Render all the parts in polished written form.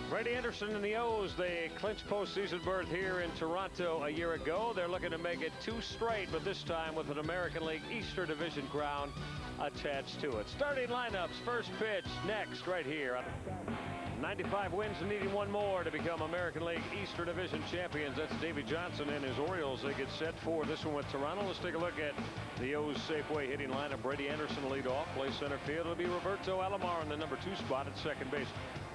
Brady Anderson and the O's, they clinched postseason berth here in Toronto a year ago. They're looking to make it 2 straight, but this time with an American League Eastern Division crown attached to it. Starting lineups, first pitch next right here. 95 wins and needing 1 more to become American League Eastern Division champions. That's Davey Johnson and his Orioles. They get set for this one with Toronto. Let's take a look at the O's Safeway hitting lineup. Brady Anderson lead off, play center field. It'll be Roberto Alomar in the number 2 spot at second base.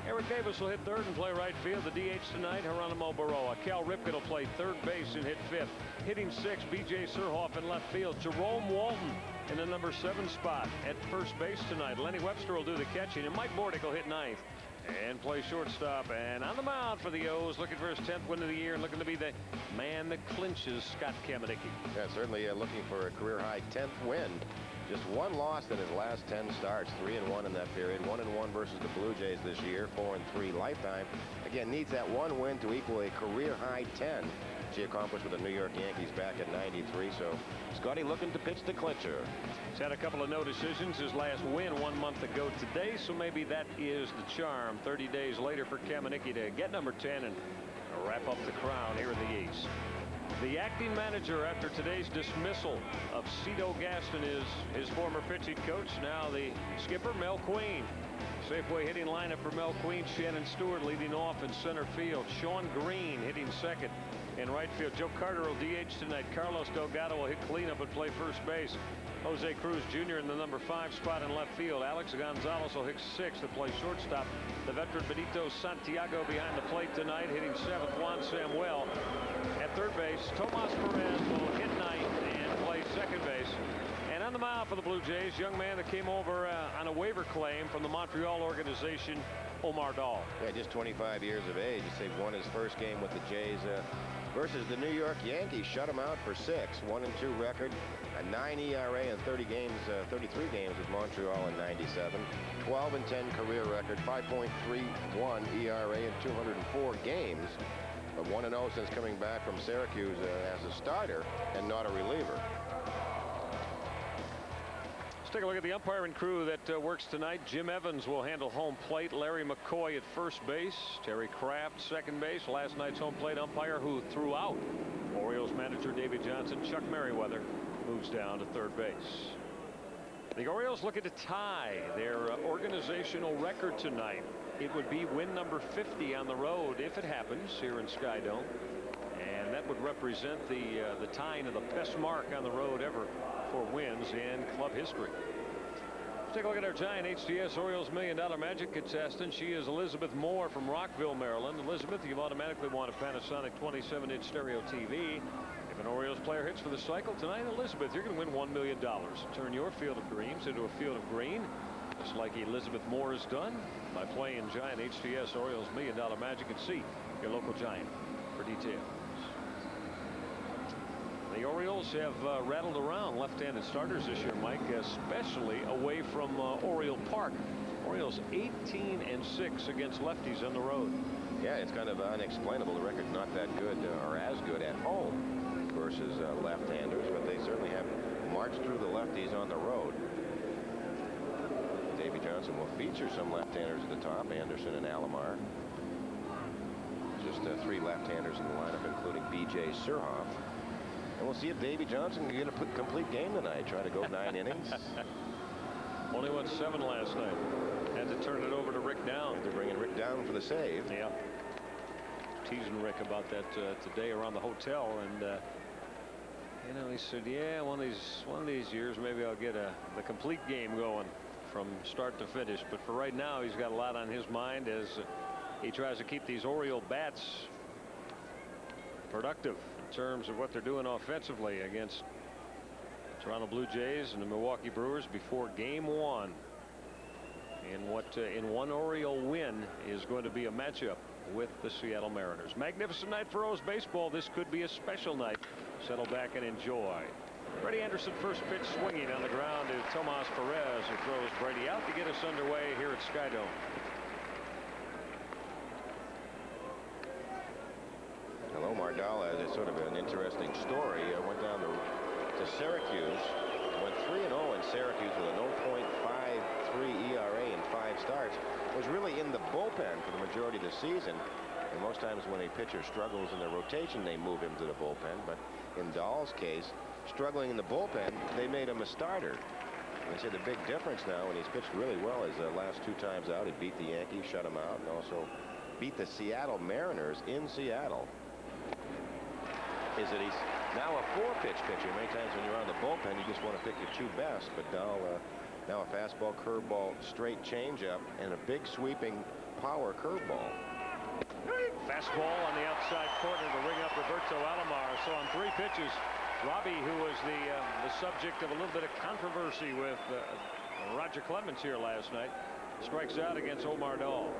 Eric Davis will hit third and play right field. The DH tonight, Geronimo Baroa. Cal Ripken will play third base and hit fifth. Hitting sixth, B.J. Surhoff in left field. Jerome Walton in the number 7 spot at first base tonight. Lenny Webster will do the catching, and Mike Bordick will hit ninth and play shortstop. And on the mound for the O's, looking for his 10th win of the year and looking to be the man that clinches, Scott Kamenicki. Yeah, certainly looking for a career-high 10th win. Just 1 loss in his last 10 starts, 3-1 in that period. 1-1 versus the Blue Jays this year, 4-3 lifetime. Again, needs that 1 win to equal a career-high 10, which he accomplished with the New York Yankees back in '93. So Scotty looking to pitch the clincher. He's had a couple of no decisions. His last win 1 month ago today, so maybe that is the charm. 30 days later for Kamenicki to get number 10 and wrap up the crown here in the East. The acting manager after today's dismissal of Cito Gaston is his former pitching coach, now the skipper, Mel Queen. Safeway hitting lineup for Mel Queen. Shannon Stewart leading off in center field. Sean Green hitting second in right field. Joe Carter will DH tonight. Carlos Delgado will hit cleanup and play first base. Jose Cruz Jr. in the number 5 spot in left field. Alex Gonzalez will hit 6th to play shortstop. The veteran Benito Santiago behind the plate tonight, hitting 7th. Juan Samuel at third base. Tomas Perez will hit 9th and play second base. And on the mound for the Blue Jays, young man that came over on a waiver claim from the Montreal organization, Omar Dahl. Yeah, just 25 years of age. He won his first game with the Jays versus the New York Yankees. Shut him out for 6. 1-2 record, a 9 ERA in 33 games with Montreal in '97. 12-10 career record, 5.31 ERA in 204 games. But 1-0 since coming back from Syracuse as a starter and not a reliever. Take a look at the umpiring crew that works tonight. Jim Evans will handle home plate. Larry McCoy at first base. Terry Kraft second base. Last night's home plate umpire who threw out Orioles manager Davey Johnson. Chuck Merriweather moves down to third base. The Orioles looking to tie their organizational record tonight. It would be win number 50 on the road if it happens here in Skydome. And that would represent the tying of the best mark on the road ever for wins in club history. Let's take a look at our giant HTS Orioles $1 Million Magic contestant. She is Elizabeth Moore from Rockville, Maryland. Elizabeth, you automatically want a Panasonic 27-inch stereo TV. If an Orioles player hits for the cycle tonight, Elizabeth, you're going to win $1 million. Turn your field of dreams into a field of green, just like Elizabeth Moore has done by playing giant HTS Orioles $1 Million Magic, and see your local giant for details. The Orioles have rattled around left-handed starters this year, Mike, especially away from Oriole Park. Orioles 18-6 against lefties on the road. Yeah, it's kind of unexplainable. The record's not that good or as good at home versus left-handers, but they certainly have marched through the lefties on the road. Davey Johnson will feature some left-handers at the top, Anderson and Alomar. Just 3 left-handers in the lineup, including B.J. Surhoff. And we'll see if Davey Johnson can get a complete game tonight. Try to go 9 innings. Only won 7 last night. Had to turn it over to Rick Down. They're bringing Rick Down for the save. Yeah. Teasing Rick about that today around the hotel, and you know, he said, yeah, one of these years maybe I'll get the complete game going from start to finish. But for right now, he's got a lot on his mind as he tries to keep these Oriole bats productive in terms of what they're doing offensively against Toronto Blue Jays and the Milwaukee Brewers before game 1. And what in one Oriole win is going to be a matchup with the Seattle Mariners. Magnificent night for O's baseball. This could be a special night. Settle back and enjoy. Brady Anderson first pitch swinging on the ground to Tomas Perez, who throws Brady out to get us underway here at Skydome. Hello, Mardal has a sort of an interesting story. Went down to Syracuse, went 3-0 in Syracuse with a 0.53 ERA in 5 starts, was really in the bullpen for the majority of the season. And most times when a pitcher struggles in the rotation, they move him to the bullpen. But in Dahl's case, struggling in the bullpen, they made him a starter. And they say the big difference now, and he's pitched really well, is the last 2 times out, he beat the Yankees, shut them out, and also beat the Seattle Mariners in Seattle. Is that he's now a 4-pitch pitcher. Many times when you're on the bullpen, you just want to pick your 2 best. But Dahl, now a fastball, curveball, straight changeup, and a big sweeping power curveball. Fastball on the outside corner to ring up Roberto Alomar. So on 3 pitches, Robbie, who was the subject of a little bit of controversy with Roger Clemens here last night, strikes out against Omar Dahl.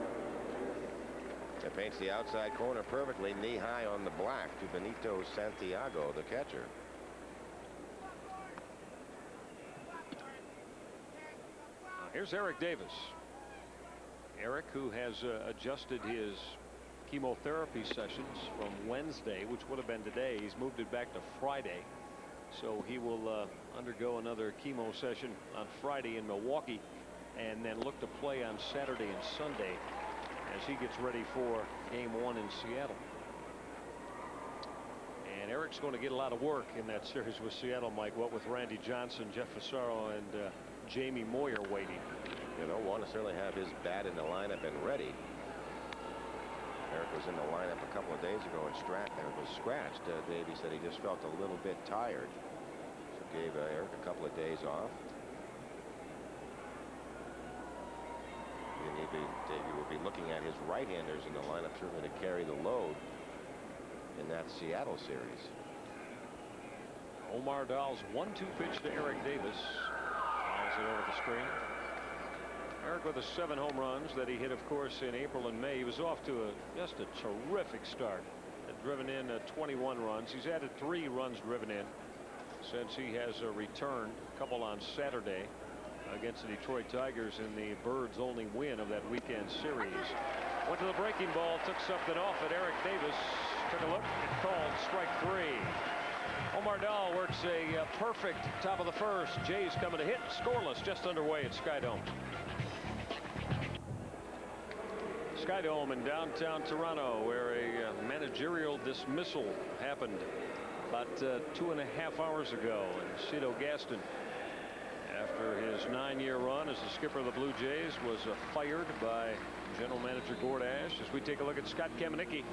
It paints the outside corner perfectly, knee high on the black to Benito Santiago, the catcher. Here's Eric Davis. Eric, who has adjusted his chemotherapy sessions from Wednesday, which would have been today. He's moved it back to Friday. So he will undergo another chemo session on Friday in Milwaukee and then look to play on Saturday and Sunday as he gets ready for game 1 in Seattle. And Eric's going to get a lot of work in that series with Seattle, Mike, what with Randy Johnson, Jeff Fassaro, and Jamie Moyer waiting. You don't want to necessarily have his bat in the lineup and ready. Eric was in the lineup a couple of days ago and was scratched. Davey said he just felt a little bit tired. So gave Eric a couple of days off. Davey will be looking at his right-handers in the lineup, certainly to carry the load in that Seattle series. Omar Dahl's 1-2 pitch to Eric Davis. Flies it over the screen. Eric with the 7 home runs that he hit, of course, in April and May. He was off to just a terrific start. Had driven in 21 runs. He's added 3 runs driven in since he has returned. A couple on Saturday against the Detroit Tigers in the Birds' only win of that weekend series. Went to the breaking ball, took something off at Eric Davis. Took a look and called strike 3. Omar Dahl works a perfect top of the first. Jays coming to hit, scoreless, just underway at Skydome. Skydome in downtown Toronto, where a managerial dismissal happened about 2.5 hours ago. And Cito Gaston, after his 9-year run as the skipper of the Blue Jays, was fired by general manager Gord Ash. As we take a look at Scott Kamenicki,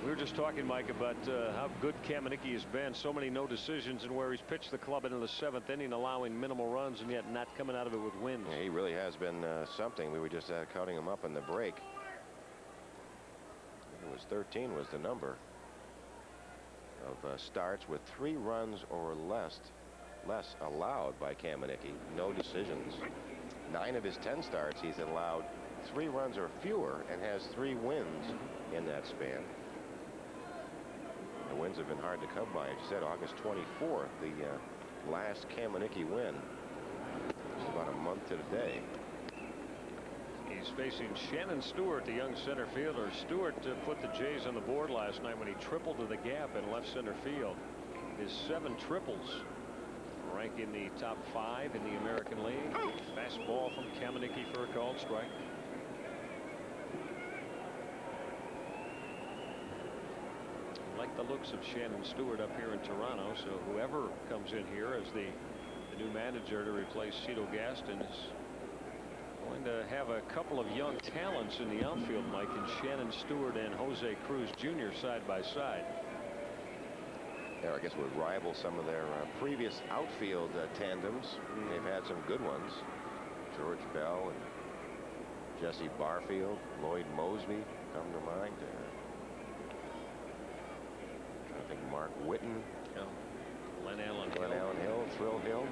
we were just talking, Mike, about how good Kamenicki has been. So many no decisions, and where he's pitched the club into the 7th inning, allowing minimal runs, and yet not coming out of it with wins. Yeah, he really has been something. We were just counting him up in the break. It was 13 was the number of starts with 3 runs or less allowed by Kamenicki. No decisions. 9 of his 10 starts, he's allowed 3 runs or fewer and has 3 wins in that span. The wins have been hard to come by. As you said, August 24th, the last Kamenicki win. Just about a month to the day. He's facing Shannon Stewart, the young center fielder. Stewart put the Jays on the board last night when he tripled to the gap in left center field. His 7 triples rank in the top 5 in the American League. Fastball from Kamenicki for a called strike. Like the looks of Shannon Stewart up here in Toronto, so whoever comes in here as the new manager to replace Cito Gaston is going to have a couple of young talents in the outfield, Mike, and Shannon Stewart and Jose Cruz Jr. side by side. Yeah, I guess would rival some of their previous outfield tandems. They've had some good ones. George Bell and Jesse Barfield, Lloyd Mosby come to mind. I think Mark Whitten. Yeah. Glenn Allen Hill, Thrill Hill.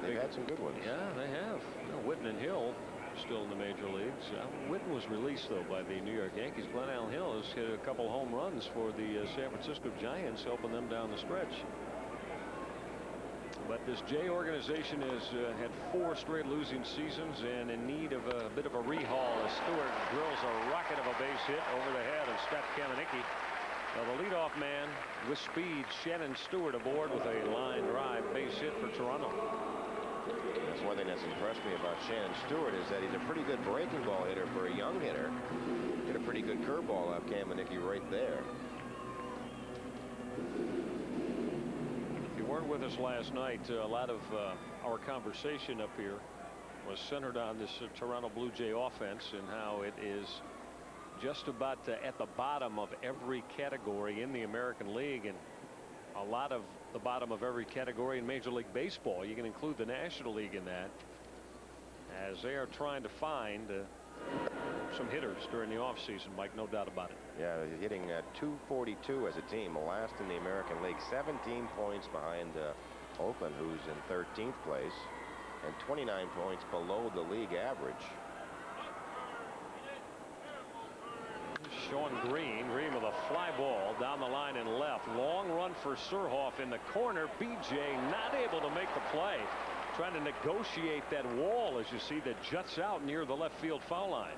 They've had some good ones. Yeah, they have. Whitten and Hill still in the major leagues. Whitten was released, though, by the New York Yankees. Glenn Allen Hill has hit a couple home runs for the San Francisco Giants, helping them down the stretch. But this Jay organization has had 4 straight losing seasons and in need of a bit of a rehaul as Stewart drills a rocket of a base hit over the head of Scott Kamenicki. The leadoff man with speed, Shannon Stewart, aboard with a line drive base hit for Toronto. That's one thing that's impressed me about Shannon Stewart is that he's a pretty good breaking ball hitter for a young hitter. Hit a pretty good curveball off Kamenicki right there. If you weren't with us last night, a lot of our conversation up here was centered on this Toronto Blue Jay offense and how it is just about at the bottom of every category in the American League, and a lot of the bottom of every category in Major League Baseball. You can include the National League in that, as they are trying to find some hitters during the offseason, Mike, no doubt about it. Yeah, hitting 242 as a team, last in the American League, 17 points behind Oakland, who's in 13th place, and 29 points below the league average. Sean Green with a fly ball down the line and left. Long run for Surhoff in the corner. BJ not able to make the play. Trying to negotiate that wall, as you see, that juts out near the left field foul line.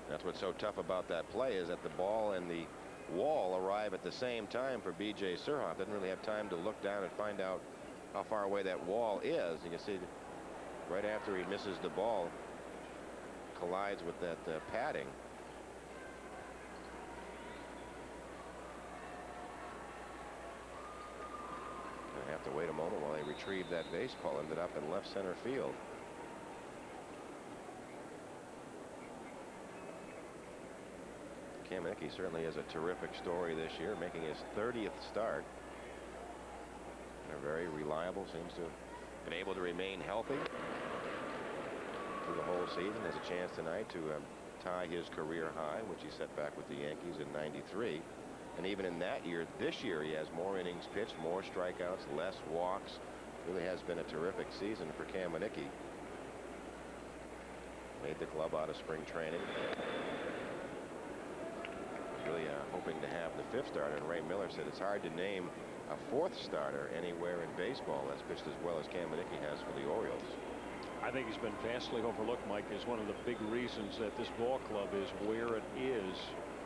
That's what's so tough about that play, is that the ball and the wall arrive at the same time for BJ Surhoff. Doesn't really have time to look down and find out how far away that wall is. You can see right after he misses the ball, collides with that padding. Gonna have to wait a moment while they retrieve that baseball. Ended up in left center field. Kamenicki certainly is a terrific story this year, making his 30th start. They're very reliable. Seems to have been able to remain healthy through the whole season. Has a chance tonight to tie his career high, which he set back with the Yankees in '93. And even in that year, this year, he has more innings pitched, more strikeouts, less walks. Really has been a terrific season for Kamenicki. Made the club out of spring training. Really hoping to have the 5th starter. And Ray Miller said it's hard to name a 4th starter anywhere in baseball that's pitched as well as Kamenicki has for the Orioles. I think he's been vastly overlooked, Mike, as one of the big reasons that this ball club is where it is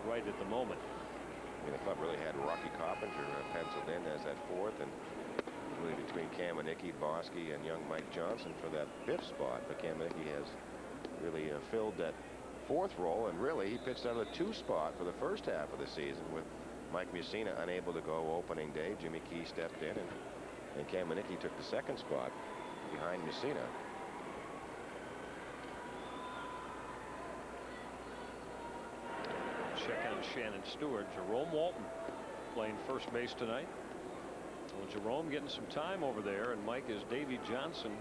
right at the moment. I mean, the club really had Rocky Coppinger penciled in as that 4th, and really between Kamenicki, Bosky, and young Mike Johnson for that 5th spot. But Kamenicki has really filled that 4th role, and really he pitched out of the 2 spot for the first half of the season, with Mike Mussina unable to go opening day. Jimmy Key stepped in, and Kamenicki took the 2nd spot behind Mussina. Check on Shannon Stewart. Jerome Walton playing first base tonight. Well, Jerome getting some time over there, and Mike, is Davey Johnson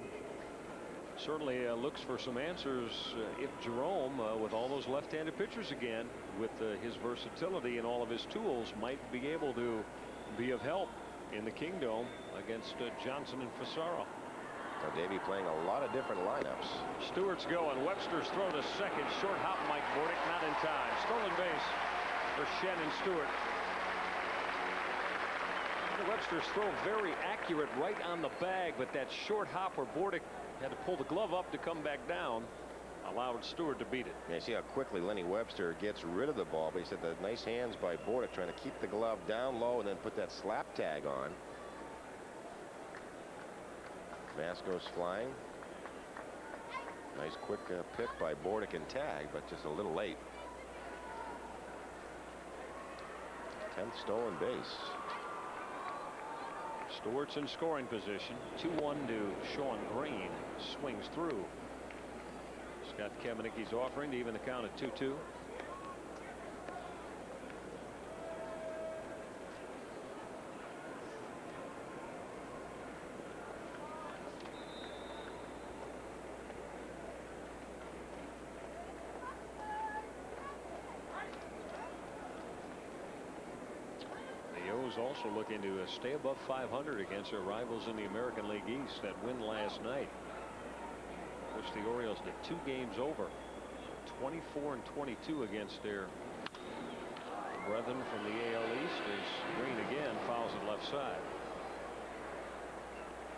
certainly looks for some answers if Jerome, with all those left-handed pitchers again, with his versatility and all of his tools, might be able to be of help in the Kingdome against Johnson and Fasaro. Now Davey playing a lot of different lineups. Stewart's going. Webster's throw to second. Short hop, Mike Bordick, not in time. Stolen base for Shannon Stewart. Webster's throw very accurate right on the bag, but that short hop where Bordick had to pull the glove up to come back down allowed Stewart to beat it. Yeah, you see how quickly Lenny Webster gets rid of the ball, but he said the nice hands by Bordick trying to keep the glove down low and then put that slap tag on. Vasco's flying. Nice quick pick by Bordick and tag, but just a little late. 10th stolen base. Stewart's in scoring position. 2-1 to Sean Green. Swings through. Scott Kamenicki's offering to even the count at 2-2. Also looking to stay above 500 against their rivals in the American League East. That win last night pushed the Orioles to 2 games over. 24-22 against their brethren from the AL East, as Green again fouls it left side.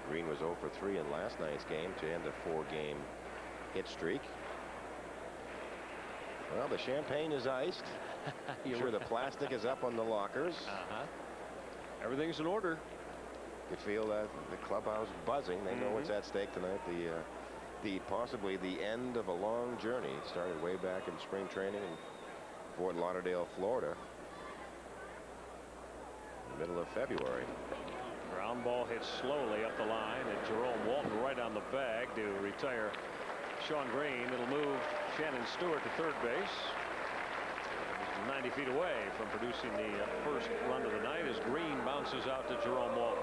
Green was 0 for 3 in last night's game to end a 4-game hit streak. Well, the champagne is iced. I'm sure the plastic is up on the lockers. Everything's in order. You feel the clubhouse buzzing. They know what's at stake tonight. Possibly the end of a long journey. It started way back in spring training in Fort Lauderdale, Florida, in the middle of February. Ground ball hits slowly up the line, and Jerome Walton right on the bag to retire Sean Green. It'll move Shannon Stewart to third base. 90 feet away from producing the first run of the night as Green bounces out to Jerome Walton.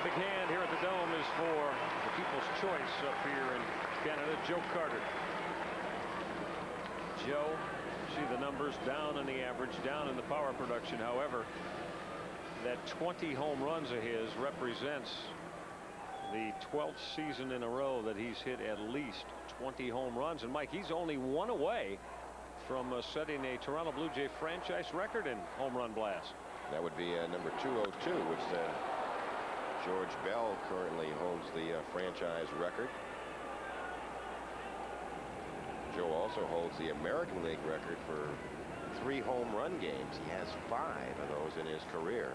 Big hand here at the Dome is for the People's Choice up here in Canada, Joe Carter. Joe, see the numbers down in the average, down in the power production. However, that 20 home runs of his represents the 12th season in a row that he's hit at least 20 home runs. And Mike, he's only one away from setting a Toronto Blue Jay franchise record in home run blast. That would be number 202, which George Bell currently holds the franchise record. Joe also holds the American League record for 3 home run games. He has 5 of those in his career.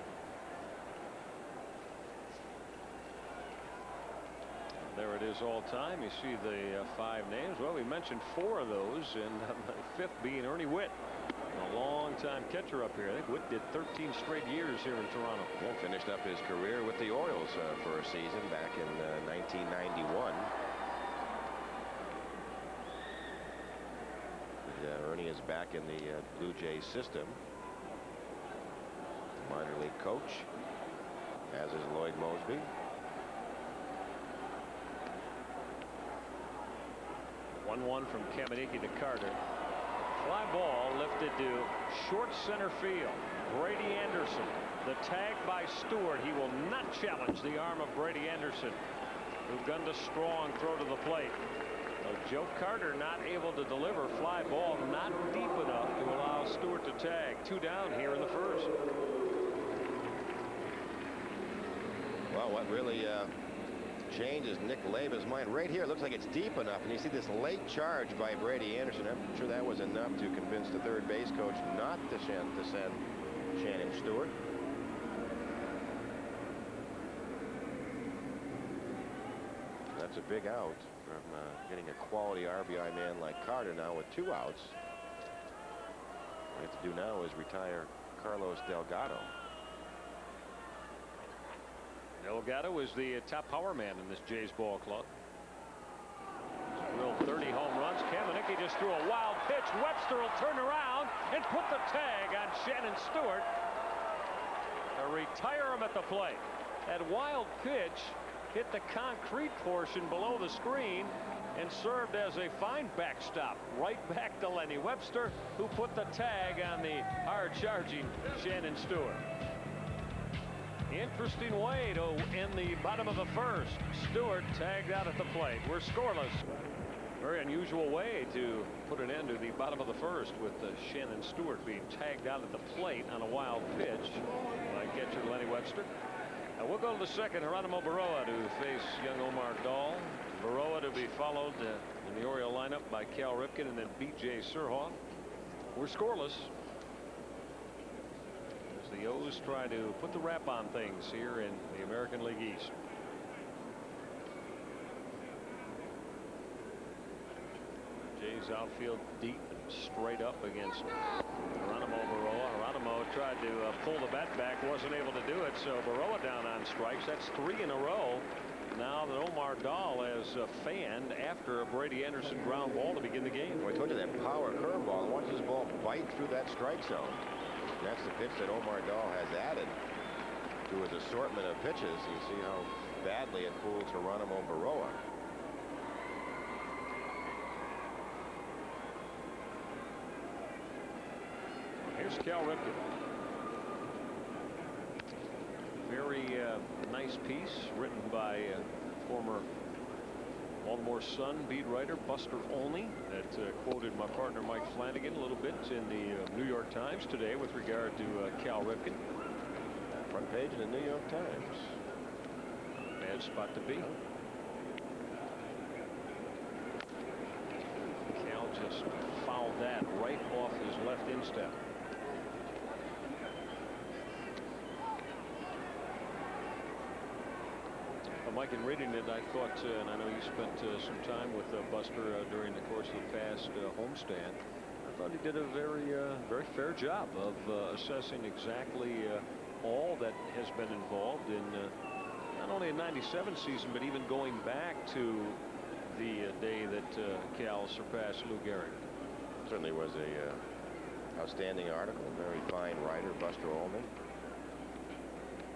There it is all time. You see the 5 names. Well, we mentioned 4 of those, and the 5th being Ernie Whitt, a long-time catcher up here. I think Whitt did 13 straight years here in Toronto. Well, finished up his career with the Orioles for a season back in 1991. Ernie is back in the Blue Jays system. Minor league coach, as is Lloyd Moseby. One from Kamenicki to Carter. Fly ball lifted to short center field. Brady Anderson. The tag by Stewart. He will not challenge the arm of Brady Anderson, who gunned a strong throw to the plate. So Joe Carter not able to deliver. Fly ball not deep enough to allow Stewart to tag. 2 down here in the first. Well, what really changes Nick Leba's mind right here. It looks like it's deep enough, and you see this late charge by Brady Anderson. I'm sure that was enough to convince the third base coach not to send Shannon Stewart. That's a big out from getting a quality RBI man like Carter now with 2 outs. What we have to do now is retire Carlos Delgado. Delgado is the top power man in this Jays ball club. He's drilled 30 home runs. Kamenicki just threw a wild pitch. Webster will turn around and put the tag on Shannon Stewart to retire him at the plate. That wild pitch hit the concrete portion below the screen and served as a fine backstop right back to Lenny Webster, who put the tag on the hard-charging Shannon Stewart. Interesting way to end the bottom of the first. Stewart tagged out at the plate. We're scoreless. Very unusual way to put an end to the bottom of the first, with Shannon Stewart being tagged out at the plate on a wild pitch by catcher Lenny Webster. Now we'll go to the second. Geronimo Baroa to face young Omar Dahl. Baroa to be followed in the Oriole lineup by Cal Ripken and then B.J. Surhoff. We're scoreless. The O's try to put the wrap on things here in the American League East. Jays outfield deep and straight up against Geronimo Baroa. Geronimo tried to pull the bat back, wasn't able to do it, so Baroa down on strikes. That's 3 in a row now that Omar Dahl has fanned after a Brady Anderson ground ball to begin the game. Well, I told you that power curveball. Watch this ball bite through that strike zone. That's the pitch that Omar Dahl has added to his assortment of pitches. You see how badly it fools Geronimo Baroa. Here's Cal Ripken. Very nice piece written by former Baltimore Sun beat writer Buster Olney that quoted my partner Mike Flanagan a little bit in the New York Times today with regard to Cal Ripken. Front page of the New York Times. Bad spot to be. Cal just fouled that right off his left instep. Mike, in reading it, I thought, and I know you spent some time with Buster during the course of the past homestand. I thought he did a very fair job of assessing exactly all that has been involved in not only a '97 season, but even going back to the day that Cal surpassed Lou Gehrig. Certainly was a outstanding article. Very fine writer, Buster Olney.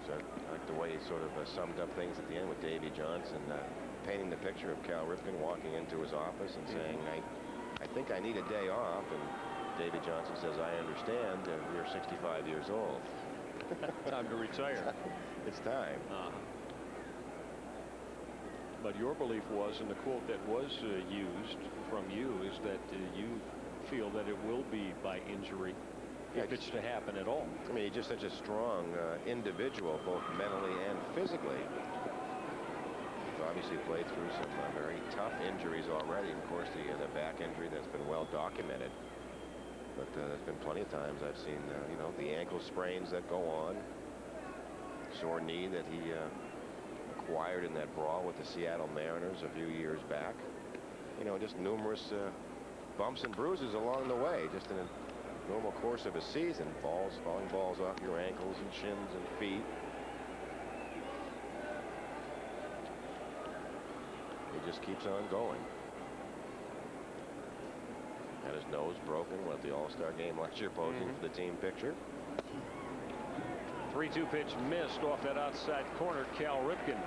So I like the way he sort of summed up things at the end with Davy Johnson painting the picture of Cal Ripken walking into his office and saying, I think I need a day off. And Davy Johnson says, I understand. You're 65 years old. Time to retire. It's time. But your belief was, and the quote that was used from you, is that you feel that it will be by injury if it's to happen at all. I mean, he's just such a strong individual, both mentally and physically. He's obviously played through some very tough injuries already. And of course, the back injury that's been well documented. But there's been plenty of times I've seen, you know, the ankle sprains that go on, sore knee that he acquired in that brawl with the Seattle Mariners a few years back. You know, just numerous bumps and bruises along the way, just in a normal course of a season. Falling balls off your ankles and shins and feet. He just keeps on going. Had his nose broken at the All-Star game last year, posing for the team picture. 3-2 pitch missed off that outside corner. Cal Ripken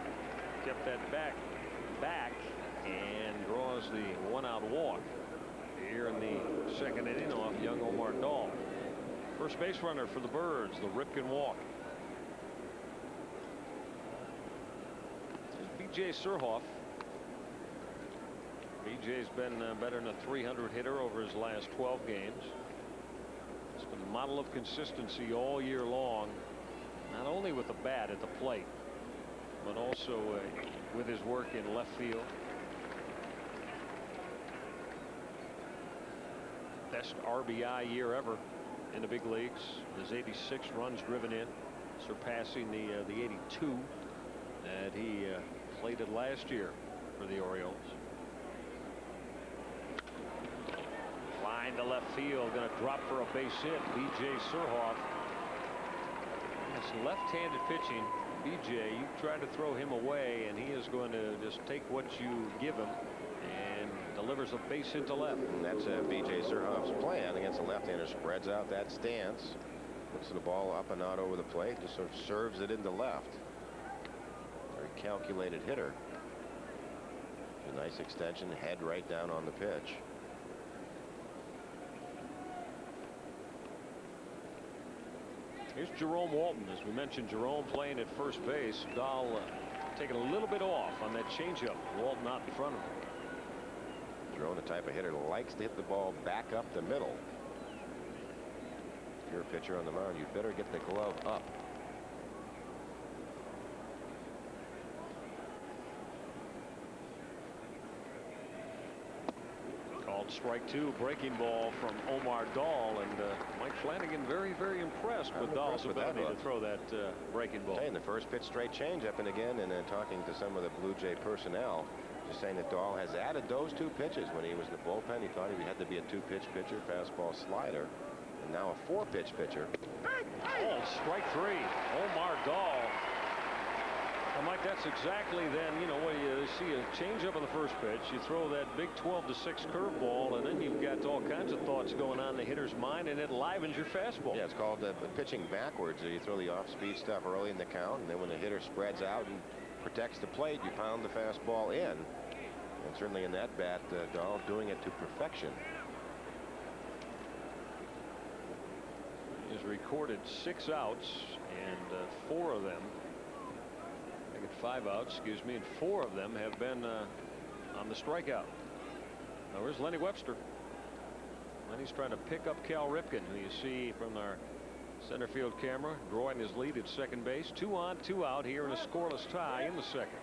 kept that back and draws the one-out walk here in the second inning off young Omar Dahl. First base runner for the Birds, the Ripken walk. B.J. Surhoff. B.J.'s been better than a 300 hitter over his last 12 games. It's been a model of consistency all year long, not only with the bat at the plate, but also with his work in left field. Best RBI year ever in the big leagues. His 86 runs driven in, surpassing the 82 that he plated last year for the Orioles. Line to left field, going to drop for a base hit. B.J. Surhoff. It's left-handed pitching. B.J., you try to throw him away, and he is going to just take what you give him and delivers a base hit to left. And that's B.J. Surhoff's plan against a left-hander. Spreads out that stance, puts the ball up and out over the plate, just sort of serves it into left. Very calculated hitter. A nice extension, head right down on the pitch. Here's Jerome Walton. As we mentioned, Jerome playing at first base. Dahl taking a little bit off on that changeup. Walton out in front of him. Jerome, the type of hitter, likes to hit the ball back up the middle. If you're a pitcher on the mound, you'd better get the glove up. Called strike two, breaking ball from Omar Dahl, and Mike Flanagan very impressed with Dahl's ability to throw that breaking ball. Hey, in the first pitch, straight changeup, and again, and talking to some of the Blue Jay personnel, just saying that Dahl has added those two pitches. When he was in the bullpen, he thought he had to be a two-pitch pitcher, fastball, slider, and now a four-pitch pitcher. Oh, strike three, Omar Dahl. Well, Mike, that's exactly then, you know, when you see a changeup on the first pitch, you throw that big 12-6 curveball, and then you've got all kinds of thoughts going on in the hitter's mind, and it livens your fastball. Yeah, it's called pitching backwards. You throw the off-speed stuff early in the count, and then when the hitter spreads out and protects the plate, you pound the fastball in. And certainly in that bat, Dahl doing it to perfection. He's recorded 6 outs, and 4 of them, 5 outs, excuse me, and 4 of them have been on the strikeout. Now where's Lenny Webster? Lenny's trying to pick up Cal Ripken, who you see from our center field camera, drawing his lead at second base. 2 on, 2 out here in a scoreless tie in the second.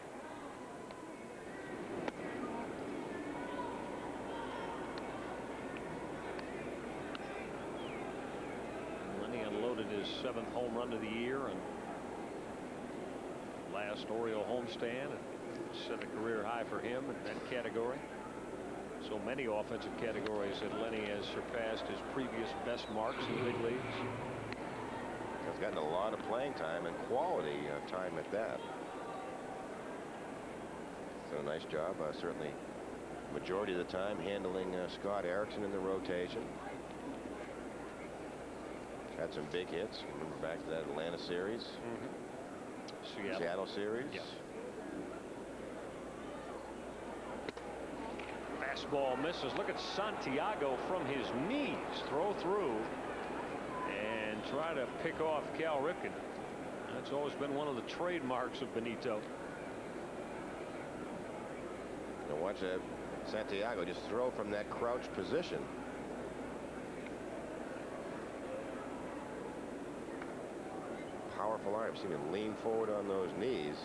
Lenny unloaded his 7th home run of the year and last Oriole homestand. Set a career high for him in that category. So many offensive categories that Lenny has surpassed his previous best marks in the big leagues. He's gotten a lot of playing time and quality time at that. So nice job, certainly majority of the time handling Scott Erickson in the rotation. Had some big hits. Remember back to that Atlanta series. Seattle series. Yes. Fastball misses. Look at Santiago from his knees throw through and try to pick off Cal Ripken. That's always been one of the trademarks of Benito. Now watch Santiago just throw from that crouched position. Powerful arm. Seen him lean forward on those knees.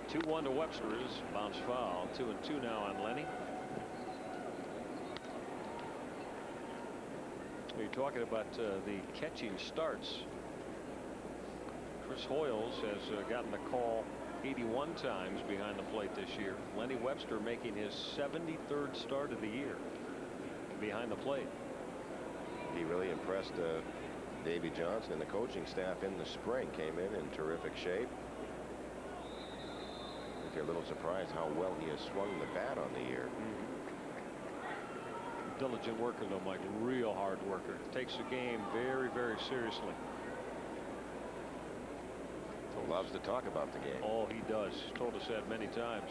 Two 2-1 to Webster's bounce foul. 2-2 now on Lenny. You're talking about the catching starts. Chris Hoyles has gotten the call 81 times behind the plate this year. Lenny Webster making his 73rd start of the year behind the plate. He really impressed Davey Johnson and the coaching staff in the spring. Came in terrific shape. I think they're a little surprised how well he has swung the bat on the year. Diligent worker though, Mike. Real hard worker. Takes the game very, very seriously. Loves to talk about the game. Oh, he does. Told us that many times.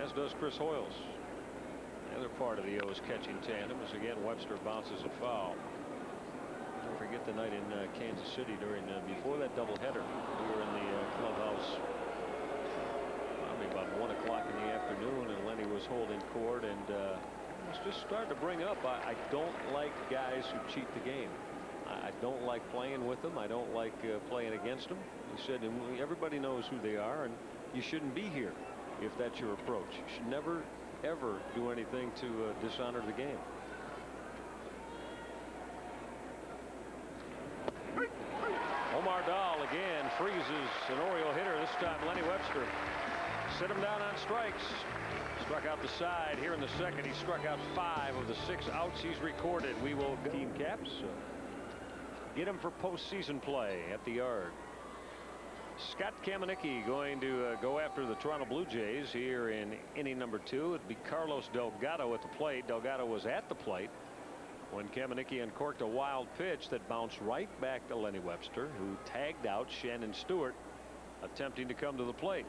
As does Chris Hoyles. The other part of the O's catching tandem is again Webster bounces a foul. Don't forget the night in Kansas City during before that doubleheader. We were in the clubhouse probably about 1 o'clock in the afternoon, and Lenny was holding court, and it's just starting to bring up. I don't like guys who cheat the game. I don't like playing with them. I don't like playing against them. He said everybody knows who they are, and you shouldn't be here if that's your approach. You should never, ever do anything to dishonor the game. Omar Dahl again freezes an Oriole hitter. This time Lenny Webster sit him down on strikes. Struck out the side here in the second. He struck out 5 of the 6 outs he's recorded. We will team caps. Get him for postseason play at the Yard. Scott Kamenicki going to go after the Toronto Blue Jays here in inning number 2. It'd be Carlos Delgado at the plate. Delgado was at the plate when Kamenicki uncorked a wild pitch that bounced right back to Lenny Webster, who tagged out Shannon Stewart attempting to come to the plate.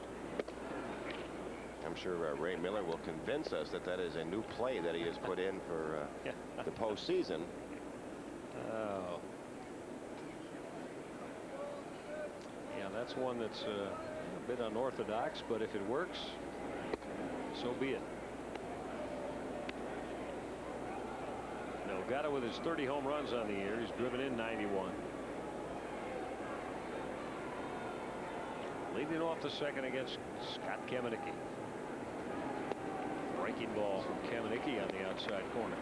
I'm sure Ray Miller will convince us that that is a new play that he has put in for the postseason. Oh. Yeah, that's one that's a bit unorthodox, but if it works, so be it. Delgado with his 30 home runs on the year. He's driven in 91. Leading off the second against Scott Kamenicki. Breaking ball from Kamenicki on the outside corner.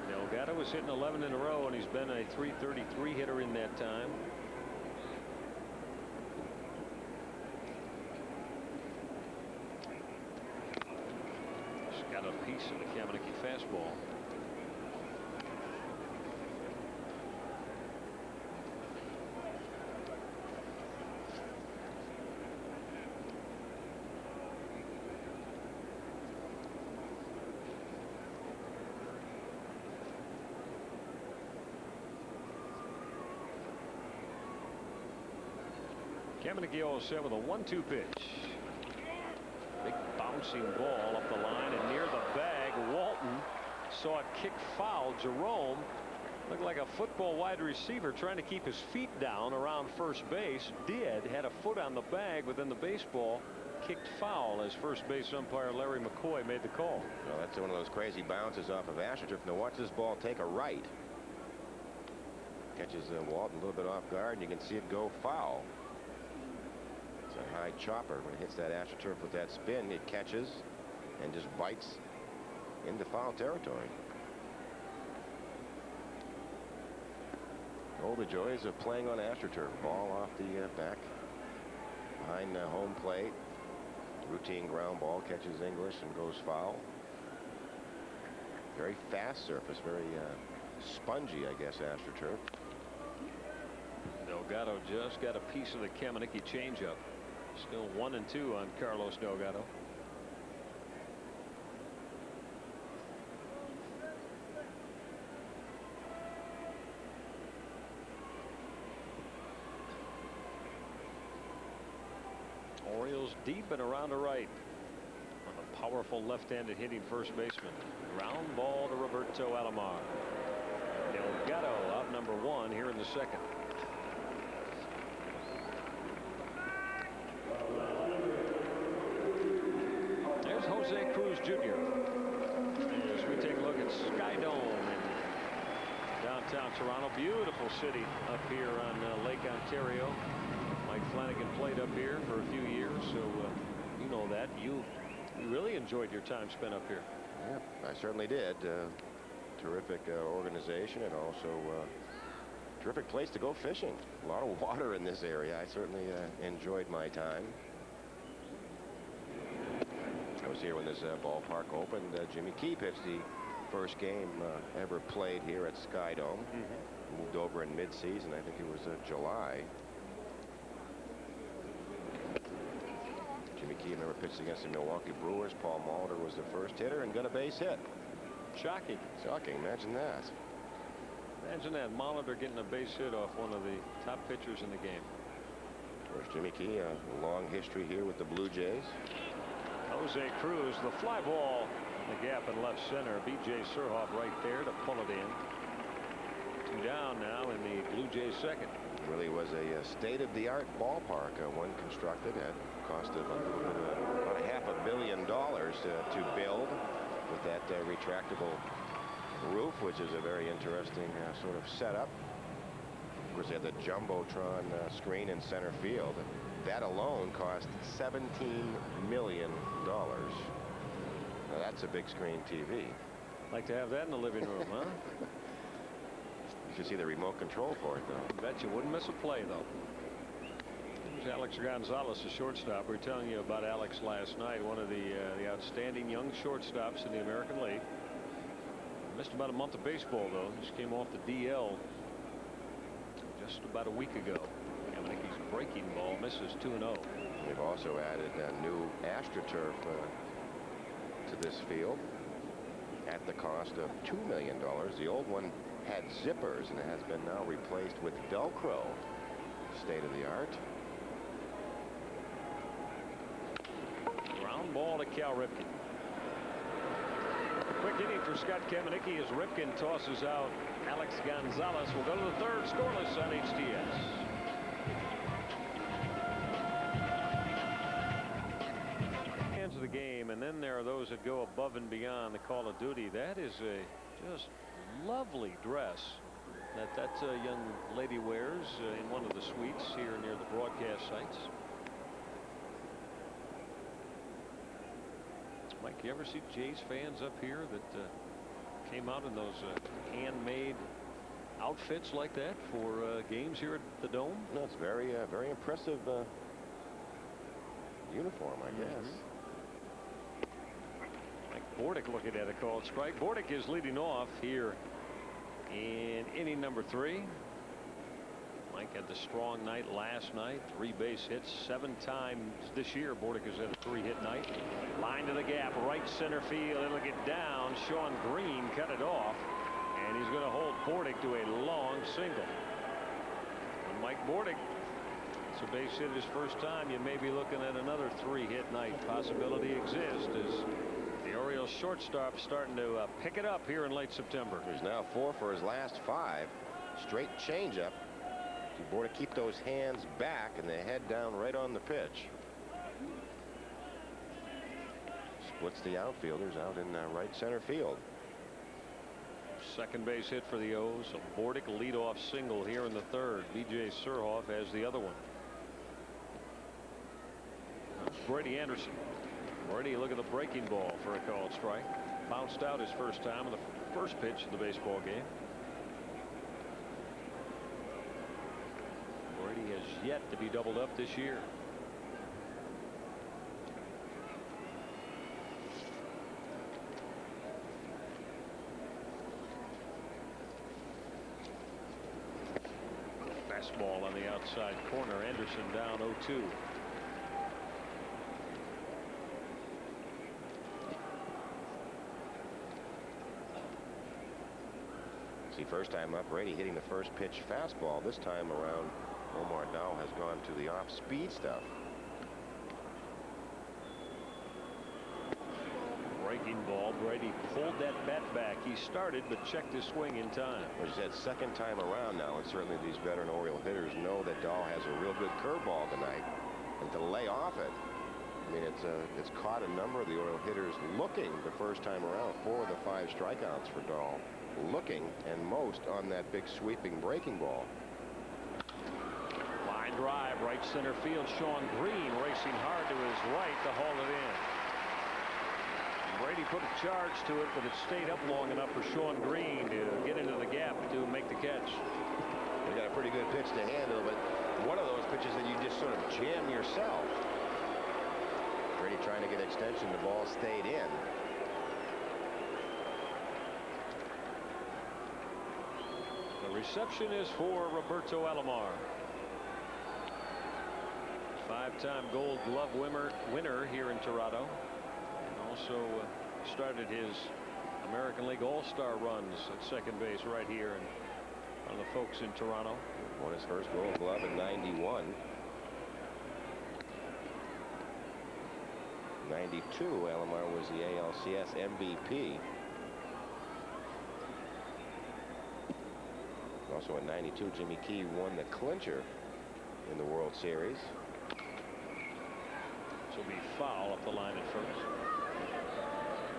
Delgado was hitting 11 in a row, and he's been a .333 hitter in that time. He's got a piece of the Kamenicki fastball. Kamenicki all set with a 1-2 pitch. Big bouncing ball up the line and near the bag. Walton saw it kick foul. Jerome looked like a football wide receiver trying to keep his feet down around first base. Had a foot on the bag, but then the baseball kicked foul as first base umpire Larry McCoy made the call. Well, that's one of those crazy bounces off of AstroTurf. Now watch this ball take a right. Catches Walton a little bit off guard, and you can see it go foul. A high chopper. When it hits that AstroTurf with that spin, it catches and just bites into foul territory. Oh, the joys of playing on AstroTurf. Ball off the back behind home plate. Routine ground ball, catches English and goes foul. Very fast surface, very spongy, I guess, AstroTurf. Delgado just got a piece of the Kamenicki changeup. Still 1-2 on Carlos Delgado. Orioles deep and around to right on a powerful left-handed hitting first baseman. Ground ball to Roberto Alomar. Delgado out number 1 here in the second. There's Jose Cruz Jr. as we take a look at Skydome in downtown Toronto. Beautiful city up here on Lake Ontario. Mike Flanagan played up here for a few years, so you know that. You really enjoyed your time spent up here. Yeah, I certainly did. Terrific organization, and also terrific place to go fishing. A lot of water in this area. I certainly enjoyed my time. I was here when this ballpark opened. Jimmy Key pitched the first game ever played here at Skydome. Moved over in mid-season. I think it was July. Jimmy Key, remember, pitched against the Milwaukee Brewers. Paul Molitor was the first hitter and got a base hit. Shocking. Shocking. Imagine that. Imagine that. Molitor getting a base hit off one of the top pitchers in the game. Of course, Jimmy Key, a long history here with the Blue Jays. Jose Cruz, the fly ball in the gap in left center. B.J. Surhoff right there to pull it in. 2 down now in the Blue Jays second. Really was a state-of-the-art ballpark. One constructed at cost of about $500 million to build, with that retractable roof, which is a very interesting sort of setup. Of course, they had the jumbotron screen in center field. That alone cost $17 million. Now that's a big screen TV. Like to have that in the living room, huh? You should see the remote control for it, though. Bet you wouldn't miss a play, though. There's Alex Gonzalez, the shortstop. We were telling you about Alex last night, one of the outstanding young shortstops in the American League. Missed about a month of baseball, though. Just came off the DL just about a week ago. Kamenicki's breaking ball misses 2-0. We've also added a new AstroTurf to this field at the cost of $2 million. The old one had zippers and it has been now replaced with Velcro. State of the art. Ground ball to Cal Ripken. Quick inning for Scott Kamenicki as Ripken tosses out Alex Gonzalez. We'll go to the third, scoreless on HTS. Of the game, and then there are those that go above and beyond the call of duty. That is a just lovely dress that young lady wears in one of the suites here near the broadcast sites. Mike, you ever see Jays fans up here that came out in those handmade outfits like that for games here at the Dome? No, it's very impressive uniform, I guess. Bordick looking at a called strike. Bordick is leading off here in inning number 3. Mike had the strong night last night. 3 base hits 7 times this year. Bordick has had a 3-hit night. Line to the gap, right center field. It'll get down. Sean Green cut it off, and he's going to hold Bordick to a long single. And Mike Bordick, it's a base hit his first time. You may be looking at another 3-hit night. Possibility exists as the Orioles shortstop starting to pick it up here in late September. He's now 4 for his last 5. Straight changeup. Bordick keep those hands back and the head down right on the pitch. Splits the outfielders out in right center field. Second base hit for the O's. A Bordick leadoff single here in the third. B.J. Surhoff has the other one. Brady Anderson. Brady, look at the breaking ball for a called strike. Bounced out his first time in the first pitch of the baseball game. yet to be doubled up this year. Fastball on the outside corner. Anderson down 0-2. See, first time up, Brady hitting the first pitch fastball. This time around, Omar Dahl has gone to the off-speed stuff. Breaking ball. Brady pulled that bat back. He started but checked his swing in time. As I said, second time around now, and certainly these veteran Oriole hitters know that Dahl has a real good curveball tonight, and to lay off it, I mean, it's caught a number of the Oriole hitters looking the first time around. 4 of the 5 strikeouts for Dahl looking, and most on that big sweeping breaking ball. Line drive, right center field. Sean Green racing hard to his right to haul it in. Brady put a charge to it, but it stayed up long enough for Sean Green to get into the gap to make the catch. They got a pretty good pitch to handle, but one of those pitches that you just sort of jam yourself. Brady trying to get extension. The ball stayed in. The reception is for Roberto Alomar. 5-time Gold Glove winner here in Toronto. Also started his American League All-Star runs at second base right here, and one of the folks in Toronto. Won his first Gold Glove in '91. 92, Alomar was the ALCS MVP. Also in '92, Jimmy Key won the clincher in the World Series. This will be foul up the line at first.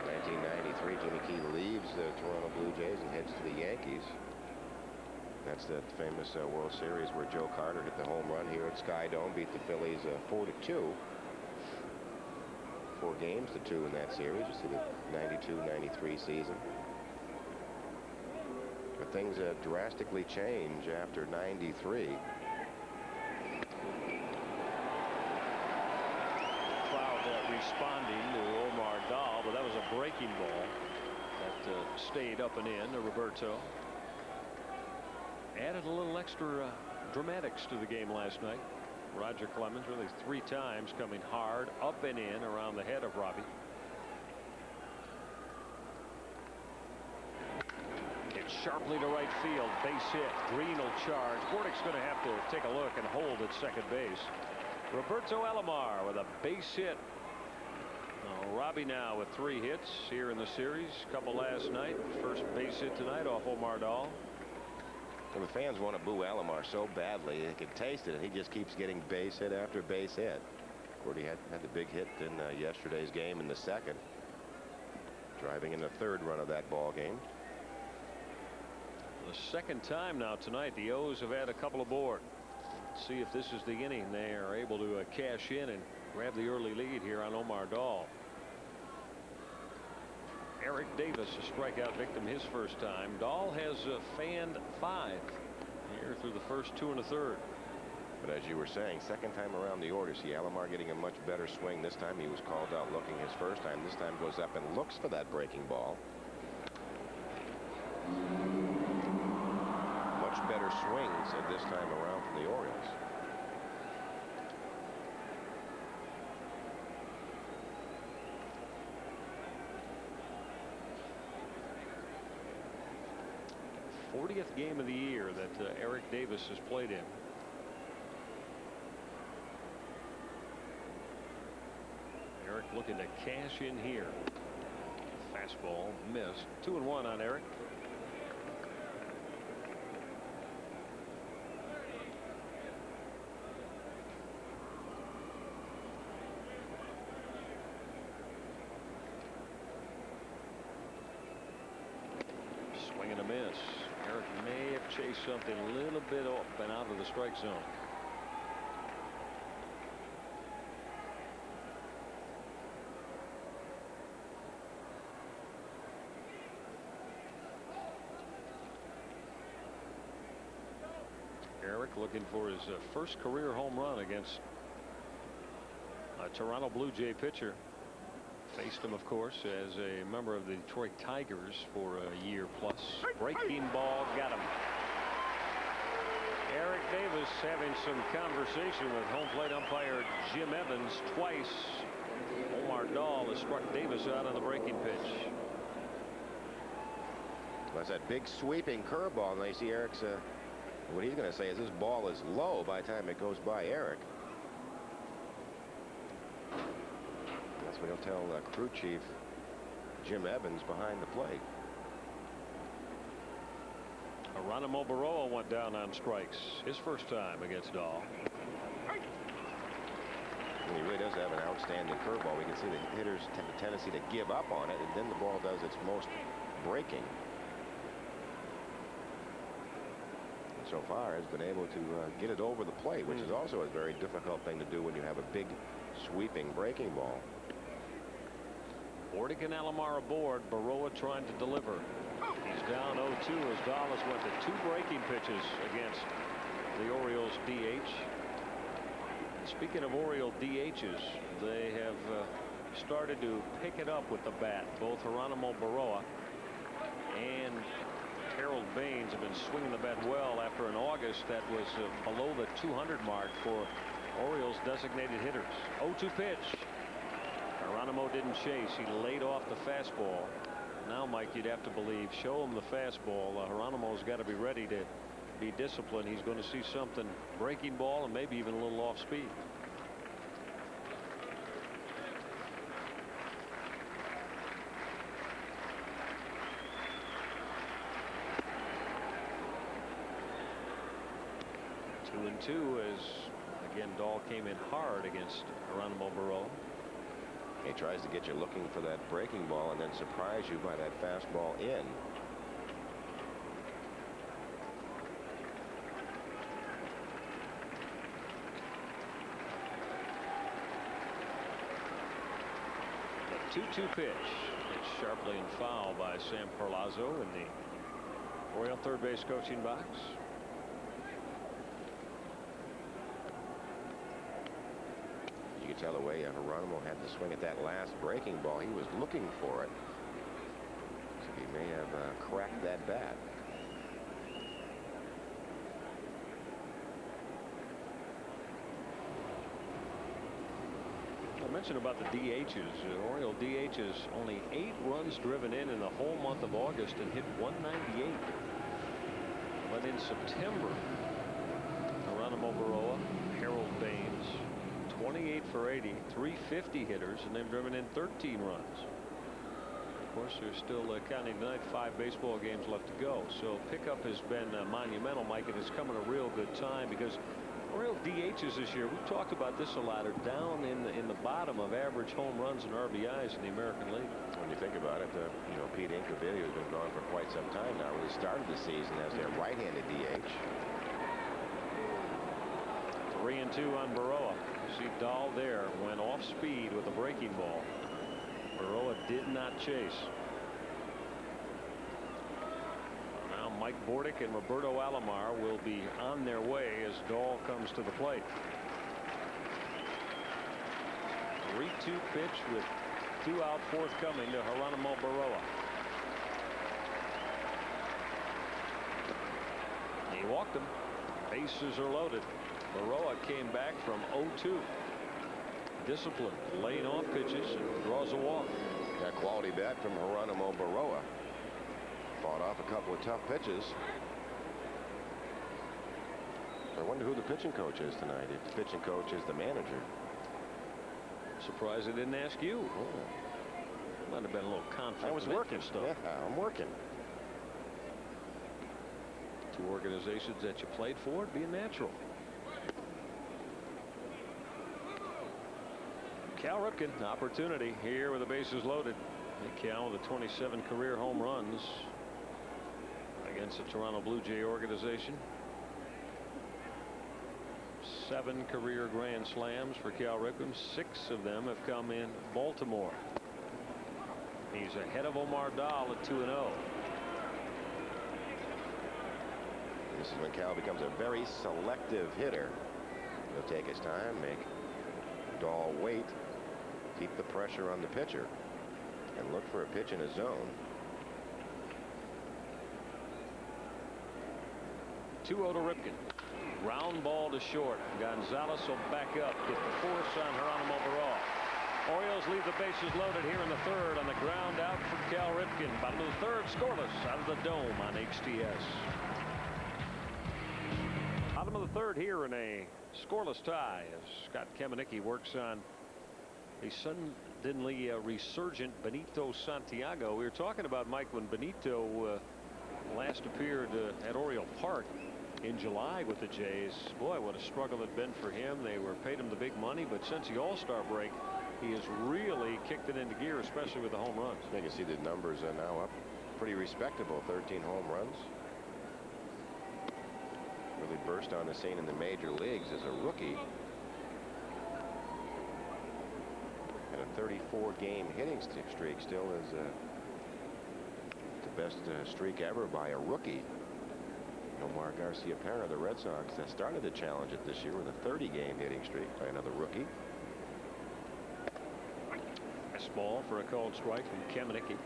1993, Jimmy Key leaves the Toronto Blue Jays and heads to the Yankees. That's that famous World Series where Joe Carter hit the home run here at Skydome, beat the Phillies 4-2. 4 games to 2 in that series. You see the '92-'93 season. But things drastically change after '93. Responding to Omar Dahl, but that was a breaking ball that stayed up and in to Roberto. Added a little extra dramatics to the game last night. Roger Clemens really 3 times coming hard up and in around the head of Robbie. Hit sharply to right field. Base hit. Green will charge. Bordick's going to have to take a look and hold at second base. Roberto Alomar with a base hit. Robbie now with 3 hits here in the series. Couple last night. First base hit tonight off Omar Dahl. Well, the fans want to boo Alomar so badly. They can taste it. He just keeps getting base hit after base hit. Gordy had the big hit in yesterday's game in the second, driving in the 3rd run of that ball game. The second time now tonight the O's have had a couple aboard. Let's see if this is the inning they are able to cash in and grab the early lead here on Omar Dahl. Eric Davis, a strikeout victim his first time. Dahl has fanned 5 here through the first 2 1/3. But as you were saying, second time around the order, see Alomar getting a much better swing. This time he was called out looking his first time. This time goes up and looks for that breaking ball. Much better swings at this time around from the Orioles. The 40th game of the year that Eric Davis has played in. Eric looking to cash in here. Fastball missed. 2-1 on Eric. Swing and a miss. Eric may have chased something a little bit up and out of the strike zone. Eric Eric looking for his first career home run against a Toronto Blue Jay pitcher. Faced him, of course, as a member of the Detroit Tigers for a year plus. Breaking ball got him. Eric Davis having some conversation with home plate umpire Jim Evans twice. Omar Dahl has struck Davis out on the breaking pitch. That's that big sweeping curveball, and they see Eric's. What he's going to say is this ball is low by the time it goes by Eric. That's what he'll tell crew chief Jim Evans behind the plate. Geronimo Barroa went down on strikes his first time against Dahl. He really does have an outstanding curveball. We can see the hitters have a tendency to give up on it, and then the ball does its most breaking. So far has been able to get it over the plate, which is also a very difficult thing to do when you have a big sweeping breaking ball. Bordick and Alomar aboard. Barroa trying to deliver. He's down 0-2 as Dallas went to 2 breaking pitches against the Orioles DH. And speaking of Oriole DHs, they have started to pick it up with the bat. Both Geronimo Barroa and Harold Baines have been swinging the bat well after an August that was below the 200 mark for Orioles designated hitters. 0-2 pitch. Geronimo didn't chase. He laid off the fastball. Now, Mike, you'd have to believe, show him the fastball. Geronimo's got to be ready to be disciplined. He's going to see something breaking ball and maybe even a little off speed. Two and two as again Dahl came in hard against Geronimo Barroa. He tries to get you looking for that breaking ball and then surprise you by that fastball in. The 2-2 pitch. It's sharply and foul by Sam Perlazzo in the Oriole third base coaching box. You can tell the way Geronimo had to swing at that last breaking ball. He was looking for it. So he may have cracked that bat. I mentioned about the DHs. Oriole DHs only 8 runs driven in the whole month of August and hit 198. But in September, Geronimo Barroa, Harold Baines, 28 for 80, 350 hitters, and they've driven in 13 runs. Of course, there's still counting tonight 5 baseball games left to go. So pickup has been monumental, Mike, and it's come at a real good time because Oriole DHs this year, we've talked about this a lot, are down in the bottom of average home runs and RBIs in the American League. When you think about it, you know, Pete Incaviglia has been gone for quite some time now. Really started the season as their right-handed DH. 3-2 on Barroa. You see Dahl there went off speed with a breaking ball. Barroa did not chase. Now Mike Bordick and Roberto Alomar will be on their way as Dahl comes to the plate. 3-2 pitch with 2 out forthcoming to Geronimo Barroa. He walked him. Bases are loaded. Barroa came back from 0-2. Disciplined, laying off pitches, and draws a walk. Got quality bat from Geronimo Barroa. Fought off a couple of tough pitches. I wonder who the pitching coach is tonight. If the pitching coach is the manager. Surprised I didn't ask you. Oh. Might have been a little conflict. I was working stuff. Yeah, I'm working. 2 organizations that you played for, it'd be a natural. Cal Ripken, opportunity here with the bases loaded. Cal with 27 career home runs against the Toronto Blue Jay organization. 7 career grand slams for Cal Ripken. 6 of them have come in Baltimore. He's ahead of Omar Dahl at 2-0. This is when Cal becomes a very selective hitter. He'll take his time, make Dahl wait, keep the pressure on the pitcher, and look for a pitch in his zone. 2-0 to Ripken. Ground ball to short. Gonzalez will back up, get the force on Geronimo Barral. Orioles leave the bases loaded here in the third on the ground out for Cal Ripken. Bottom of the third, scoreless out of the Dome on HTS. Bottom of the third here in a scoreless tie as Scott Kamenicki works on a suddenly resurgent Benito Santiago. We were talking about Mike when Benito last appeared at Oriole Park in July with the Jays. Boy, what a struggle it had been for him. They paid him the big money, but since the All-Star break, he has really kicked it into gear, especially with the home runs. You can see the numbers are now up pretty respectable. 13 home runs. Really burst on the scene in the major leagues as a rookie. And a 34-game hitting streak still is the best streak ever by a rookie. Omar Garcia-Parra, the Red Sox, that started to challenge it this year with a 30-game hitting streak by another rookie. Nice ball for a called strike from Kamenicki.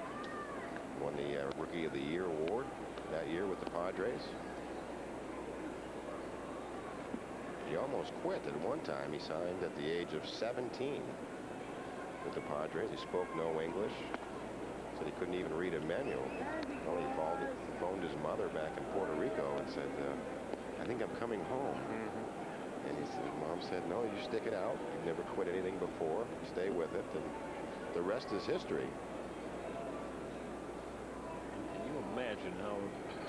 Won the Rookie of the Year award that year with the Padres. He almost quit at one time. He signed at the age of 17 with the Padres. He spoke no English. Said he couldn't even read a manual. Well, he phoned his mother back in Puerto Rico and said, I think I'm coming home. And his mom said, no, you stick it out. You've never quit anything before. Stay with it. And the rest is history. Can you imagine how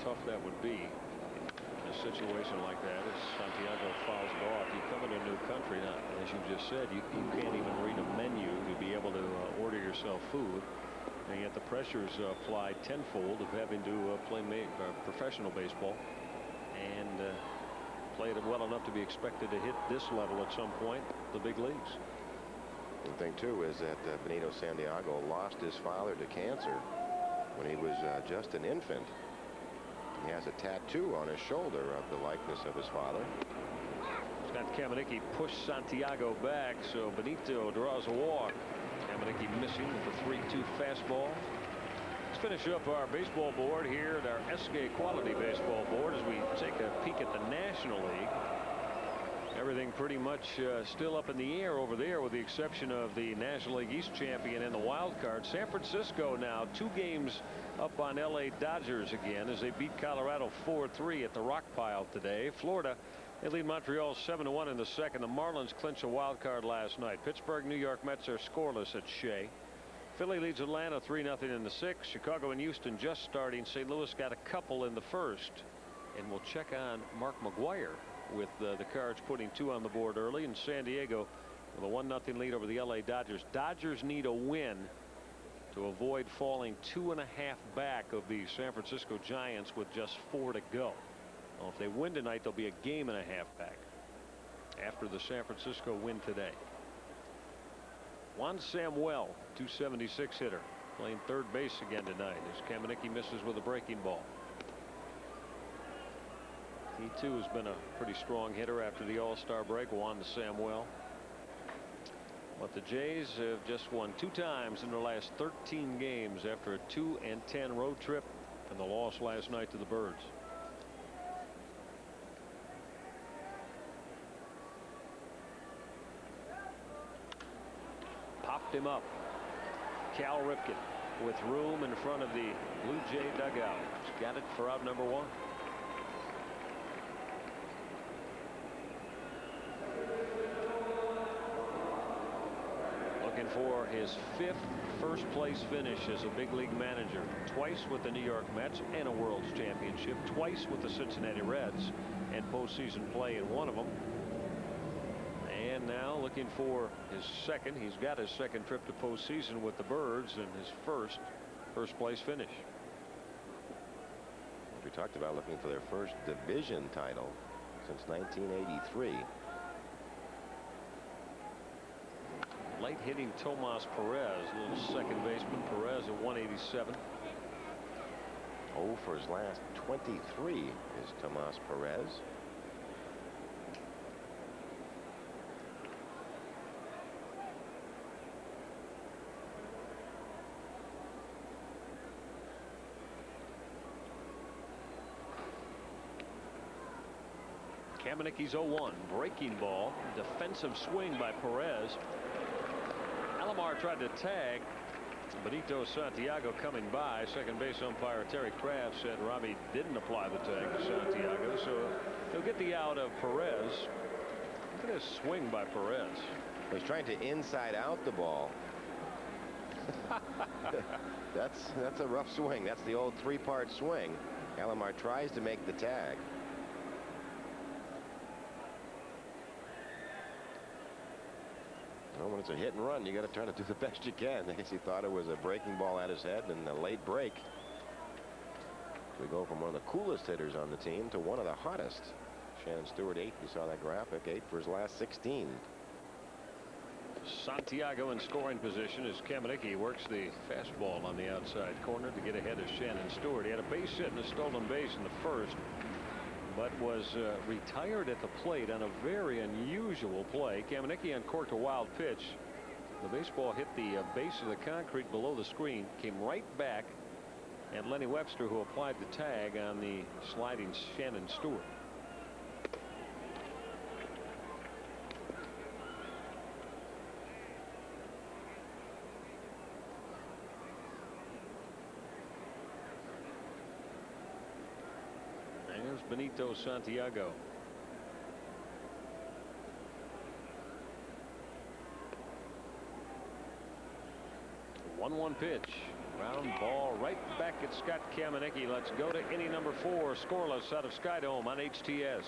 tough that would be in a situation like that as Santiago fouls it off? You come in a new country, now, as you just said, you can't even read a menu to be able to order yourself food. And yet the pressures applied tenfold of having to play professional baseball and play it well enough to be expected to hit this level at some point, the big leagues. The thing too is that Benito Santiago lost his father to cancer when he was just an infant. He has a tattoo on his shoulder of the likeness of his father. Scott Kamenicki pushed Santiago back, so Benito draws a walk. Kamenicki missing with the 3-2 fastball. Let's finish up our baseball board here at our SK Quality Baseball Board as we take a peek at the National League. Everything pretty much still up in the air over there with the exception of the National League East champion and the wild card. San Francisco now 2 games up on LA Dodgers again as they beat Colorado 4-3 at the Rock Pile today. Florida, they lead Montreal 7-1 in the second. The Marlins clinch a wild card last night. Pittsburgh, New York Mets are scoreless at Shea. Philly leads Atlanta 3-0 in the sixth. Chicago and Houston just starting. St. Louis got a couple in the first. And we'll check on Mark McGwire with the Cards putting 2 on the board early. And San Diego with a 1-0 lead over the LA Dodgers. Dodgers need a win to avoid falling 2.5 back of the San Francisco Giants with just 4 to go. Well, if they win tonight, they'll be a 1.5 games back after the San Francisco win today. Juan Samuel, 276 hitter, playing third base again tonight as Kamenicki misses with a breaking ball. He too has been a pretty strong hitter after the All-Star break. Juan Samuel. But the Jays have just won 2 times in their last 13 games after a 2-10 road trip and the loss last night to the Birds. Popped him up. Cal Ripken with room in front of the Blue Jay dugout. He's got it for out number 1. Looking for his 5th first place finish as a big league manager. Twice with the New York Mets and a World's Championship. Twice with the Cincinnati Reds and postseason play in one of them. And now looking for his second. He's got his second trip to postseason with the Birds and his first place finish. We talked about looking for their first division title since 1983. Late hitting Tomas Perez, little second baseman. Perez at 187. 0 for his last 23 is Tomas Perez. Kamenicki's 0-1. Breaking ball. Defensive swing by Perez. Alomar tried to tag. Benito Santiago coming by. Second base umpire Terry Kraft said Robbie didn't apply the tag to Santiago, so he'll get the out of Perez. Look at this swing by Perez. He's trying to inside out the ball. That's a rough swing. That's the old three-part swing. Alomar tries to make the tag. Well, when it's a hit and run, you got to try to do the best you can. I guess he thought it was a breaking ball at his head and a late break. We go from one of the coolest hitters on the team to one of the hottest. Shannon Stewart 8. You saw that graphic. 8 for his last 16. Santiago in scoring position as Kamenicki works the fastball on the outside corner to get ahead of Shannon Stewart. He had a base hit and a stolen base in the first, but was retired at the plate on a very unusual play. Kamenicki uncorked a wild pitch. The baseball hit the base of the concrete below the screen, came right back, and Lenny Webster, who applied the tag on the sliding Shannon Stewart. There's Benito Santiago. One pitch. Ground ball right back at Scott Kamenicki. Let's go to inning number 4. Scoreless out of Skydome on HTS.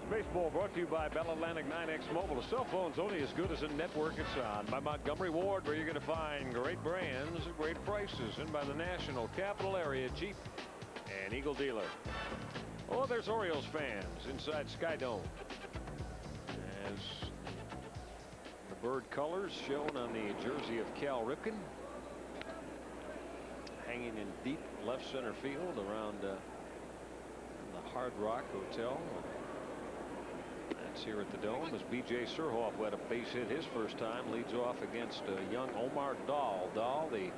Baseball brought to you by Bell Atlantic 9X Mobile. A cell phone's only as good as a network it's on. By Montgomery Ward, where you're going to find great brands at great prices. And by the National Capital Area Jeep and Eagle dealer. Oh, there's Orioles fans inside Skydome. As the bird colors shown on the jersey of Cal Ripken. Hanging in deep left center field around the Hard Rock Hotel. That's here at the Dome as B.J. Surhoff, who had a base hit his first time, leads off against young Omar Dahl. Dahl, the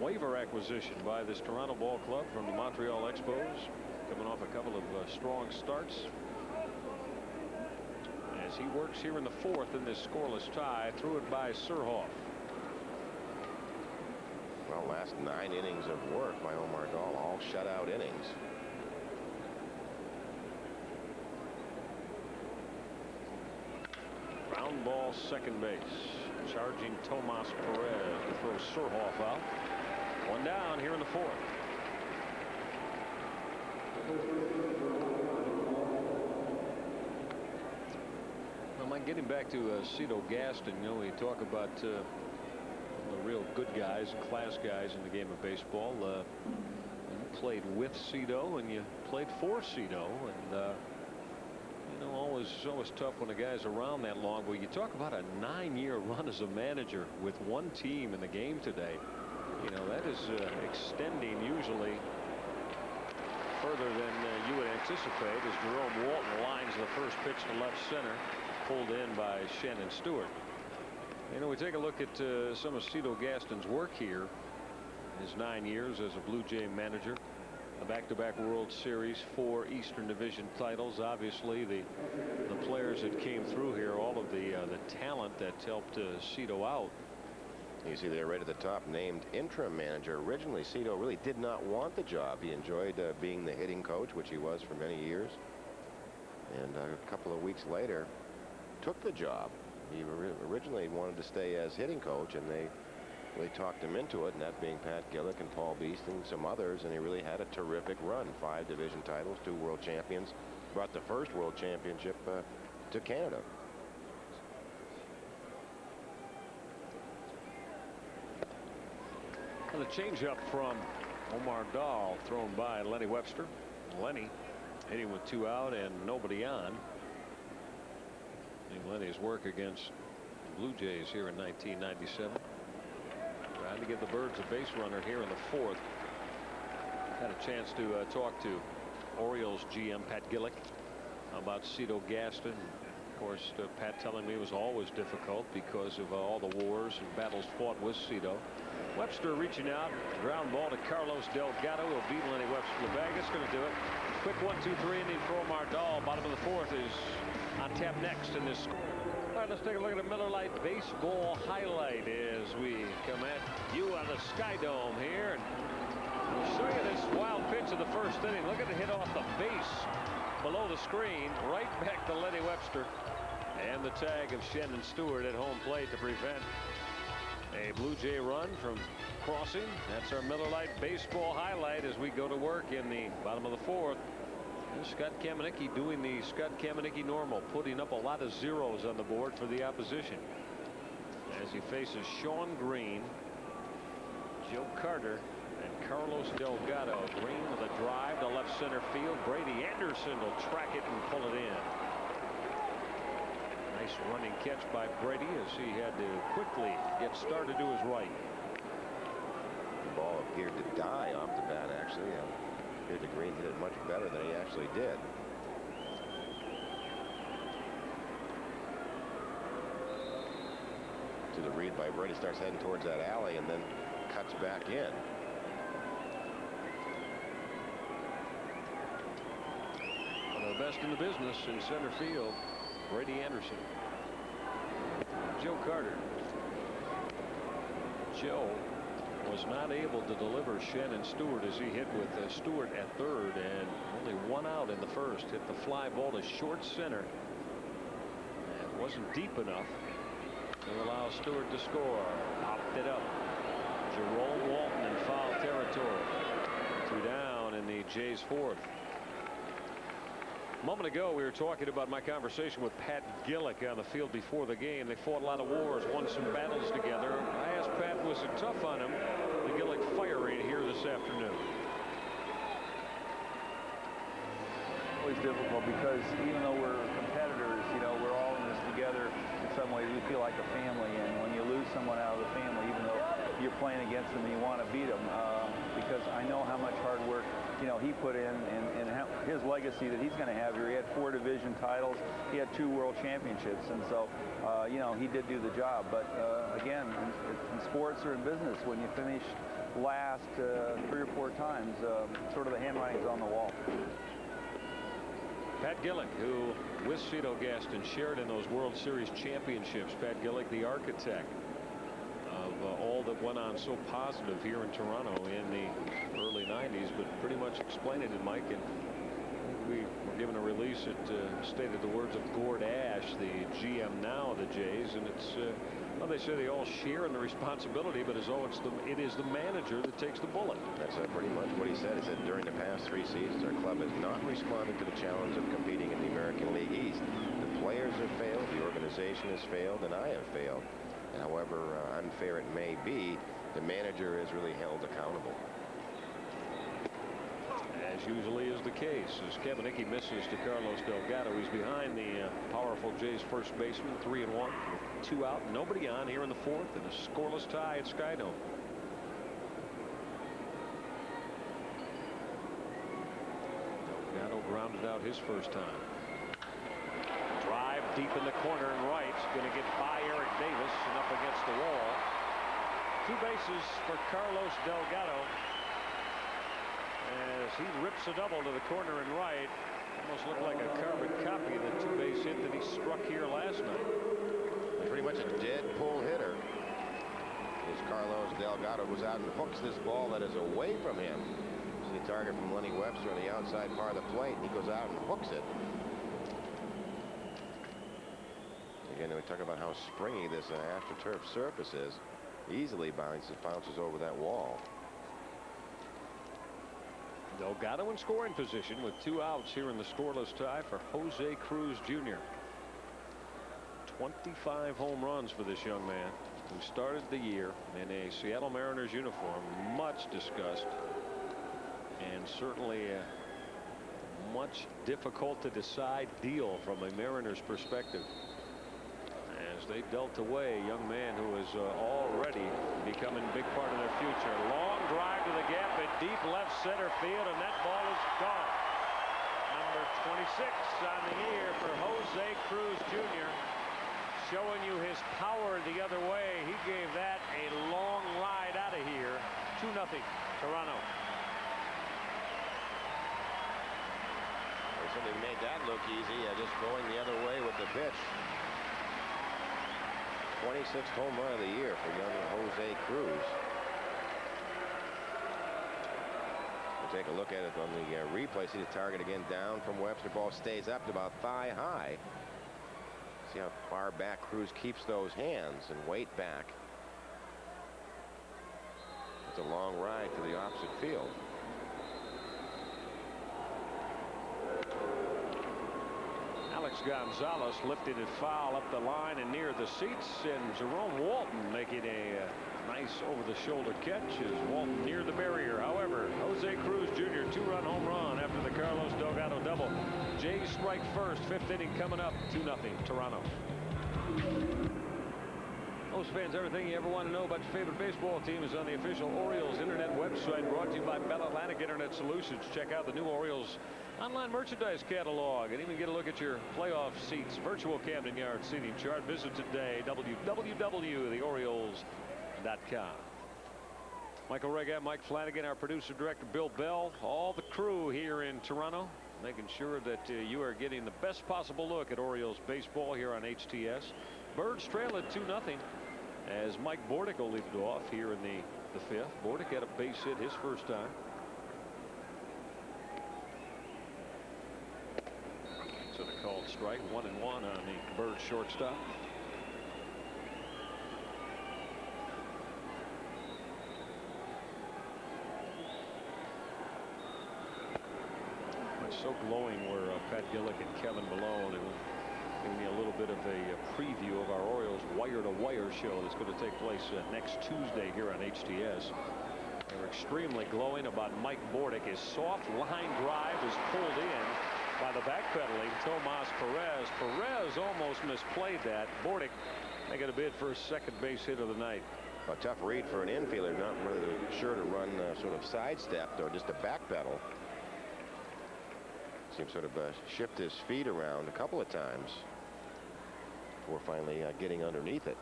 waiver acquisition by this Toronto Ball Club from the Montreal Expos, coming off a couple of strong starts. As he works here in the 4th in this scoreless tie, threw it by Surhoff. Well, last 9 innings of work by Omar Dahl, all shutout innings. Ground ball, second base. Charging Tomas Perez to throw Surhoff out. One down here in the 4th. Well, Mike, getting back to Cito Gaston, you know, we talk about the real good guys, class guys in the game of baseball. You played with Cito and you played for Cito, and you know, always tough when a guy's around that long. But you talk about a 9-year run as a manager with one team in the game today. You know, that is extending usually further than you would anticipate as Jerome Walton lines the first pitch to left center, pulled in by Shannon Stewart. You know, we take a look at some of Cito Gaston's work here. His 9 years as a Blue Jay manager. A back-to-back World Series, 4 Eastern Division titles. Obviously, the players that came through here, all of the talent that helped Cito out. You see there right at the top, named interim manager. Originally, Cito really did not want the job. He enjoyed being the hitting coach, which he was for many years. And a couple of weeks later, took the job. He originally wanted to stay as hitting coach, and they really talked him into it, and that being Pat Gillick and Paul Beast and some others, and he really had a terrific run. 5 division titles, 2 world champions. Brought the first world championship to Canada. And the changeup from Omar Dahl thrown by Lenny Webster. Lenny hitting with 2 out and nobody on. Lenny's work against Blue Jays here in 1997. Trying to give the Birds a base runner here in the fourth. Had a chance to talk to Orioles GM Pat Gillick about Cito Gaston. Of course, Pat telling me it was always difficult because of all the wars and battles fought with Cito. Webster reaching out, ground ball to Carlos Delgado. Will beat Lenny Webster to the bag. That's going to do it. Quick 1-2-3 inning for Mardal. Bottom of the fourth is on tap next in this score. All right, let's take a look at a Miller Lite baseball highlight as we come at you on the Skydome here. And we'll show you this wild pitch of the first inning. Look at it hit off the base below the screen, right back to Lenny Webster. And the tag of Shannon Stewart at home plate to prevent a Blue Jay run from crossing. That's our Miller Lite baseball highlight as we go to work in the bottom of the fourth. And Scott Kamenicki doing the Scott Kamenicki normal, putting up a lot of zeros on the board for the opposition as he faces Sean Green, Joe Carter, and Carlos Delgado. Green with a drive to left center field. Brady Anderson will track it and pull it in. Nice running catch by Brady as he had to quickly get started to his right. The ball appeared to die off the bat, actually. Appeared to Green hit it much better than he actually did. To the read by Brady, starts heading towards that alley and then cuts back in. One of the best in the business in center field, Brady Anderson. Joe Carter. Joe was not able to deliver Shannon Stewart as he hit with Stewart at third, and only one out in the first. Hit the fly ball to short center. It wasn't deep enough to allow Stewart to score. Popped it up. Jerome Walton in foul territory. 2 down in the Jays fourth. A moment ago, we were talking about my conversation with Pat Gillick on the field before the game. They fought a lot of wars, won some battles together. I asked Pat, was it tough on him, the Gillick firing here this afternoon? Always difficult because even though we're competitors, you know, we're all in this together. In some ways, we feel like a family. And when you lose someone out of the family, even though you're playing against them and you want to beat them, because I know how much hard work, you know, he put in and how, his legacy that he's going to have here. He had 4 division titles. He had 2 world championships. And so, you know, he did do the job. But again, in sports or in business, when you finish last 3 or 4 times, sort of the handwriting's on the wall. Pat Gillick, who with Cito Gaston shared in those World Series championships. Pat Gillick, the architect of all that went on so positive here in Toronto in the early 90s, but pretty much explained it in Mike. And we were given a release that stated the words of Gord Ash, the GM now of the Jays, and it's well, they say they all share in the responsibility, but as though it is the manager that takes the bullet. That's pretty much what he said. He said during the past 3 seasons, our club has not responded to the challenge of competing in the American League East. The players have failed, the organization has failed, and I have failed. And however unfair it may be, the manager is really held accountable. As usually is the case, as Kamenicki misses to Carlos Delgado. He's behind the powerful Jays first baseman, 3-1, with 2 out, nobody on here in the fourth, and a scoreless tie at Skydome. Delgado grounded out his first time. Drive deep in the corner and right, going to get by Eric Davis and up against the wall. 2 bases for Carlos Delgado as he rips a double to the corner and right. Almost looked like a carbon copy of the 2-base hit that he struck here last night. Pretty much a dead pull hitter. As Carlos Delgado goes out and hooks this ball that is away from him. See the target from Lenny Webster on the outside part of the plate, and he goes out and hooks it. Again, we talk about how springy this AstroTurf surface is. Easily bounces over that wall. Delgado in scoring position with 2 outs here in the scoreless tie for Jose Cruz Jr. 25 home runs for this young man who started the year in a Seattle Mariners uniform. Much discussed and certainly a much difficult to decide deal from a Mariners perspective, as they dealt away a young man who is already becoming a big part of their future. Long drive to the gap at deep left center field, and that ball is gone. Number 26 on the year for Jose Cruz Jr. Showing you his power the other way. He gave that a long ride out of here. 2-0 Toronto. They certainly made that look easy, just going the other way with the pitch. 26th home run of the year for young Jose Cruz. We'll take a look at it on the replay. See the target again down from Webster. Ball stays up to about thigh high. See how far back Cruz keeps those hands and weight back. It's a long ride to the opposite field. Alex Gonzalez lifted it foul up the line and near the seats, and Jerome Walton making a nice over-the-shoulder catch as Walton near the barrier. However, Jose Cruz Jr. 2-run home run after the Carlos Delgado double. Jays strike first, 5th inning coming up. 2-0 Toronto. Most fans, everything you ever want to know about your favorite baseball team is on the official Orioles internet website, brought to you by Bell Atlantic Internet Solutions. Check out the new Orioles online merchandise catalog and even get a look at your playoff seats. Virtual Camden Yard seating chart. Visit today, www.theorioles.com. Michael Reagan, Mike Flanagan, our producer director Bill Bell, all the crew here in Toronto, making sure that you are getting the best possible look at Orioles baseball here on HTS. Birds trail at 2-0 as Mike Bordick will lead it off here in the 5th. Bordick had a base hit his first time. So the called strike, 1-1 on the Birds shortstop. It's so glowing where Pat Gillick and Kevin Malone, and giving me a little bit of a preview of our Orioles wire-to-wire show that's going to take place next Tuesday here on HTS. They were extremely glowing about Mike Bordick. His soft line drive is pulled in by the backpedaling Tomas Perez. Perez almost misplayed that. Bordick making a bid for his second base hit of the night. A tough read for an infielder, not really sure to run sort of sidestepped or just a backpedal. Seems sort of shift his feet around a couple of times before finally getting underneath it.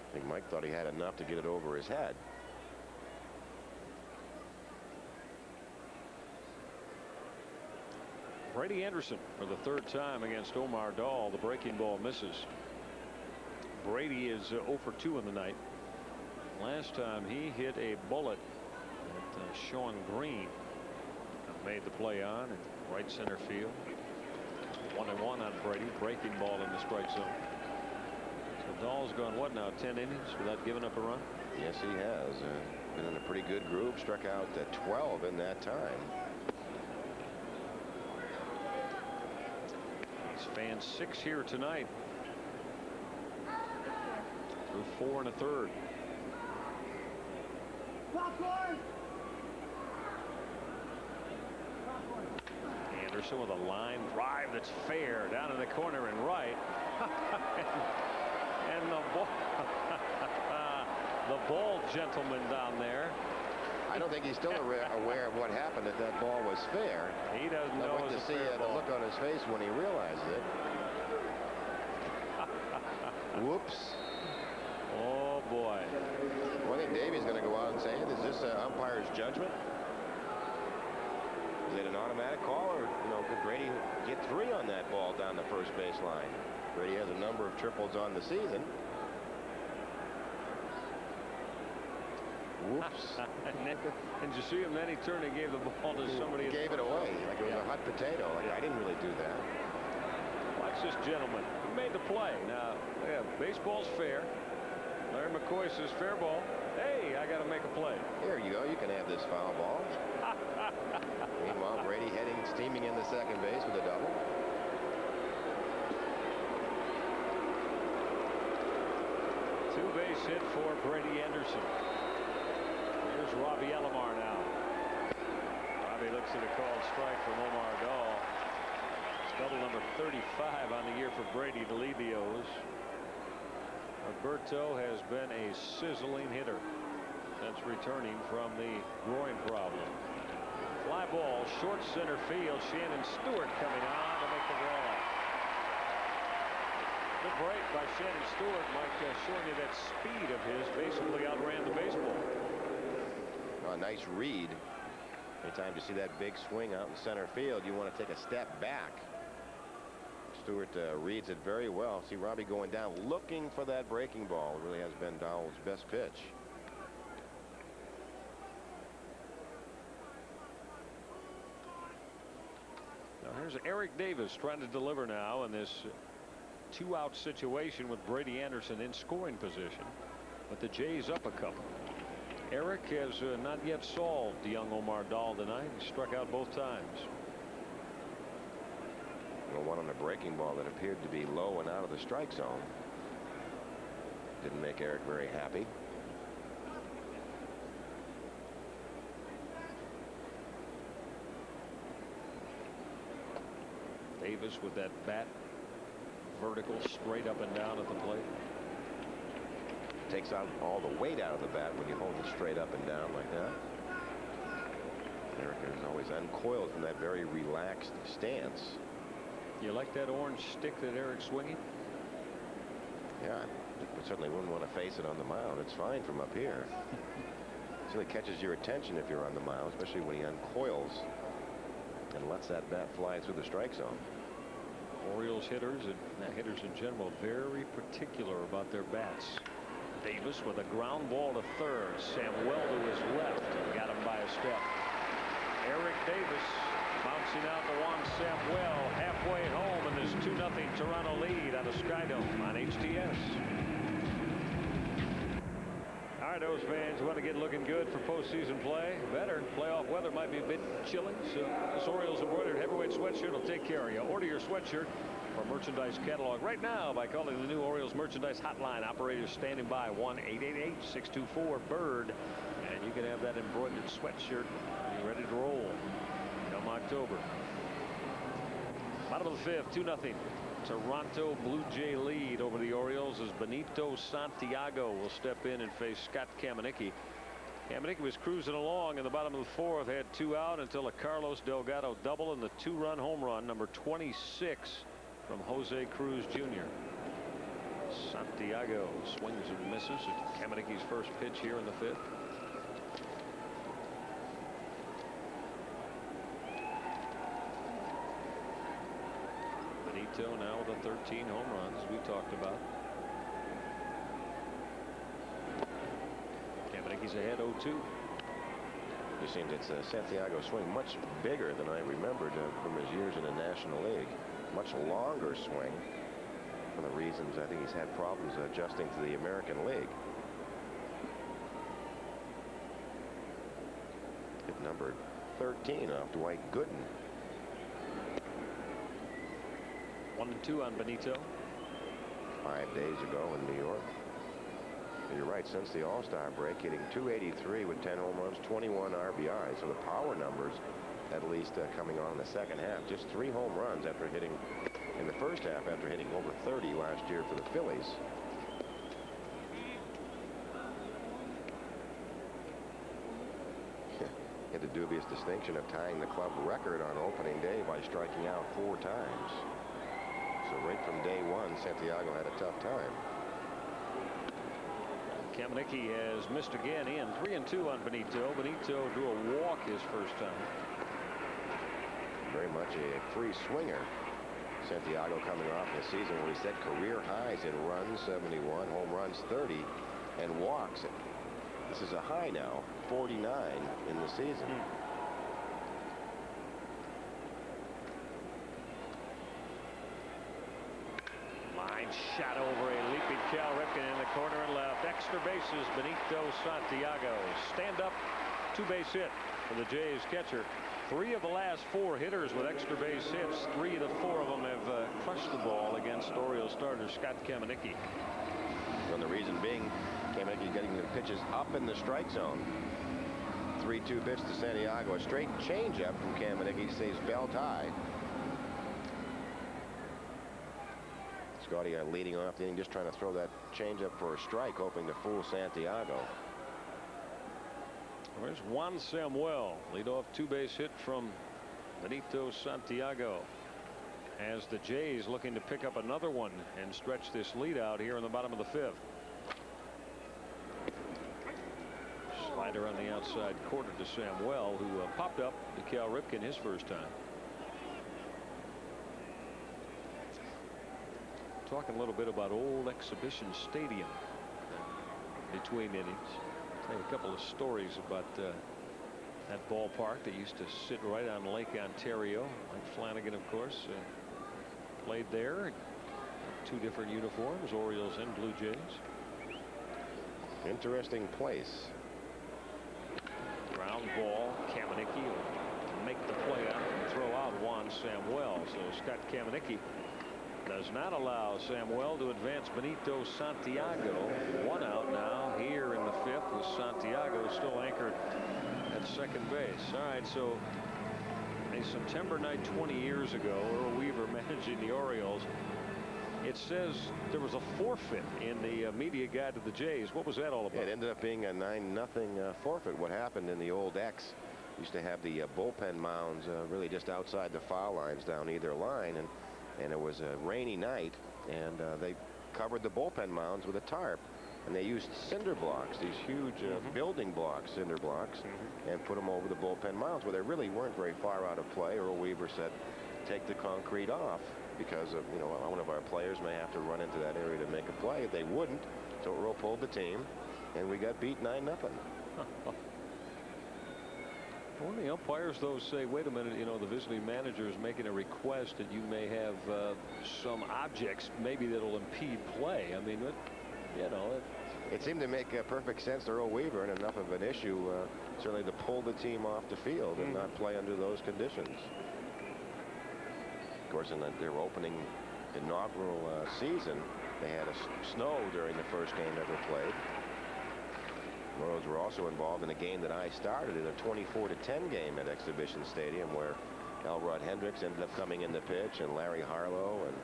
I think Mike thought he had enough to get it over his head. Brady Anderson for the 3rd time against Omar Dahl. The breaking ball misses. Brady is 0 for 2 in the night. Last time he hit a bullet at Sean Green. Made the play on in right center field. 1-1 on Brady. Breaking ball in the strike zone. So Dahl's gone what now, 10 innings without giving up a run? Yes, he has. Been in a pretty good group. Struck out 12 in that time. He's fanned 6 here tonight. Through 4 1/3. Anderson with a line drive that's fair down in the corner and right. and the ball the ball gentleman down there. I don't think he's still aware of what happened, that that ball was fair. He doesn't know. I'd like to see the look on his face when he realized it. Whoops. Oh boy. Well, I think Davey's going to go out and say, is this umpire's judgment? Is it an automatic call, or could Brady get 3 on that ball down the first base line? Brady has a number of triples on the season. Whoops. And you see him, then he turned and gave the ball to somebody. He gave it away like it was a hot potato. Like, I didn't really do that. Watch this gentleman. He made the play. Now, yeah, baseball's fair. Larry McCoy says fair ball. Hey, I got to make a play. Here you go. You can have this foul ball. Meanwhile, Brady steaming into second base with a double. Two-base hit for Brady Anderson. Here's Robbie Alomar now. Robbie looks at a called strike from Omar Dahl. Double number 35 on the year for Brady to lead the O's. Alberto has been a sizzling hitter since returning from the groin problem. Fly ball, short center field. Shannon Stewart coming on to make the grab. Good break by Shannon Stewart, Mike, showing you that speed of his basically outran the baseball. A nice read. Anytime you see that big swing out in center field, you want to take a step back. Stewart reads it very well. See Robbie going down looking for that breaking ball. It really has been Dowell's best pitch. Now here's Eric Davis trying to deliver now in this 2-out situation with Brady Anderson in scoring position, but the Jays up a couple. Eric has not yet solved young Omar Dahl tonight. He struck out both times. Well, one on a breaking ball that appeared to be low and out of the strike zone. Didn't make Eric very happy. Davis with that bat vertical straight up and down at the plate. Takes out all the weight out of the bat when you hold it straight up and down like that. Eric is always uncoiled from that very relaxed stance. You like that orange stick that Eric's swinging? Yeah, but certainly wouldn't want to face it on the mound. It's fine from up here. It really catches your attention if you're on the mound, especially when he uncoils and lets that bat fly through the strike zone. Orioles hitters and hitters in general very particular about their bats. Davis with a ground ball to third. Samuel to his left. Got him by a step. Eric Davis bouncing out to Juan Samuel halfway home in this 2-0 Toronto lead on the Skydome on HTS. All right, O's fans want to get looking good for postseason play. Better. Playoff weather might be a bit chilly, so this Orioles embroidered heavyweight sweatshirt will take care of you. Order your sweatshirt or merchandise catalog right now by calling the new Orioles merchandise hotline. Operators standing by 1-888-624-BIRD, and you can have that embroidered sweatshirt ready to roll come October. Bottom of the 5th, 2-0 Toronto Blue Jay lead over the Orioles as Benito Santiago will step in and face Scott Kamenicki. Kamenicki was cruising along in the bottom of the 4th, had 2 out until a Carlos Delgado double and the 2-run home run, number 26 from Jose Cruz Jr. Santiago swings and misses at Kamenicki's first pitch here in the 5th. Benito now with the 13 home runs we talked about. Kamenicki's ahead 0-2. It seems it's Santiago swing much bigger than I remembered from his years in the National League. Much longer swing. One of the reasons I think he's had problems adjusting to the American League. Hit number 13 off Dwight Gooden. 1-2 on Benito. 5 days ago in New York. You're right, since the All-Star break, hitting .283 with 10 home runs, 21 RBIs. So the power numbers, at least coming on in the second half. Just 3 home runs after hitting in the first half after hitting over 30 last year for the Phillies. Had the dubious distinction of tying the club record on opening day by striking out 4 times. So right from day one, Santiago had a tough time. Kamenicki has missed again in 3-2 on Benito. Benito drew a walk his first time. Very much a free swinger. Santiago coming off the season where he set career highs in runs 71, home runs 30, and walks. This is a high now, 49 in the season. Line shot over a leaping Cal Ripken in the corner and left. Extra bases, Benito Santiago. Stand up, 2-base hit for the Jays catcher. 3 of the last 4 hitters with extra base hits. 3 of the 4 of them have crushed the ball against Orioles starter Scott Kamenicki. And the reason being, Kamenicki getting the pitches up in the strike zone. 3-2 pitch to Santiago. A straight changeup from Kamenicki stays belt high. Scotty leading off the inning, just trying to throw that changeup for a strike, hoping to fool Santiago. There's Juan Samuel, leadoff two-base hit from Benito Santiago, as the Jays looking to pick up another one and stretch this lead out here in the bottom of the fifth. Slider on the outside corner to Samuel, who popped up to Cal Ripken his first time. Talking a little bit about old Exhibition Stadium between innings. Tell you a couple of stories about that ballpark that used to sit right on Lake Ontario. Mike Flanagan, of course, played there. Two different uniforms, Orioles and Blue Jays. Interesting place. Ground ball. Kamenicki will make the play out and throw out Juan Samuel. So Scott Kamenicki does not allow Samuel to advance Benito Santiago. One out now here in the fifth, with Santiago still anchored at second base. All right, so a September night 20 years ago, Earl Weaver managing the Orioles. It says there was a forfeit in the media guide to the Jays. What was that all about? It ended up being a 9-0 forfeit. What happened in the old X, used to have the bullpen mounds really just outside the foul lines down either line, and it was a rainy night, and they covered the bullpen mounds with a tarp, and they used cinder blocks, these huge building blocks, cinder blocks, and put them over the bullpen mounds, where they really weren't very far out of play. Earl Weaver said, take the concrete off, because of, you know, one of our players may have to run into that area to make a play. They wouldn't, so Earl pulled the team, and we got beat 9-0. When the umpires, though, say, wait a minute, you know, the visiting manager is making a request that you may have some objects maybe that'll impede play. I mean, you know. It seemed to make perfect sense to Earl Weaver, and enough of an issue, certainly, to pull the team off the field and not play under those conditions. Of course, in their opening inaugural season, they had snow during the first game ever played. The Orioles were also involved in a game that I started in a 24-10 game at Exhibition Stadium, where Elrod Hendricks ended up coming in the pitch, and Larry Harlow. And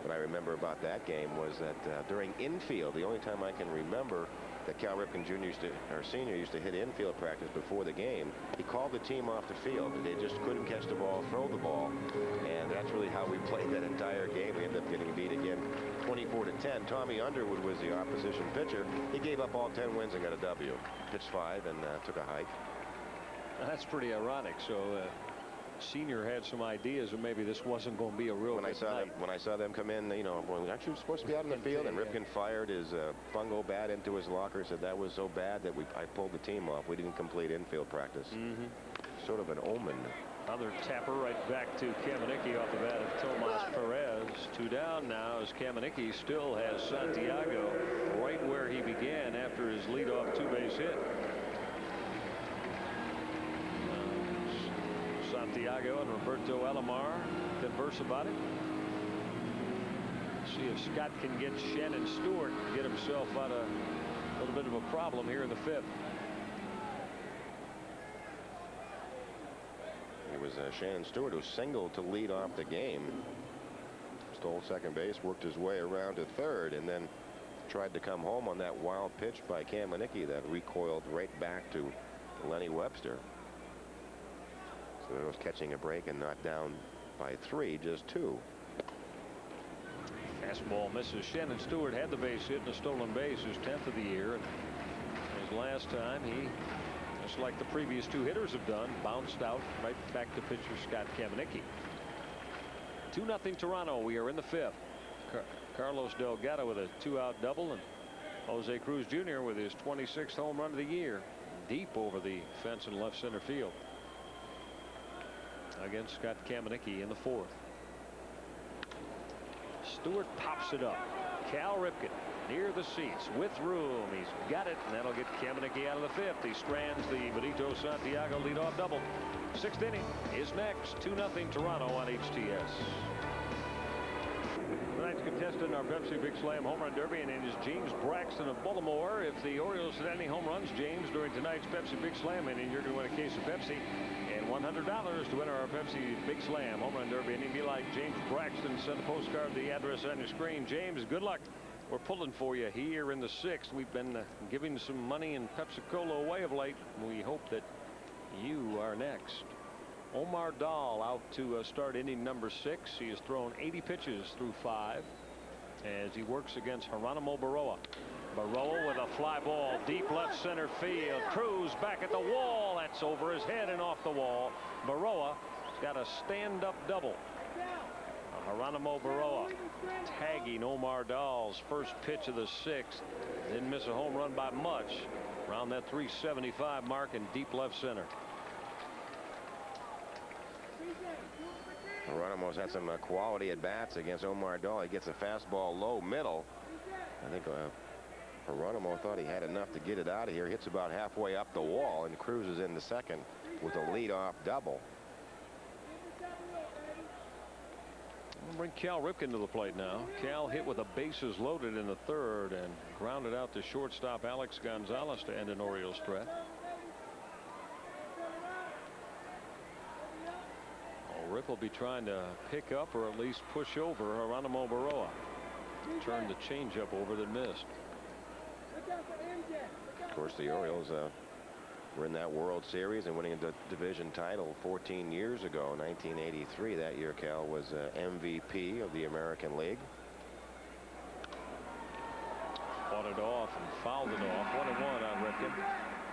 what I remember about that game was that during infield, the only time I can remember that Cal Ripken Jr. Senior used to hit infield practice before the game, he called the team off the field. They just couldn't catch the ball, throw the ball, and that's really how we played that entire game. We ended up getting beat again 24-10. Tommy Underwood was the opposition pitcher. He gave up all 10 wins and got a W. Pitched 5 and took a hike. That's pretty ironic. So Senior had some ideas, and maybe this wasn't going to be a real when good night. When I saw them come in, you know, well, aren't you supposed to be out in the field? And Ripken fired his fungo bat into his locker. Said that was so bad that I pulled the team off. We didn't complete infield practice. Sort of an omen. Another tapper right back to Kamenicki off the bat of Tomas Perez. 2 down now, as Kamenicki still has Santiago right where he began after his leadoff two-base hit. Santiago and Roberto Alomar converse about it. See if Scott can get Shannon Stewart, get himself out of a little bit of a problem here in the fifth. It was Shannon Stewart who singled to lead off the game. Stole second base, worked his way around to third, and then tried to come home on that wild pitch by Kamenicki that recoiled right back to Lenny Webster. So it was catching a break and not down by 3, just 2. Fastball misses. Shannon Stewart had the base hit and a stolen base, his 10th of the year. And his last time, he, just like the previous 2 hitters have done, bounced out right back to pitcher Scott Kamenicki. 2-0 Toronto. We are in the fifth. Carlos Delgado with a 2-out double, and Jose Cruz Jr. with his 26th home run of the year, deep over the fence in left center field against Scott Kamenicki in the fourth. Stewart pops it up. Cal Ripken near the seats with room. He's got it, and that'll get Kamenicki out of the fifth. He strands the Benito Santiago leadoff double. 6th inning is next. 2-0 Toronto on HTS. Tonight's contestant in our Pepsi Big Slam Home Run Derby, and it is James Braxton of Baltimore. If the Orioles hit any home runs, James, during tonight's Pepsi Big Slam inning, you're going to win a case of Pepsi. And And $100 to enter our Pepsi Big Slam Home Run Derby. And you'd be like James Braxton. Send a postcard to the address on your screen. James, good luck. We're pulling for you here in the 6th. We've been giving some money and Pepsi-Cola away of late. We hope that you are next. Omar Dahl out to start inning number 6. He has thrown 80 pitches through 5 as he works against Geronimo Baroa. Baroa with a fly ball deep left center field. Cruz back at the wall. That's over his head and off the wall. Baroa's got a stand-up double. Geronimo Baroa tagging Omar Dahl's first pitch of the 6th. Didn't miss a home run by much. Around that 375 mark in deep left center. Geronimo's had some quality at bats against Omar Dahl. He gets a fastball low middle. I think Geronimo thought he had enough to get it out of here. Hits about halfway up the wall and cruises into second with a leadoff double. We'll bring Cal Ripken to the plate now. Cal hit with the bases loaded in the 3rd and grounded out to shortstop Alex Gonzalez to end an Orioles threat. Rip will be trying to pick up or at least push over Geronimo Baroa. Turned the changeup over that missed. Of course, the Orioles were in that World Series and winning the division title 14 years ago, 1983. That year, Cal was MVP of the American League. Fought it off and fouled it off. 1-1 on Ripken.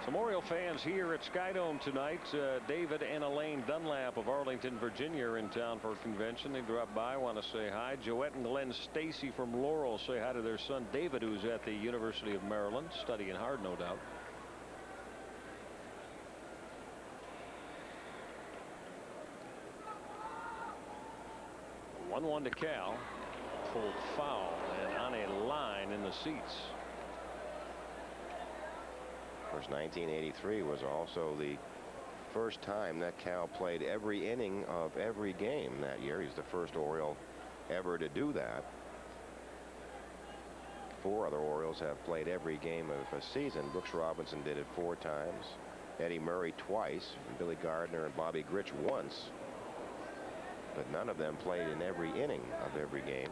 Some Oriole fans here at Skydome tonight. David and Elaine Dunlap of Arlington, Virginia are in town for a convention. They dropped by, want to say hi. Joette and Glenn Stacy from Laurel say hi to their son David, who's at the University of Maryland, studying hard, no doubt. One 1 to Cal. Pulled foul and on a line in the seats. Of course, 1983 was also the first time that Cal played every inning of every game that year. He's the first Oriole ever to do that. 4 other Orioles have played every game of a season. Brooks Robinson did it 4 times. Eddie Murray twice. Billy Gardner and Bobby Grich once. But none of them played in every inning of every game.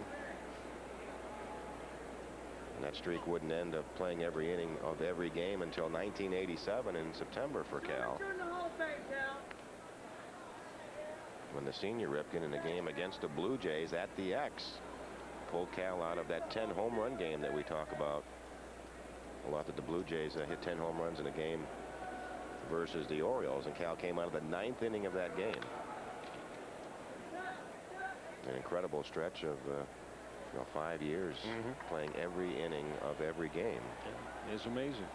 And that streak wouldn't end up playing every inning of every game until 1987 in September for Cal. When the senior Ripken in a game against the Blue Jays at the X pulled Cal out of that 10 home run game that we talk about a lot, that the Blue Jays hit 10 home runs in a game versus the Orioles, and Cal came out of the 9th inning of that game. An incredible stretch of 5 years playing every inning of every game. Yeah, it's amazing.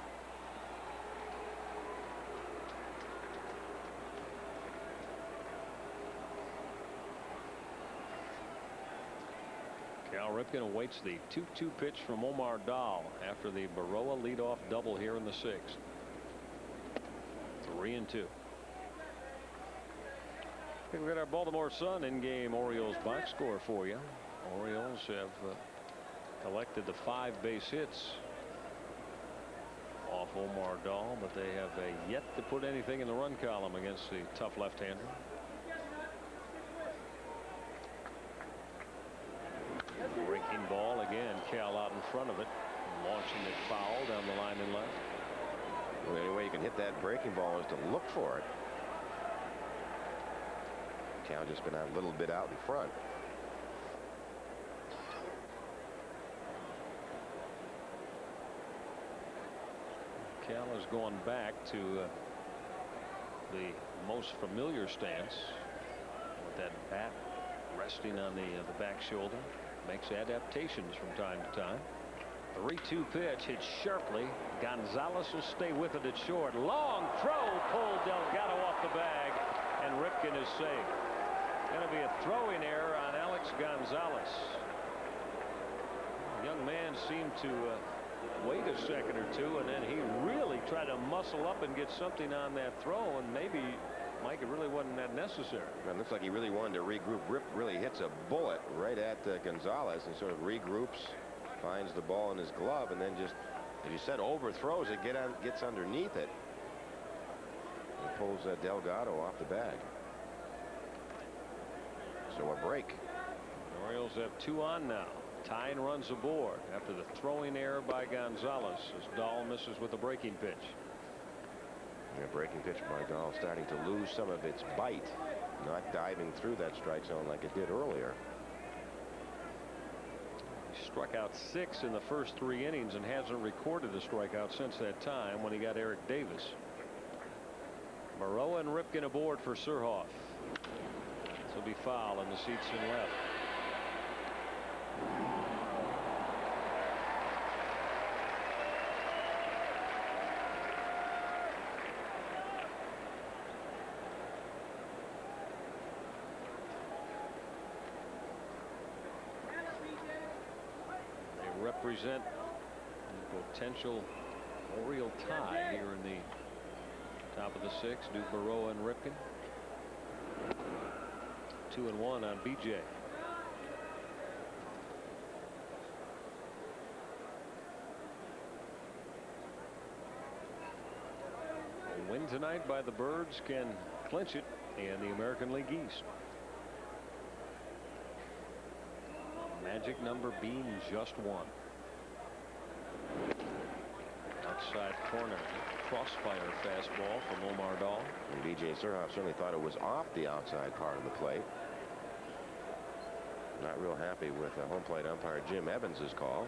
Cal Ripken awaits the 2-2 pitch from Omar Dahl after the Baroa leadoff double here in the 6th. 3-2. We've got our Baltimore Sun in-game Orioles box score for you. Orioles have collected the 5 base hits off Omar Dahl, but they have yet to put anything in the run column against the tough left-hander. Breaking ball again. Cal out in front of it, launching it foul down the line and left. Well, the only way you can hit that breaking ball is to look for it. Cal just been out a little bit out in front. Cal has gone back to the most familiar stance with that bat resting on the back shoulder. Makes adaptations from time to time. 3-2 pitch hit sharply. Gonzalez will stay with it at short. Long throw pulled Delgado off the bag, and Ripken is safe. Going to be a throwing error on Alex Gonzalez. The young man seemed to wait a second or two, and then he really tried to muscle up and get something on that throw, and maybe, Mike, it really wasn't that necessary. It looks like he really wanted to regroup. Rip really hits a bullet right at Gonzalez and sort of regroups, finds the ball in his glove, and then just, as you said, overthrows it, gets underneath it. And pulls Delgado off the bag. So a break. The Orioles have 2 on now. Tying runs aboard after the throwing error by Gonzalez as Dahl misses with a breaking pitch. A breaking pitch by Dahl starting to lose some of its bite, not diving through that strike zone like it did earlier. He struck out 6 in the first 3 innings and hasn't recorded a strikeout since that time when he got Eric Davis. Moreau and Ripken aboard for Surhoff. This will be foul in the seats and left. Represent a potential Oriole tie here in the top of the 6th. Do Moreau and Ripken. 2-1 on BJ. A win tonight by the Birds can clinch it in the American League East. Magic number being just 1. Outside corner, crossfire fastball from Omar Dahl. And B.J. Surhoff certainly thought it was off the outside part of the plate. Not real happy with home plate umpire Jim Evans's call.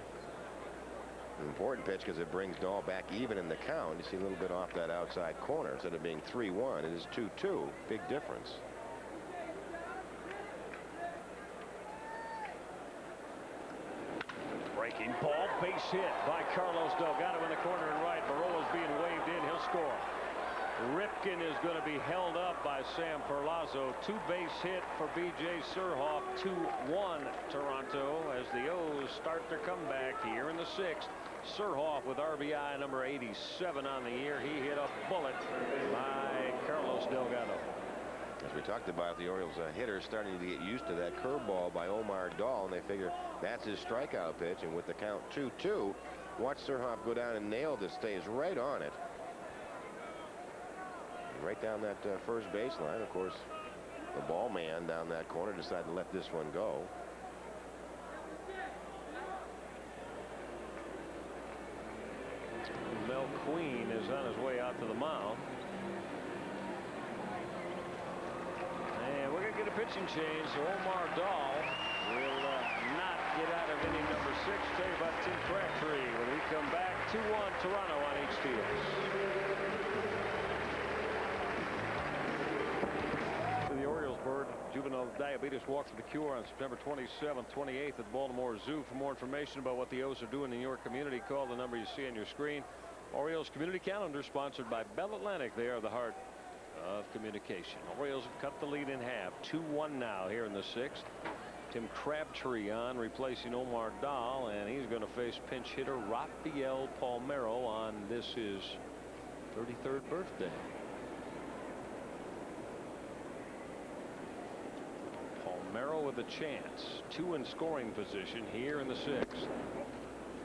An important pitch because it brings Dahl back even in the count. You see a little bit off that outside corner. Instead of being 3-1, it is 2-2. Big difference. Breaking ball, base hit by Carlos Delgado in the corner and right. Moreau is being waved in. He'll score. Ripken is going to be held up by Sam Perlazo. 2 base hit for B.J. Surhoff. 2-1 Toronto as the O's start their comeback here in the 6th. Surhoff with RBI number 87 on the year. He hit a bullet by Carlos Delgado. As we talked about, the Orioles hitter starting to get used to that curveball by Omar Dahl, and they figure that's his strikeout pitch. And with the count 2-2, watch Surhoff go down and nail this. Stays right on it. Right down that first baseline. Of course, the ball man down that corner decided to let this one go. Mel Queen is on his way out to the mound. And we're going to get a pitching change. So Omar Dahl will not get out of inning number 6. Tell you about Tim Crabtree when we come back. 2-1 Toronto on HTS. The Orioles bird juvenile diabetes walk for the cure on September 27th, 28th at the Baltimore Zoo. For more information about what the O's are doing in your community, call the number you see on your screen. Orioles community calendar sponsored by Bell Atlantic. They are the heart of communication. Orioles have cut the lead in half. 2-1 now here in the 6th. Tim Crabtree on, replacing Omar Dahl, and he's going to face pinch hitter Rafael Palmeiro on this his 33rd birthday. Palmeiro with a chance. 2 in scoring position here in the 6th.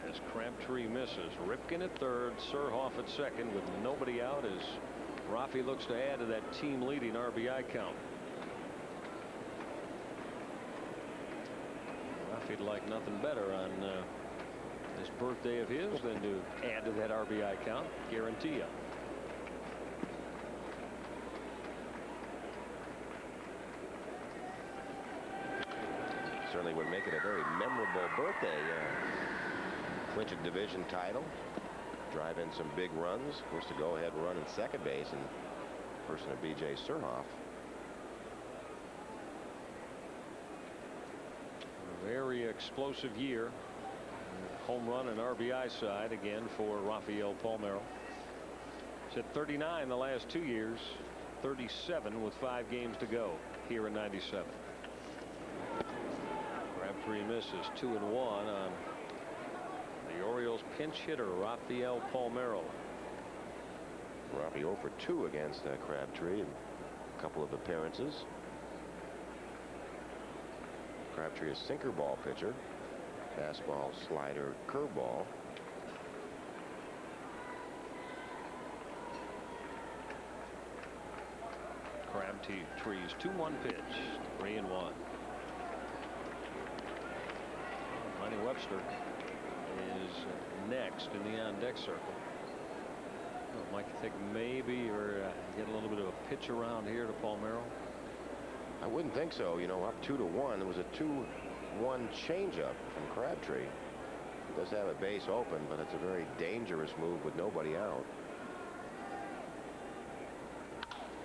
As Crabtree misses. Ripken at 3rd, Surhoff at 2nd with nobody out as Rafi looks to add to that team leading RBI count. Rafi'd like nothing better on this birthday of his than to add to that RBI count. Guarantee you. Certainly would make it a very memorable birthday. Clinch a division title, drive in some big runs. Of course, the go-ahead run in second base, and person of B.J. Surhoff. A very explosive year. Home run and RBI side again for Rafael Palmeiro. He's hit 39 the last 2 years, 37 with 5 games to go here in '97. Crabtree misses. 2-1 on the Orioles pinch hitter Rafael Palmeiro. Rafi 0 for 2 against Crabtree in a couple of appearances. Crabtree a sinker ball pitcher. Fastball, slider, curveball. Crabtree's 2-1 pitch. 3-1. Lenny Webster is next in the on-deck circle. Mike, you think maybe or get a little bit of a pitch around here to Palmeiro? I wouldn't think so. You know, up 2-1. It was a 2-1 changeup from Crabtree. He does have a base open, but it's a very dangerous move with nobody out.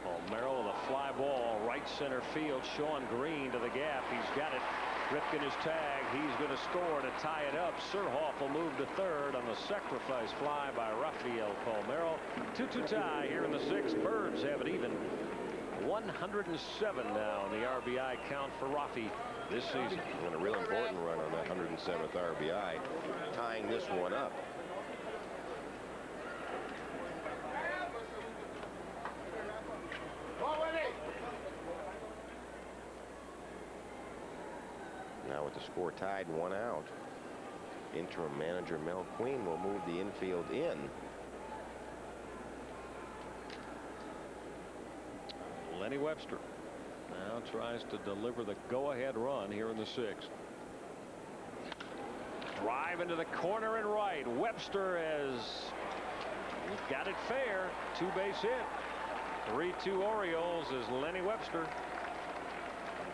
Palmeiro with a fly ball, right center field. Sean Green to the gap. He's got it. Ripken his tag. He's going to score to tie it up. Surhoff will move to third on the sacrifice fly by Rafael Palmeiro. 2-2 tie here in the sixth. Birds have it even. 107 now in the RBI count for Rafi this season. And a real important run on that 107th RBI, tying this one up. Now with the score tied, 1 out, interim manager Mel Queen will move the infield in. Lenny Webster now tries to deliver the go-ahead run here in the sixth. Drive into the corner and right. Webster has got it fair. 2-base hit. 3-2 Orioles as Lenny Webster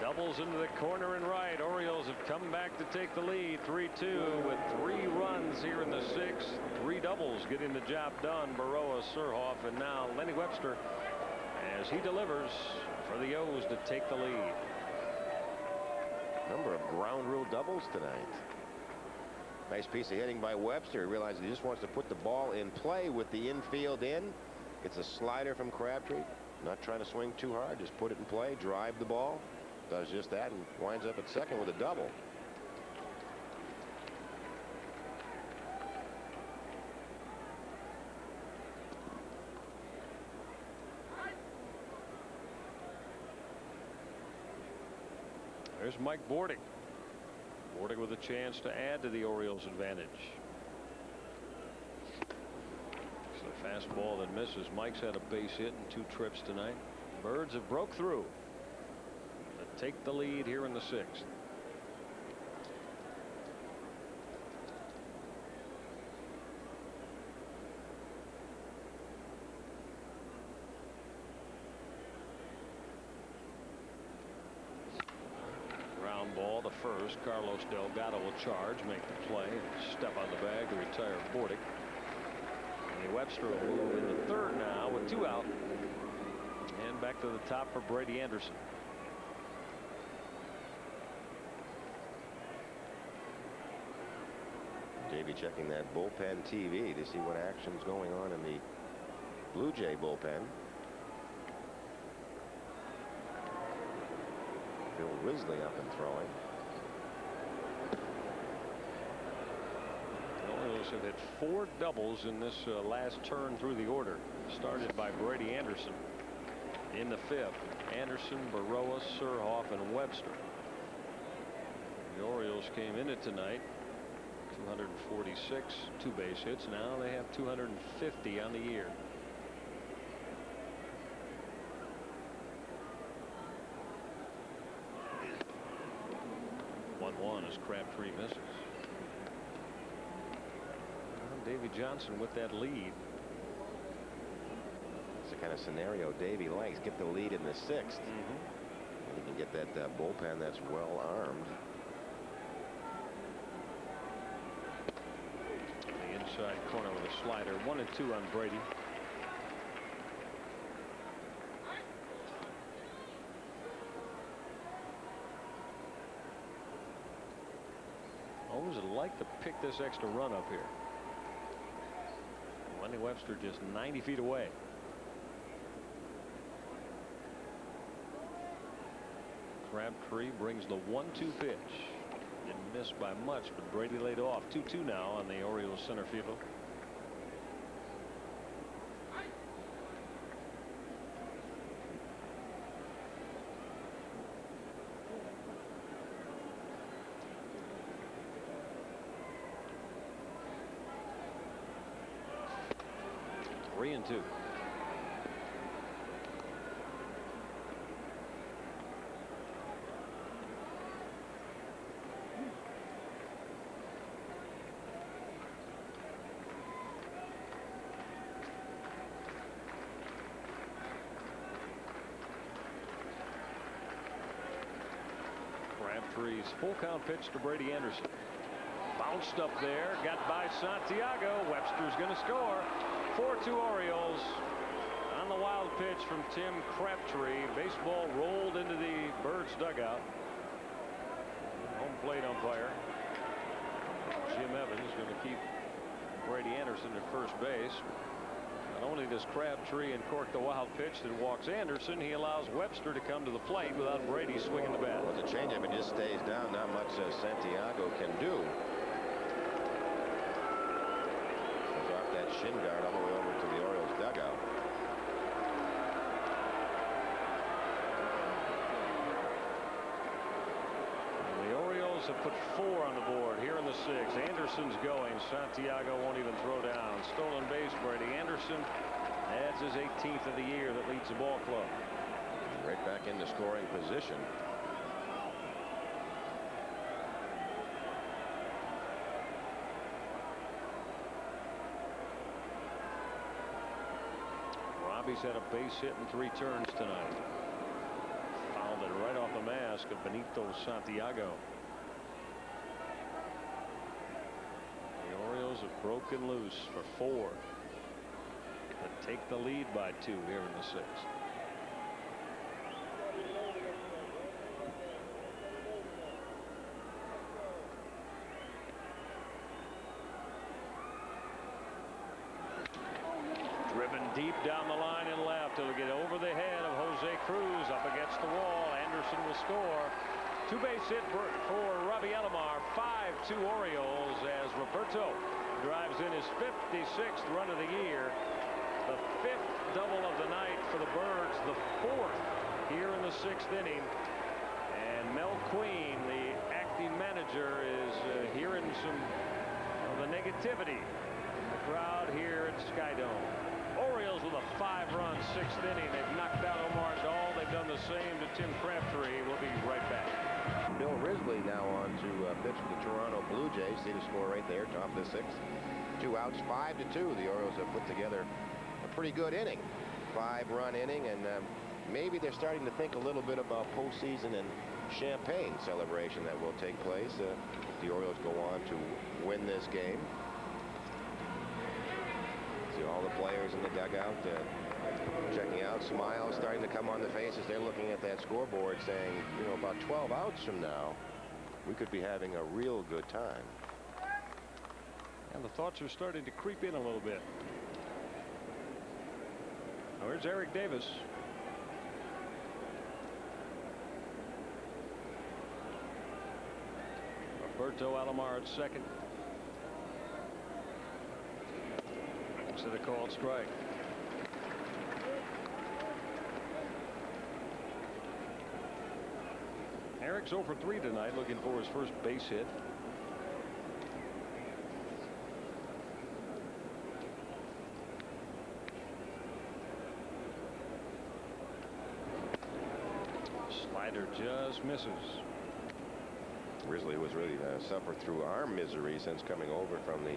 doubles into the corner and right. Orioles have come back to take the lead. 3-2 with 3 runs here in the sixth. 3 doubles getting the job done. Baroa, Surhoff, and now Lenny Webster as he delivers for the O's to take the lead. Number of ground rule doubles tonight. Nice piece of hitting by Webster. He realizes he just wants to put the ball in play with the infield in. Gets a slider from Crabtree. Not trying to swing too hard. Just put it in play. Drive the ball. Does just that and winds up at second with a double. There's Mike Bordick. Bordick with a chance to add to the Orioles' advantage. It's a fastball that misses. Mike's had a base hit in 2 trips tonight. Birds have broke through to take the lead here in the sixth. Ball to first. Carlos Delgado will charge, make the play, and step on the bag to retire Bordick. And Webster will move into third now with 2 out. And back to the top for Brady Anderson. Davey checking that bullpen TV to see what action's going on in the Blue Jay bullpen. Bill Risley up and throwing. The Orioles have hit 4 doubles in this last turn through the order. Started by Brady Anderson in the 5th. Anderson, Baroa, Surhoff, and Webster. The Orioles came in it tonight. 246 2-base hits. Now they have 250 on the year. 1-1 as Crabtree misses. Davey Johnson with that lead. It's the kind of scenario Davey likes. Get the lead in the 6th. And you can get that bullpen that's well armed. The inside corner with a slider. 1-2 on Brady. O's would like to pick this extra run up here. Lenny Webster just 90 feet away. Crabtree brings the 1-2 pitch. Didn't miss by much, but Brady laid off. 2-2 now on the Orioles center field. Crabtree's full count pitch to Brady Anderson. Bounced up there, got by Santiago. Webster's going to score. 4-2 Orioles on the wild pitch from Tim Crabtree. Baseball rolled into the Birds dugout. Home plate umpire Jim Evans going to keep Brady Anderson at first base. Not only does Crabtree uncork the wild pitch that walks Anderson, he allows Webster to come to the plate without Brady swinging the bat. Well, the changeup, it just stays down. Not much Santiago can do. Goes off that shin guard all the way over to the Orioles dugout. And the Orioles have put 4 on the board here in the 6th. Anderson's going. Santiago won't even throw down. Stolen base. Brady Anderson adds his 18th of the year that leads the ball club. Right back into scoring position. Robbie's had a base hit in 3 turns tonight. Fouled it right off the mask of Benito Santiago. The Orioles have broken loose for 4. But take the lead by 2 here in the 6th. Driven deep down the line and left. It'll get over the head of Jose Cruz up against the wall. Anderson will score. 2-base hit for Robbie Alomar. 5-2 Orioles as Roberto drives in his 56th run of the year. The 5th double of the night for the Birds. The 4th here in the 6th inning. And Mel Queen, the acting manager, is hearing some of the negativity from the crowd here at Skydome. Orioles with a 5-run 6th inning. They've knocked out Omar Dahl. They've done the same to Tim Crabtree. We'll be right back. Bill Risley now on to pitch for the Toronto Blue Jays. See the score right there, top of the 6th. 2 outs, 5-2. The Orioles have put together a pretty good inning. 5-run inning, and maybe they're starting to think a little bit about postseason and champagne celebration that will take place if the Orioles go on to win this game. See all the players in the dugout checking out, smiles starting to come on the faces. They're looking at that scoreboard saying, you know, about 12 outs from now, we could be having a real good time. And the thoughts are starting to creep in a little bit. Now here's Eric Davis. Roberto Alomar at second. To the called strike. Eric's 0 for 3 tonight, looking for his first base hit. Slider just misses. Risley was really suffered through arm misery since coming over from the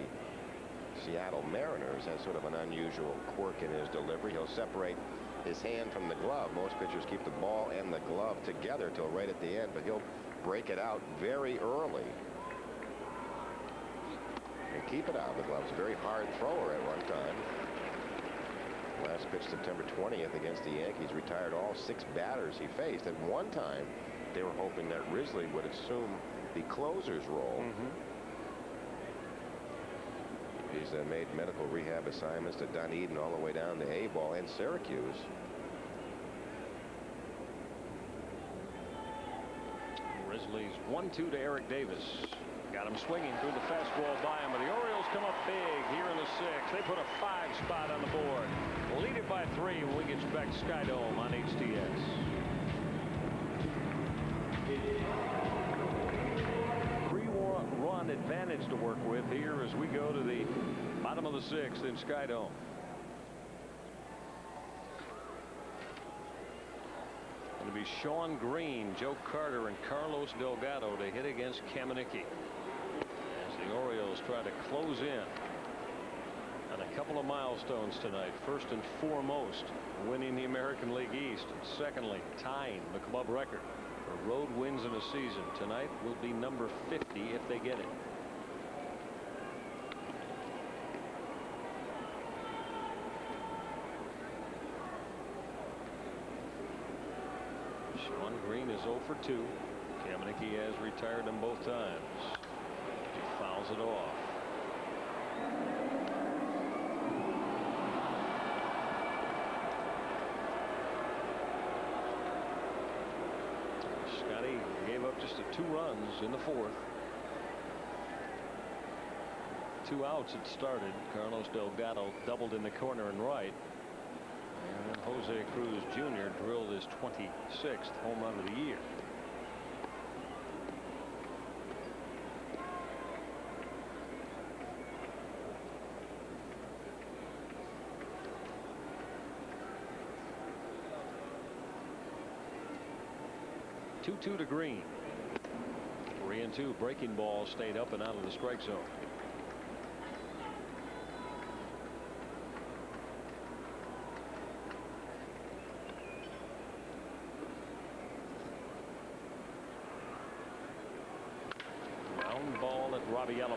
Seattle Mariners. Has sort of an unusual quirk in his delivery. He'll separate his hand from the glove. Most pitchers keep the ball and the glove together till right at the end, but he'll break it out very early and keep it out of the gloves. Very hard thrower at one time. Last pitch September 20th against the Yankees, retired all 6 batters he faced. At one time they were hoping that Risley would assume the closer's role. He's made medical rehab assignments to Dunedin all the way down to A-ball and Syracuse. Risley's 1-2 to Eric Davis. Got him swinging through the fastball by him, but the Orioles come up big here in the 6th. They put a 5 spot on the board. Lead it by 3 when we get back to Skydome on HTS. Run advantage to work with here as we go to the bottom of the 6th in Skydome. Going to be Sean Green, Joe Carter, and Carlos Delgado to hit against Kamenicki as the Orioles try to close in And a couple of milestones tonight. First and foremost, winning the American League East. And secondly, tying the club record for road wins in a season. Tonight will be number 50 if they get it. Sean Green is 0 for 2. Kamenicki has retired them both times. He fouls it off. Scotty gave up just 2 runs in the 4th. 2 outs it started. Carlos Delgado doubled in the corner and right. And then Jose Cruz Jr. drilled his 26th home run of the year. Two to Green. 3-2. Breaking ball stayed up and out of the strike zone. Ground ball at Robbie Alomar.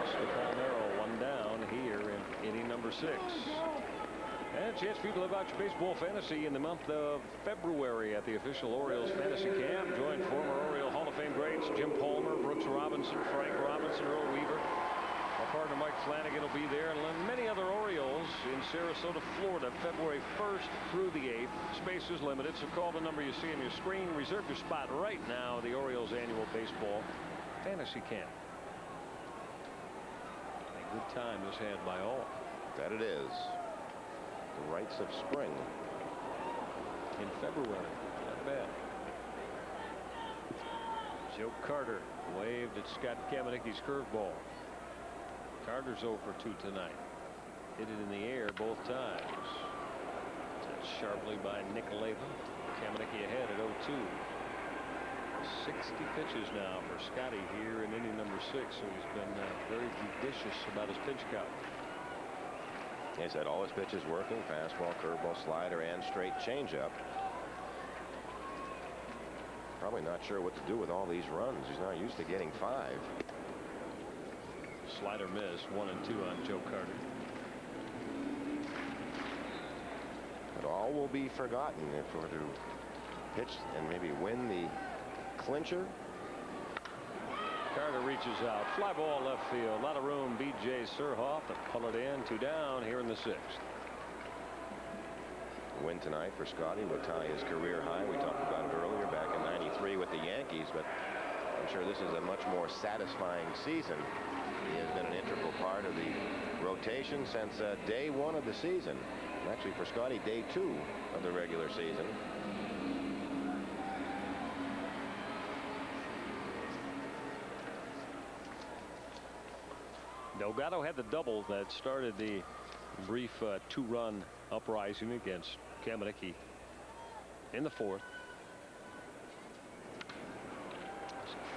Oscar Palmero 1 down here in inning number 6. And a chance for you to live out your baseball fantasy in the month of February at the official Orioles fantasy camp. Join former Oriole Hall of Fame greats Jim Palmer, Brooks Robinson, Frank Robinson, Earl Weaver. Our partner Mike Flanagan will be there, and many other Orioles in Sarasota, Florida, February 1st through the 8th. Space is limited, so call the number you see on your screen. Reserve your spot right now. The Orioles annual baseball fantasy camp. A good time is had by all. That it is. The rites of spring in February. Not bad. Joe Carter waved at Scott Kamenicki's curveball. Carter's 0 for 2 tonight. Hit it in the air both times. Touched sharply by Nick Latham. Kamenicki ahead at 0-2. 60 pitches now for Scotty here in inning number 6, so he's been very judicious about his pitch count. He said all his pitches working: fastball, curveball, slider, and straight changeup. Probably not sure what to do with all these runs. He's not used to getting 5. Slider missed. 1 and 2 on Joe Carter. But all will be forgotten if we're to pitch and maybe win the clincher. Carter reaches out. Fly ball left field. A lot of room. B.J. Surhoff to pull it in. 2 down here in the 6th. Win tonight for Scotty would tie his career high. We talked about it earlier back in '93 with the Yankees, but I'm sure this is a much more satisfying season. He has been an integral part of the rotation since day 1 of the season. Actually, for Scotty, day 2 of the regular season. Delgado had the double that started the brief 2-run uprising against Kamenicki in the 4th.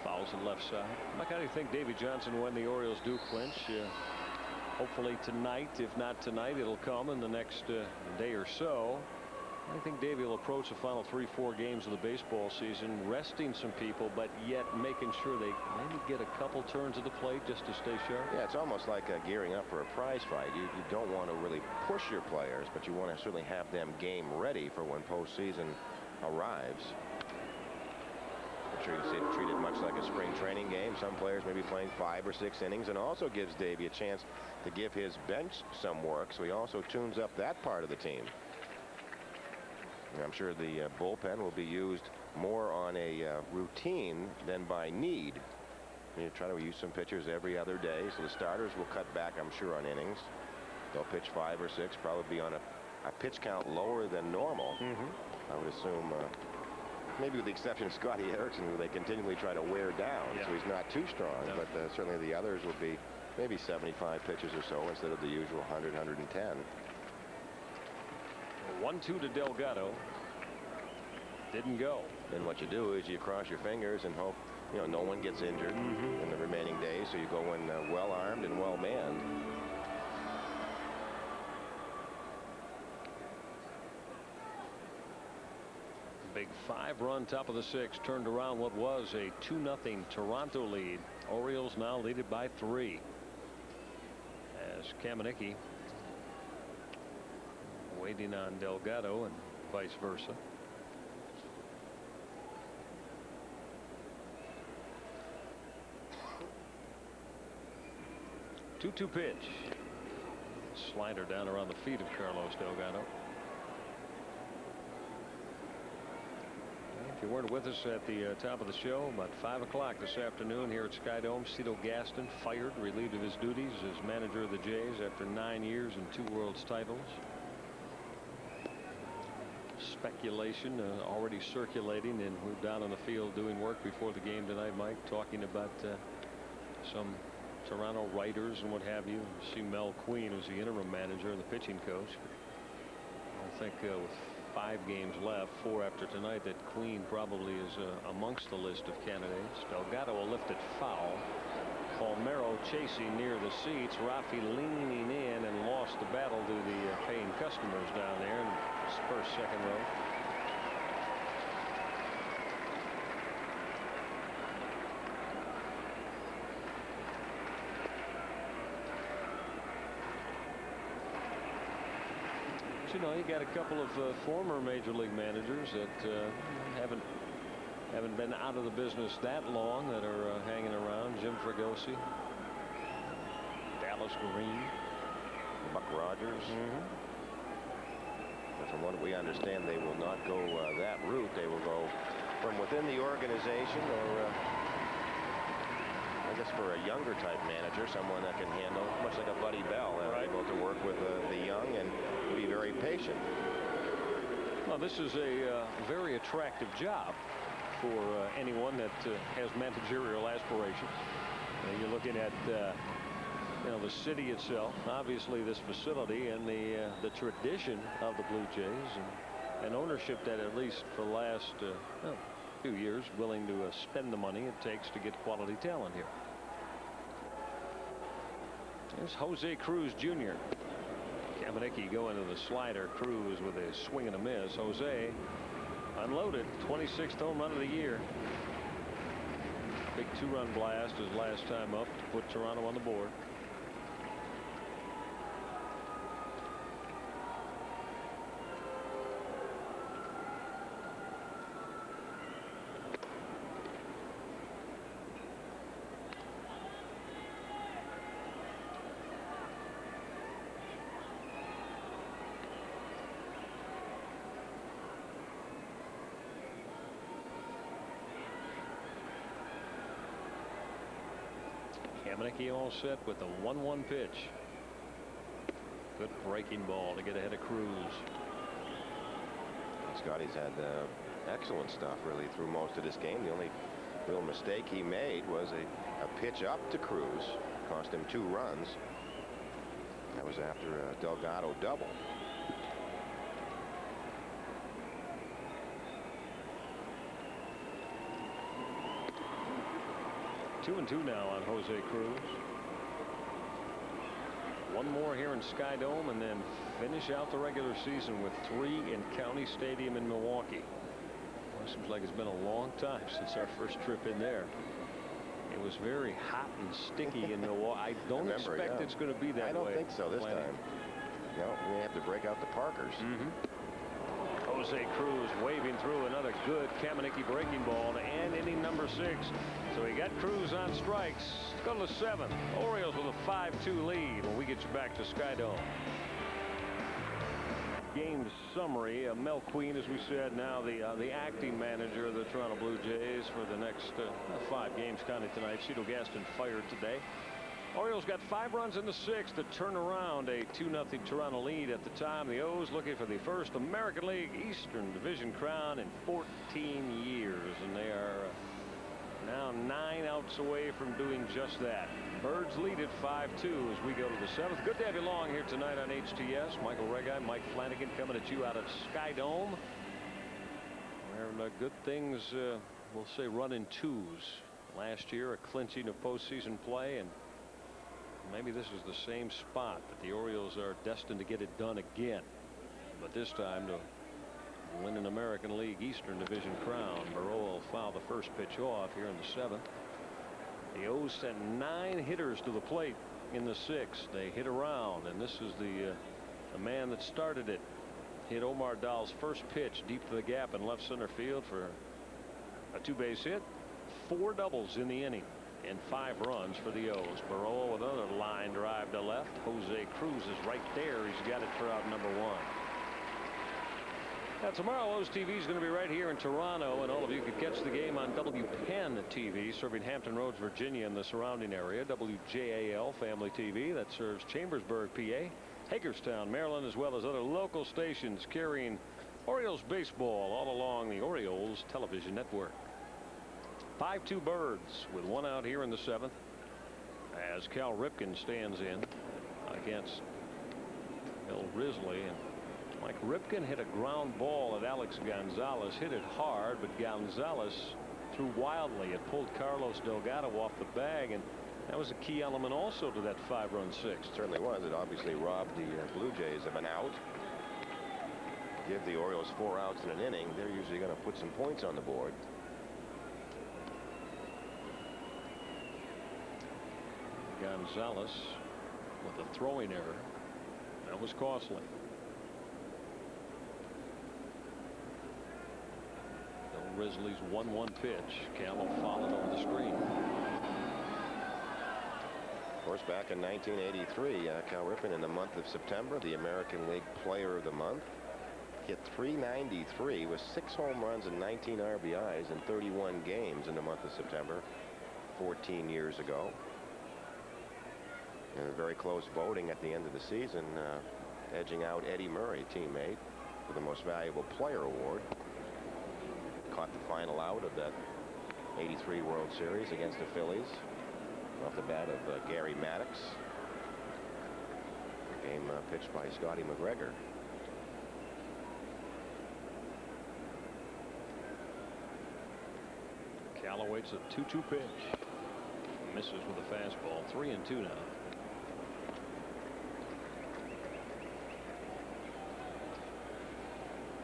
Fouls the left side. Mike, how do you think Davy Johnson, when the Orioles do clinch? Hopefully tonight. If not tonight, it'll come in the next day or so. I think Davey will approach the final 3-4 games of the baseball season, resting some people, but yet making sure they maybe get a couple turns of the plate just to stay sharp. Yeah, it's almost like gearing up for a prize fight. You don't want to really push your players, but you want to certainly have them game ready for when postseason arrives. I'm sure you see it treated much like a spring training game. Some players may be playing 5 or 6 innings, and also gives Davey a chance to give his bench some work, so he also tunes up that part of the team. I'm sure the bullpen will be used more on a routine than by need. You try to use some pitchers every other day, so the starters will cut back, I'm sure, on innings. They'll pitch 5 or 6, probably be on a pitch count lower than normal. I would assume, maybe with the exception of Scotty Erickson, who they continually try to wear down, so he's not too strong. No. But certainly the others will be maybe 75 pitches or so instead of the usual 100, 110. 1-2 to Delgado. Didn't go. Then what you do is you cross your fingers and hope no one gets injured in the remaining days, so you go in well armed and well manned. Big 5-run top of the 6th turned around what was a 2-0 Toronto lead. Orioles now lead it by 3 as Kamenicki waiting on Delgado and vice versa. Two-two pitch. Slider down around the feet of Carlos Delgado. If you weren't with us at the top of the show, about 5 o'clock this afternoon here at Skydome, Cito Gaston fired, relieved of his duties as manager of the Jays after 9 years and 2 World's titles. Speculation already circulating, and we're down on the field doing work before the game tonight, Mike, talking about some Toronto writers and what have you. See Mel Queen, who's the interim manager and the pitching coach. I think with 5 games left, 4 after tonight, that Queen probably is amongst the list of candidates. Delgado will lift it foul. Palmeiro chasing near the seats. Rafi leaning in and lost the battle to the paying customers down there in first, second row. But, you know, you got a couple of former major league managers that haven't been out of the business that long that are hanging around. Jim Fregosi, Dallas Green, Buck Rogers. But from what we understand, they will not go that route. They will go from within the organization, or I guess for a younger type manager, someone that can handle, much like a Buddy Bell, able to work with the young and be very patient. Well, this is a very attractive job for anyone that has managerial aspirations. You're looking at you know, the city itself, obviously this facility, and the tradition of the Blue Jays, and ownership that, at least for the last few years, willing to spend the money it takes to get quality talent here. There's Jose Cruz Jr. Kamenicki going to the slider. Cruz with a swing and a miss. Jose unloaded, 26th home run of the year. Big 2-run blast his last time up to put Toronto on the board. Kamenicki all set with a 1-1 pitch. Good breaking ball to get ahead of Cruz. Scotty's had excellent stuff really through most of this game. The only real mistake he made was a pitch up to Cruz. Cost him 2 runs. That was after a Delgado double. Two and 2 now on Jose Cruz. One more here in Skydome, and then finish out the regular season with 3 in County Stadium in Milwaukee. Well, it seems like it's been a long time since our first trip in there. It was very hot and sticky in Milwaukee. I don't expect it's going to be that way. I don't think so this time. No, we have to break out the Parkers. Jose Cruz waving through another good Kamenicki breaking ball to end inning number 6. So he got Cruz on strikes. Let's go to the 7th. Orioles with a 5-2 lead when we get you back to Skydome. Game summary. Mel Queen, as we said, now the acting manager of the Toronto Blue Jays for the next 5 games counted tonight. Cito Gaston fired today. Orioles got 5 runs in the 6th to turn around a 2-0 Toronto lead. At the time, the O's looking for the first American League Eastern Division crown in 14 years, and they are now 9 outs away from doing just that. Birds lead at 5-2 as we go to the 7th. Good to have you along here tonight on HTS. Michael Regai, Mike Flanagan coming at you out at Skydome, where good things, we'll say, run in 2s. Last year, a clinching of postseason play, and maybe this is the same spot that the Orioles are destined to get it done again, but this time to win an American League Eastern Division crown. Burrow will foul the first pitch off here in the 7th. The O's sent 9 hitters to the plate in the 6th. They hit around, and this is the man that started it. Hit Omar Dahl's first pitch deep to the gap in left center field for a 2-base hit. 4 doubles in the inning and 5 runs for the O's. Burrow with another line drive to left. Jose Cruz is right there. He's got it for out number 1. Now tomorrow O's TV is going to be right here in Toronto, and all of you can catch the game on WPEN TV serving Hampton Roads, Virginia and the surrounding area. WJAL Family TV that serves Chambersburg, PA, Hagerstown, Maryland, as well as other local stations carrying Orioles baseball all along the Orioles television network. 5-2 Birds with 1 out here in the 7th as Cal Ripken stands in against Bill Risley. And Mike Ripken hit a ground ball at Alex Gonzalez, hit it hard, but Gonzalez threw wildly. It pulled Carlos Delgado off the bag, and that was a key element also to that 5-run 6th. Certainly was. It obviously robbed the Blue Jays of an out. Give the Orioles 4 outs in an inning. They're usually going to put some points on the board. Gonzalez with a throwing error. That was costly. Bill Risley's 1-1 pitch. Cal followed over the screen. Of course, back in 1983, Cal Ripken in the month of September, the American League Player of the Month, hit .393 with 6 home runs and 19 RBIs in 31 games in the month of September 14 years ago. And a very close voting at the end of the season, edging out Eddie Murray, teammate, for the Most Valuable Player award. Caught the final out of that '83 World Series against the Phillies off the bat of Gary Maddox. Game pitched by Scotty McGregor. Cal awaits a 2-2 pitch. Misses with a fastball. 3-2 now.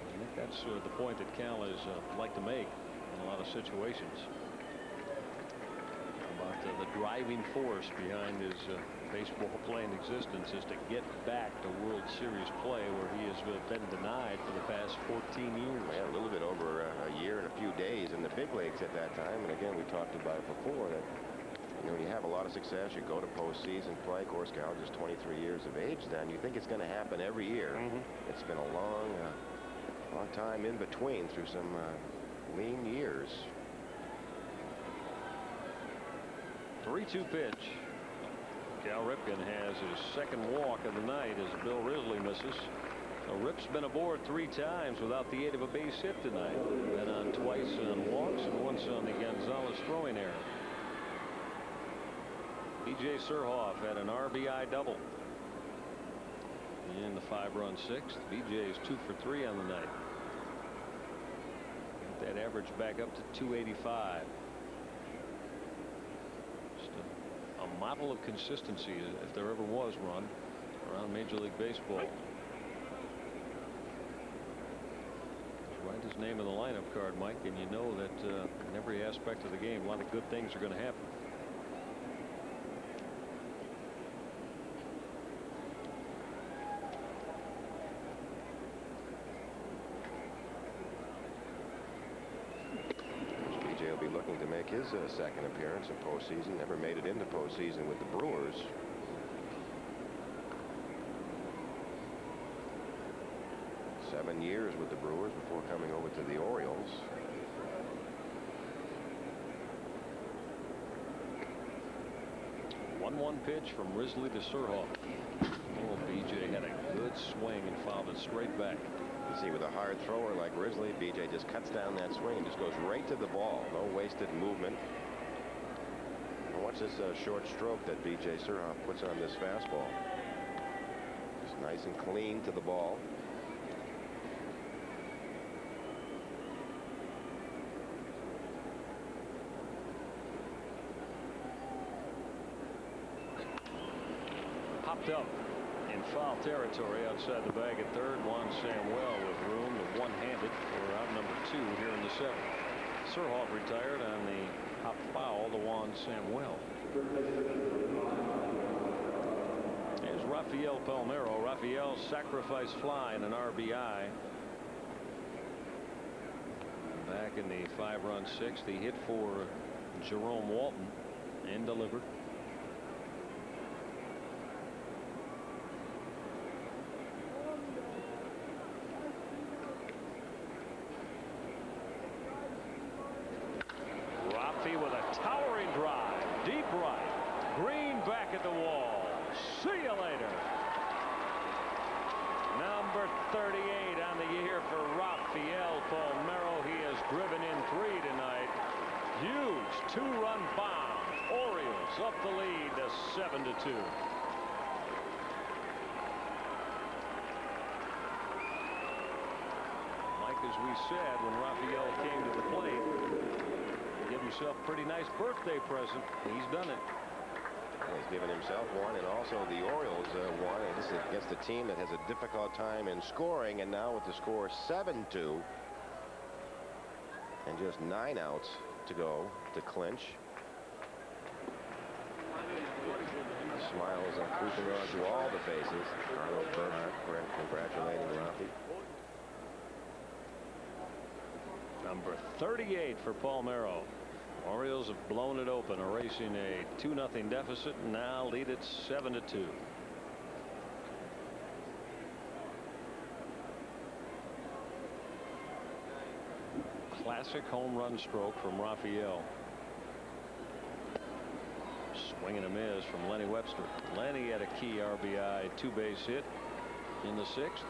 I think that's the point that Cal is like to make in a lot of situations. About the driving force behind his baseball playing existence is to get back to World Series play, where he has been denied for the past 14 years. Yeah, a little bit over a year and a few days in the big leagues at that time. And again, we talked about it before that, you know, when you have a lot of success, you go to postseason play. Of course, Cal just 23 years of age then. You think it's going to happen every year. It's been a long time in between through some lean years. 3-2 pitch. Cal Ripken has his second walk of the night as Bill Risley misses. So Rip's been aboard 3 times without the aid of a base hit tonight. Been on twice on walks and once on the Gonzalez throwing error. B.J. Surhoff had an RBI double in the 5-run 6th. B.J. is 2 for 3 on the night. Got that average back up to 285. Just a model of consistency, if there ever was one, around Major League Baseball. Write his name in the lineup card, Mike, and you know that in every aspect of the game, a lot of good things are going to happen. BJ will be looking to make his second appearance in postseason. Never made it into postseason with the Brewers. Seven years with the Brewers before coming over to the Orioles. One pitch from Risley to Surhoff. Oh, BJ had a good swing and fouled it straight back. You see, with a hard thrower like Risley, BJ just cuts down that swing and just goes right to the ball. No wasted movement. And watch this short stroke that BJ Surhoff puts on this fastball. Just nice and clean to the ball. Popped up in foul territory outside the bag at third. Juan Samuel with room to one-handed Surhoff retired on the hop foul to Juan Samuel. Here's Rafael Palmeiro. Rafael sacrifice fly and an RBI. Back in the 5-run sixth, he hit for Jerome Walton and delivered. Rafi with a towering drive, deep right. Green back at the wall. See you later. Number 38 on the year for Rafael Palmeiro. He has driven in 3 tonight. Huge 2-run bomb. Orioles up the lead to 7-2. Mike, as we said when Rafael came to the plate, he gave himself a pretty nice birthday present. He's done it. He's given himself one, and also the Orioles one. And this is against a team that has a difficult time in scoring, and now with the score 7-2 and just 9 outs to go to clinch. Smiles are creeping onto all the faces. Arnold Bernhardt congratulating Rafi. Number 38 for Palmeiro. Orioles have blown it open, erasing a 2-0 deficit, and now lead it 7-2. Classic home run stroke from Rafael. Swing and a miss from Lenny Webster. Lenny had a key RBI 2-base hit in the 6th.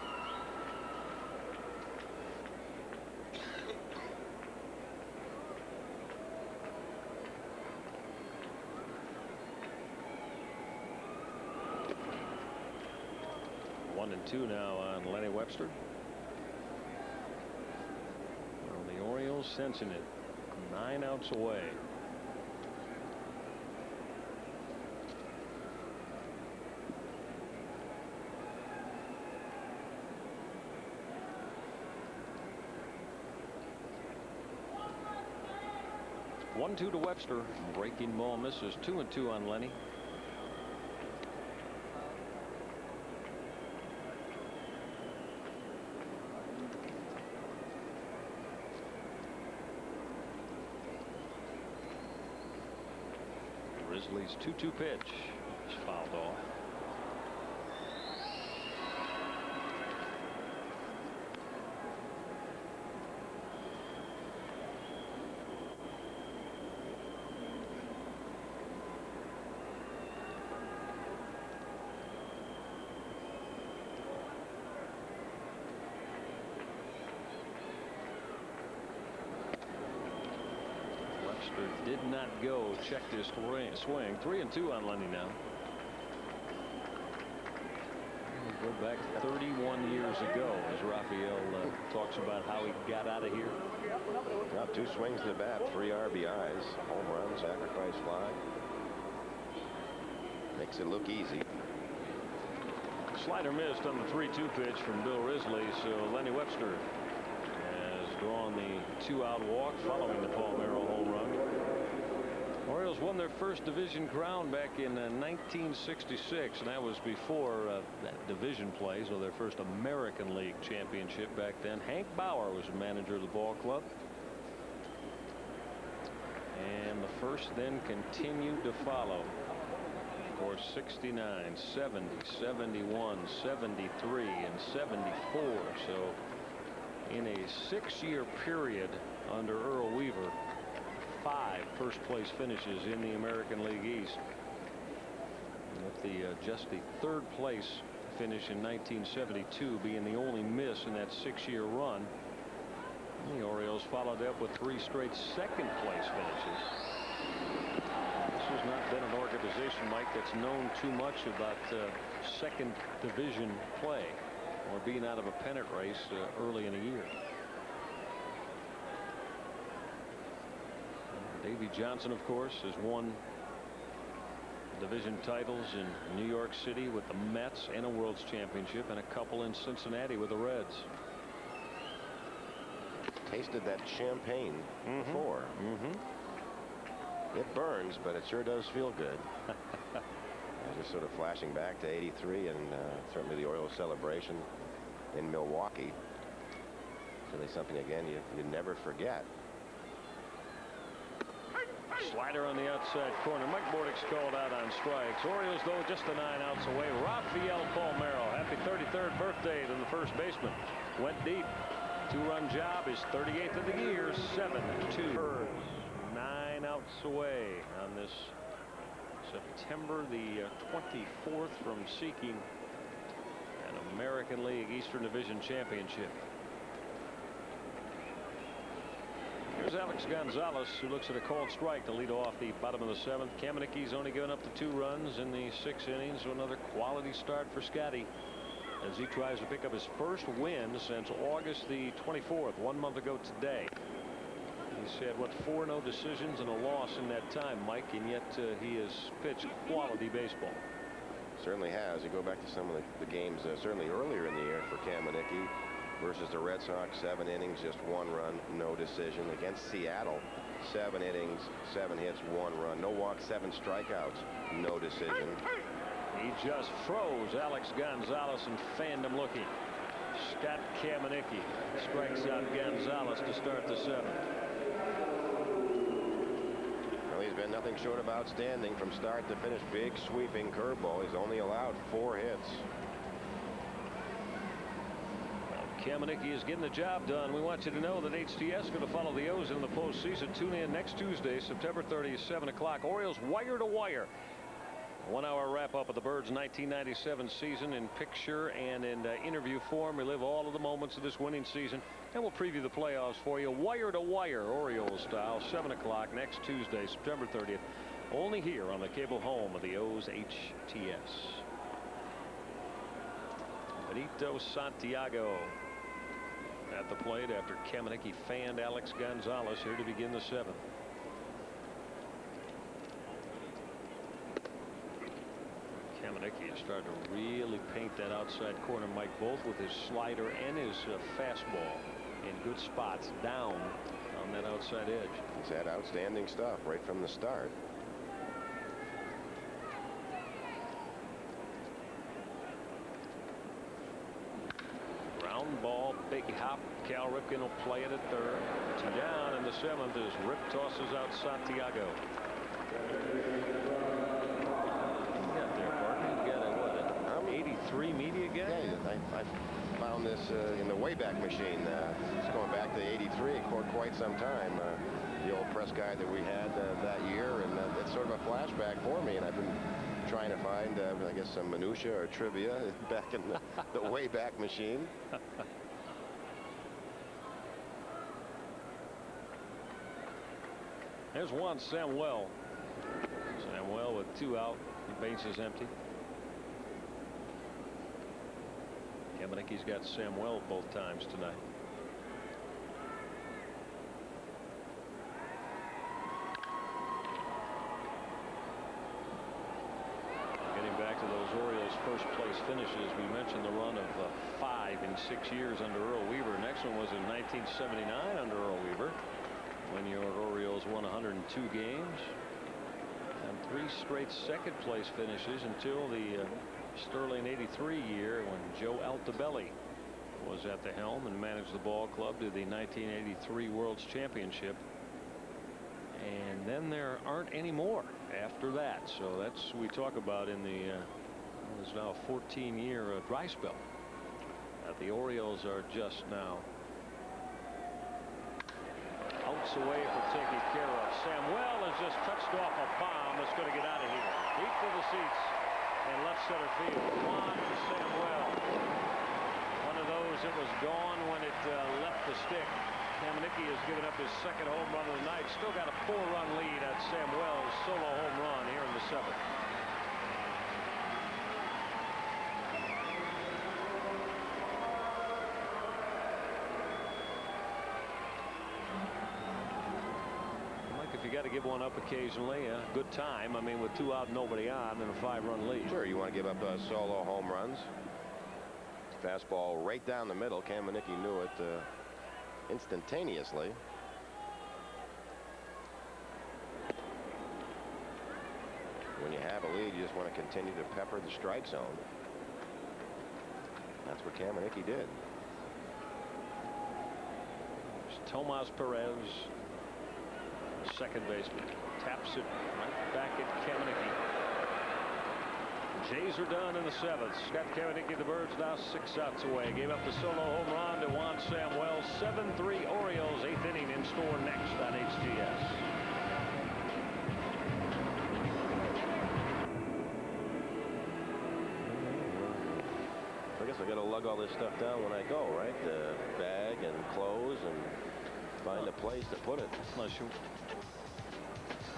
One and 2 now on Lenny Webster. Well, the Orioles sensing it. 9 outs away. One-two to Webster. Breaking ball misses. 2-2 on Lenny. Grizzlies 2-2 pitch is fouled off. Did not go. Checked his swing. 3-2 on Lenny now. We'll go back 31 years ago as Rafael talks about how he got out of here. Well, 2 swings to the bat, 3 RBIs, home run, sacrifice fly. Makes it look easy. Slider missed on the 3-2 pitch from Bill Risley, so Lenny Webster has drawn the 2-out walk following the Palmeiro home run. Orioles won their first division crown back in 1966, and that was before that division play, so their first American League championship back then. Hank Bauer was the manager of the ball club. And the first then continued to follow. Of course, 69, 70, 71, 73, and 74. So in a 6-year period under Earl Weaver, 5 first-place finishes in the American League East. With just the 3rd place finish in 1972 being the only miss in that 6-year run. The Orioles followed up with 3 straight second-place finishes. This has not been an organization, Mike, that's known too much about second division play or being out of a pennant race early in a year. Davey Johnson, of course, has won division titles in New York City with the Mets and a World's Championship, and a couple in Cincinnati with the Reds. tasted that champagne before. It burns, but it sure does feel good. Just sort of flashing back to '83 and certainly the Orioles celebration in Milwaukee. Certainly something, again, you never forget. Slider on the outside corner. Mike Bordick's called out on strikes. Orioles, though, just the 9 outs away. Rafael Palmeiro, happy 33rd birthday to the first baseman. Went deep. 2-run job, his 38th of the year. 7-2. 9 outs away on this September the 24th from seeking an American League Eastern Division championship. Here's Alex Gonzalez, who looks at a called strike to lead off the bottom of the 7th. Kamenicki's only given up the 2 runs in the 6 innings, so another quality start for Scotty as he tries to pick up his first win since August the 24th, 1 month ago today. He's had, what, 4 no decisions and a loss in that time, Mike, and yet he has pitched quality baseball. Certainly has. You go back to some of the games certainly earlier in the year for Kamenicki versus the Red Sox. 7 innings, just 1 run, no decision. Against Seattle, 7 innings, 7 hits, 1 run, no walks, 7 strikeouts, no decision. He just froze Alex Gonzalez and fanned him looking. Scott Kamenicki strikes out Gonzalez to start the 7th. Well, he's been nothing short of outstanding from start to finish. Big sweeping curveball. He's only allowed 4 hits. Kamenicki is getting the job done. We want you to know that HTS is going to follow the O's in the postseason. Tune in next Tuesday, September 30th, 7 o'clock. Orioles wire to wire. 1-hour wrap-up of the Birds' 1997 season in picture and in interview form. We live all of the moments of this winning season, and we'll preview the playoffs for you, wire to wire, Orioles style, 7 o'clock next Tuesday, September 30th, only here on the cable home of the O's HTS. Benito Santiago at the plate after Kamenicki fanned Alex Gonzalez here to begin the 7th. Kamenicki has started to really paint that outside corner, Mike, both with his slider and his fastball in good spots down on that outside edge. He's had outstanding stuff right from the start. Ground ball, big hop. Cal Ripken will play it at 3rd. 2 down in the 7th as Rip tosses out Santiago. What, an 83 media guy? Yeah, I found this in the Wayback Machine. It's going back to '83, quite some time. The old press guy that we had that year, and it's sort of a flashback for me. And I've been trying to find, I guess, some minutia or trivia back in the Wayback Machine. There's one, Samuel. Samuel with 2 out. The base is empty. Kamenicki's got Samuel both times tonight. Getting back to those Orioles first place finishes, we mentioned the run of 5 in 6 years under Earl Weaver. Next one was in 1979 under Earl Weaver, when your Orioles won 102 games, and 3 straight second place finishes until the Sterling '83 year when Joe Altobelli was at the helm and managed the ball club to the 1983 World's Championship. And then there aren't any more after that. So that's, we talk about in the there's now a 14-year dry spell that the Orioles are just now outs away from taking care of. Samuel has just touched off a bomb that's going to get out of here. Deep to the seats and left center field. Juan Samuel. One of those that was gone when it left the stick. Kamenicki has given up his 2nd home run of the night. Still got a 4-run lead at Samuel's solo home run here in the 7th. You got to give one up occasionally. A good time. I mean, with 2 out, nobody on, and a 5-run lead. Sure, you want to give up solo home runs. Fastball right down the middle. Kamenicki knew it. instantaneously. When you have a lead, you just want to continue to pepper the strike zone. That's what Kamenicki did. Tomas Perez, second baseman, taps it right back at Kamenicki. Jays are done in the seventh. Scott Kamenicki, the Birds now 6 outs away. Gave up the solo home run to Juan Samuel. 7-3 Orioles. 8th inning in store next on HGS. I guess I got to lug all this stuff down when I go, right? The bag and clothes and find a place to put it. Unless you...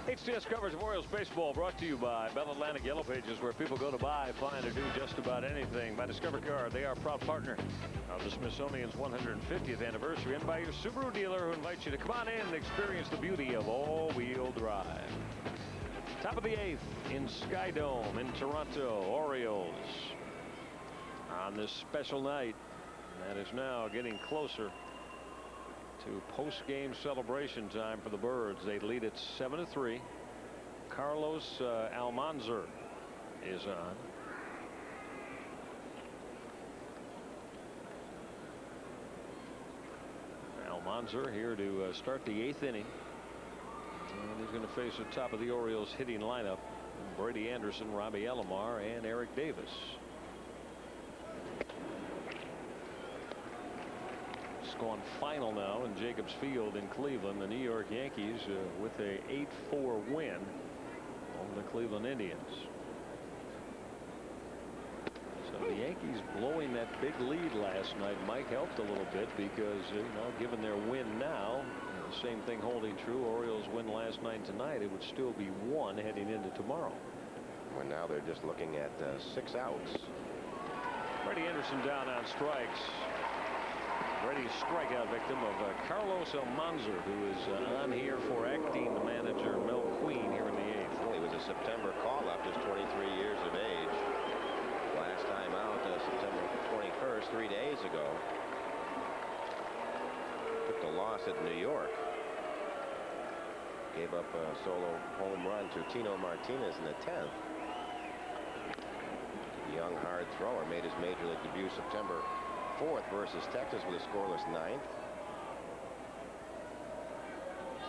HGS coverage of Orioles baseball brought to you by Bell Atlantic Yellow Pages, where people go to buy, find, or do just about anything. By Discover Car, they are a proud partner of the Smithsonian's 150th anniversary, and by your Subaru dealer, who invites you to come on in and experience the beauty of all-wheel drive. Top of the 8th in Skydome in Toronto. Orioles on this special night that is now getting closer to post-game celebration time for the Birds. They lead at 7-3. Carlos Almanzar is on. Almanzar here to start the 8th inning. And he's going to face the top of the Orioles hitting lineup: Brady Anderson, Robbie Alomar, and Eric Davis. Gone final now in Jacobs Field in Cleveland. The New York Yankees with a 8-4 win over the Cleveland Indians. So the Yankees blowing that big lead last night, Mike, helped a little bit because, given their win now, the same thing holding true. Orioles win last night and tonight, it would still be 1 heading into tomorrow. Well, now they're just looking at 6 outs. Brady Anderson down on strikes. Brady's strikeout victim of Carlos Almanzar, who is on here for acting manager Mel Queen here in the 8th. Well, he was a September call-up, just 23 years of age. Last time out, September 21st, 3 days ago. Took the loss at New York. Gave up a solo home run to Tino Martinez in the 10th. Young hard thrower made his major league debut September 4th versus Texas with a scoreless 9th.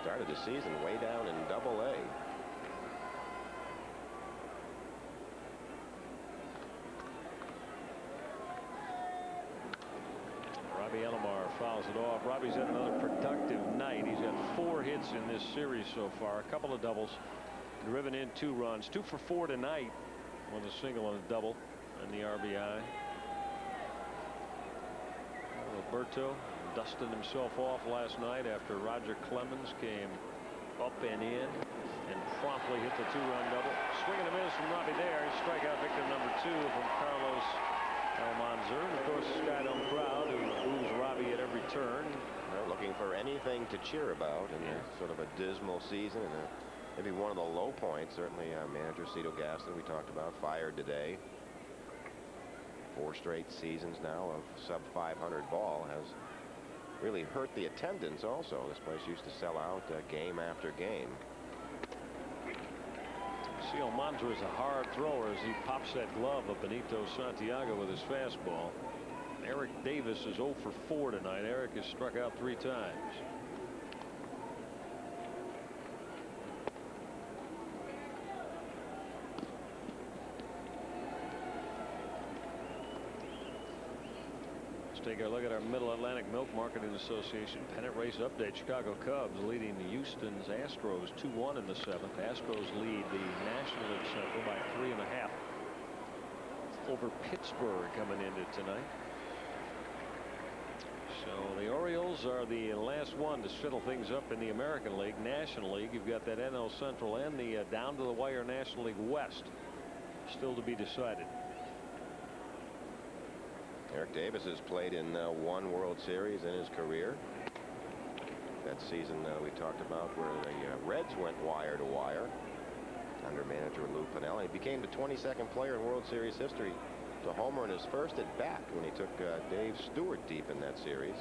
Started the season way down in Double-A. Robbie Alomar fouls it off. Robbie's had another productive night. He's got 4 hits in this series so far. A couple of doubles. Driven in 2 runs. 2 for 4 tonight with a single and a double and the RBI. Roberto dusted himself off last night after Roger Clemens came up and in and promptly hit the 2-run double. Swing and a miss from Robbie there. Strikeout victim number 2 from Carlos Almanzar. And of course, the Skydome crowd who boos Robbie at every turn. They're looking for anything to cheer about in sort of a dismal season, and maybe one of the low points. Certainly, manager Cito Gaston, we talked about, fired today. 4 straight seasons now of sub-500 ball has really hurt the attendance also. This place used to sell out game after game. See, Almanzar is a hard thrower as he pops that glove of Benito Santiago with his fastball. Eric Davis is 0 for 4 tonight. Eric has struck out 3 times. Take a look at our Middle Atlantic Milk Marketing Association pennant race update. Chicago Cubs leading the Houston's Astros 2-1 in the 7th. Astros lead the National League Central by 3.5 over Pittsburgh coming into tonight. So the Orioles are the last one to settle things up in the American League. National League, you've got that NL Central and the down to the wire National League West still to be decided. Eric Davis has played in 1 World Series in his career. That season we talked about where the Reds went wire to wire under manager Lou Piniella. He became the 22nd player in World Series history to homer in his first at bat when he took Dave Stewart deep in that series.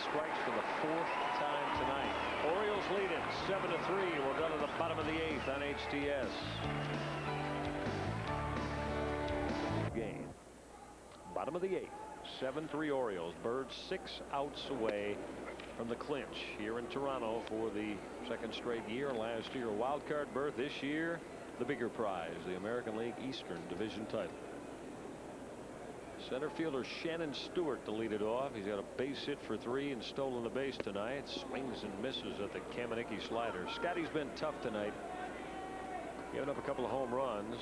strikes for the 4th time tonight. Orioles lead it 7-3. We're down to the bottom of the 8th on HTS. Game. Bottom of the 8th. 7-3 Orioles. Birds 6 outs away from the clinch here in Toronto for the 2nd straight year. Last year a wild card berth. This year the bigger prize, the American League Eastern Division title. Center fielder Shannon Stewart to lead it off. He's got a base hit for 3 and stolen the base tonight. Swings and misses at the Kamenicki slider. Scotty's been tough tonight, giving up a couple of home runs.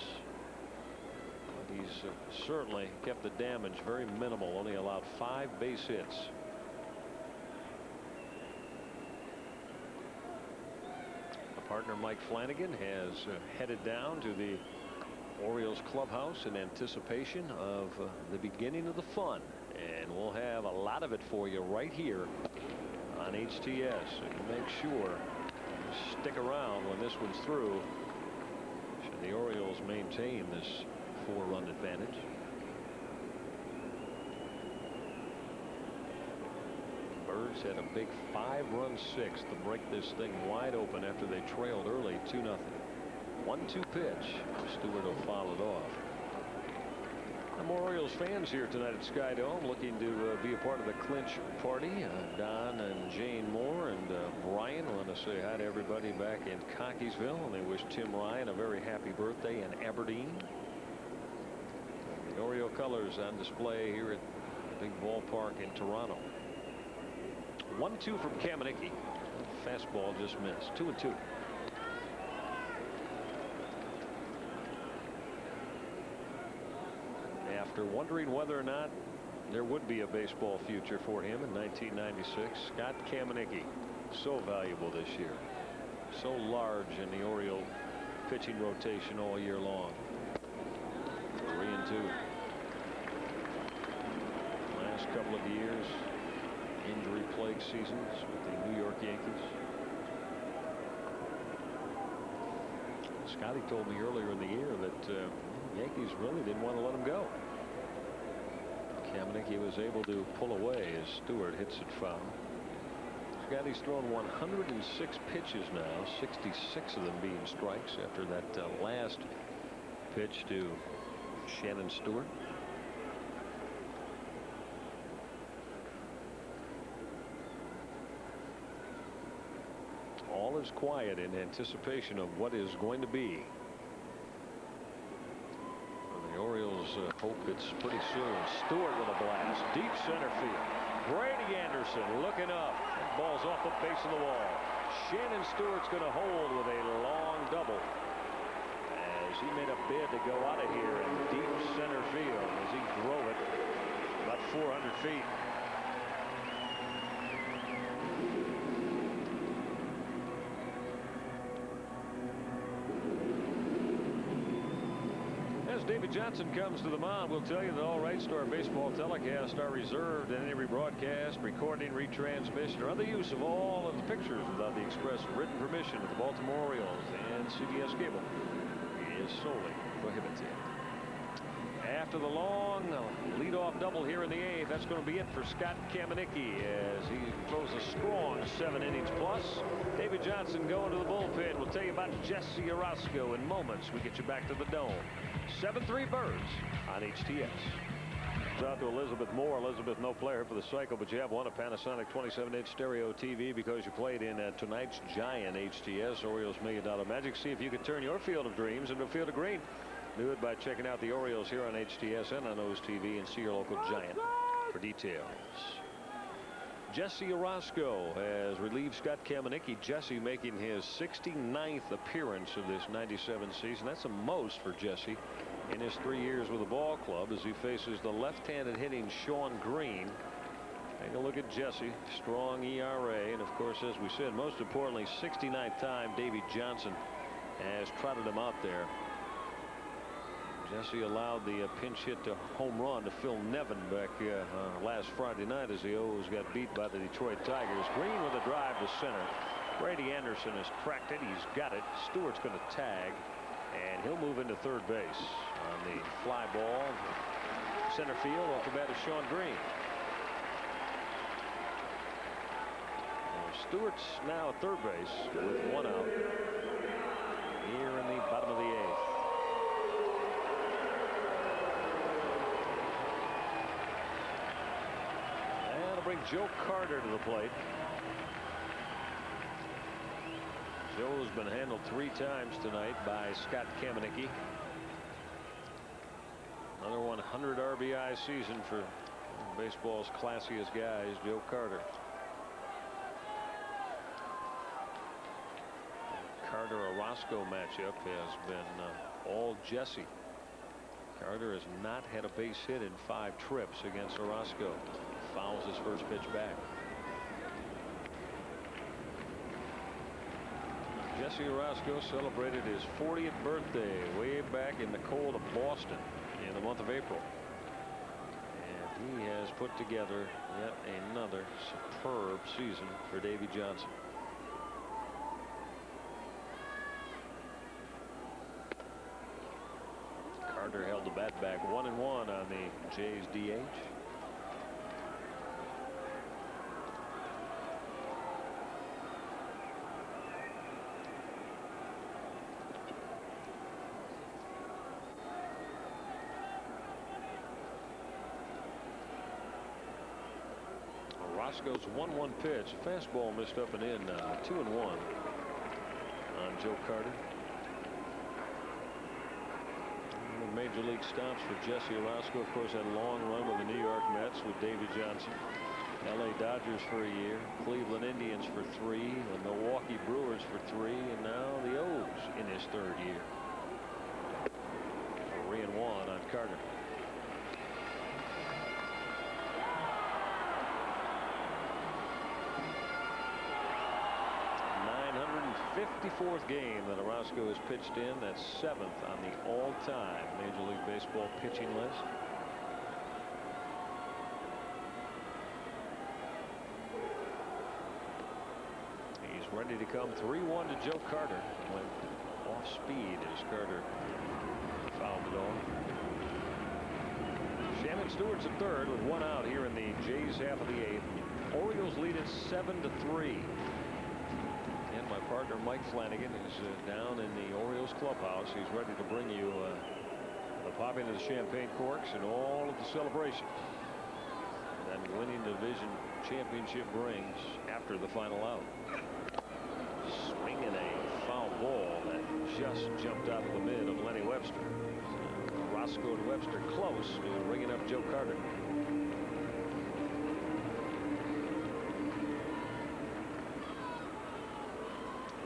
But he's certainly kept the damage very minimal. Only allowed 5 base hits. The partner Mike Flanagan has headed down to the Orioles clubhouse in anticipation of the beginning of the fun, and we'll have a lot of it for you right here on HTS. So you make sure you stick around when this one's through, should the Orioles maintain this 4-run advantage. Birds had a big 5-run 6th to break this thing wide open after they trailed early 2-0. 1-2 pitch. Stewart will foul it off. More Orioles fans here tonight at Skydome looking to be a part of the clinch party. Don and Jane Moore and Brian want to say hi to everybody back in Cockeysville, and they wish Tim Ryan a very happy birthday in Aberdeen. The Oriole colors on display here at the big ballpark in Toronto. 1-2 from Kamenicki. Fastball just missed. 2-2. After wondering whether or not there would be a baseball future for him in 1996, Scott Kamenicki, so valuable this year, so large in the Oriole pitching rotation all year long. 3-2. Last couple of years, injury-plagued seasons with the New York Yankees. Scotty told me earlier in the year that Yankees really didn't want to let him go. Kamenicki was able to pull away as Stewart hits it foul. Scotty's thrown 106 pitches now, 66 of them being strikes after that last pitch to Shannon Stewart. All is quiet in anticipation of what is going to be. The Orioles hope it's pretty soon. Stewart with a blast. Deep center field. Brady Anderson looking up. That ball's off the base of the wall. Shannon Stewart's going to hold with a long double as he made a bid to go out of here in deep center field as he drove it about 400 feet. David Johnson comes to the mound. We'll tell you that all rights to our baseball telecast are reserved, and any rebroadcast, recording, retransmission, or other use of all of the pictures without the express written permission of the Baltimore Orioles and CBS Cable is solely prohibited. After the long leadoff double here in the 8th, that's going to be it for Scott Kamenicki as he throws a strong 7 innings plus. David Johnson going to the bullpen. We'll tell you about Jesse Orozco in moments. We get you back to the Dome. 7-3 Birds on HTS. Out to Elizabeth Moore. Elizabeth, no player for the cycle, but you have won a Panasonic 27-inch stereo TV because you played in tonight's giant HTS Orioles $1 Million Magic. See if you can turn your field of dreams into a field of green. Do it by checking out the Orioles here on HTS and on O's TV, and see your local giant for details. Jesse Orozco has relieved Scott Kamenicki. Jesse making his 69th appearance of this 97 season. That's the most for Jesse in his 3 years with the ball club as he faces the left-handed hitting Sean Green. Take a look at Jesse. Strong ERA, and of course, as we said, most importantly, 69th time Davey Johnson has trotted him out there. Jesse allowed the pinch hit to home run to Phil Nevin back last Friday night as the O's got beat by the Detroit Tigers. Green with a drive to center. Brady Anderson has tracked it. He's got it. Stewart's going to tag, and he'll move into third base on the fly ball. Center field off the bat of Sean Green. Stewart's now at third base with 1 out here in the bottom of the 8th. And it'll bring Joe Carter to the plate. Joe's been handled 3 times tonight by Scott Kamenicki. Another 100 RBI season for baseball's classiest guys, Joe Carter. Carter-Orozco matchup has been all Jesse. Carter has not had a base hit in 5 trips against Orozco. Fouls his first pitch back. Jesse Orozco celebrated his 40th birthday way back in the cold of Boston in the month of April. And he has put together yet another superb season for Davey Johnson. Carter held the bat back 1-1 on the Jays DH. Orozco's 1-1 pitch. Fastball missed up and in. 2-1 on Joe Carter. Major league stops for Jesse Orozco. Of course, had a long run with the New York Mets with Davey Johnson. LA Dodgers for a year. Cleveland Indians for 3. The Milwaukee Brewers for 3. And now the O's in his 3rd year. 3-1 on Carter. 954th game that Orozco has pitched in. That's 7th on the all-time Major League Baseball pitching list. He's ready to come. 3-1 to Joe Carter. Went off speed as Carter fouled it off. Shannon Stewart's at third with 1 out here in the Jays half of the 8th. Orioles lead it 7-3. And my partner Mike Flanagan is down in the Orioles clubhouse. He's ready to bring you the popping of the champagne corks and all of the celebrations that winning division championship brings after the final out. Swinging a foul ball that just jumped out of the mid of Lenny Webster. Orozco and Webster close to ringing up Joe Carter.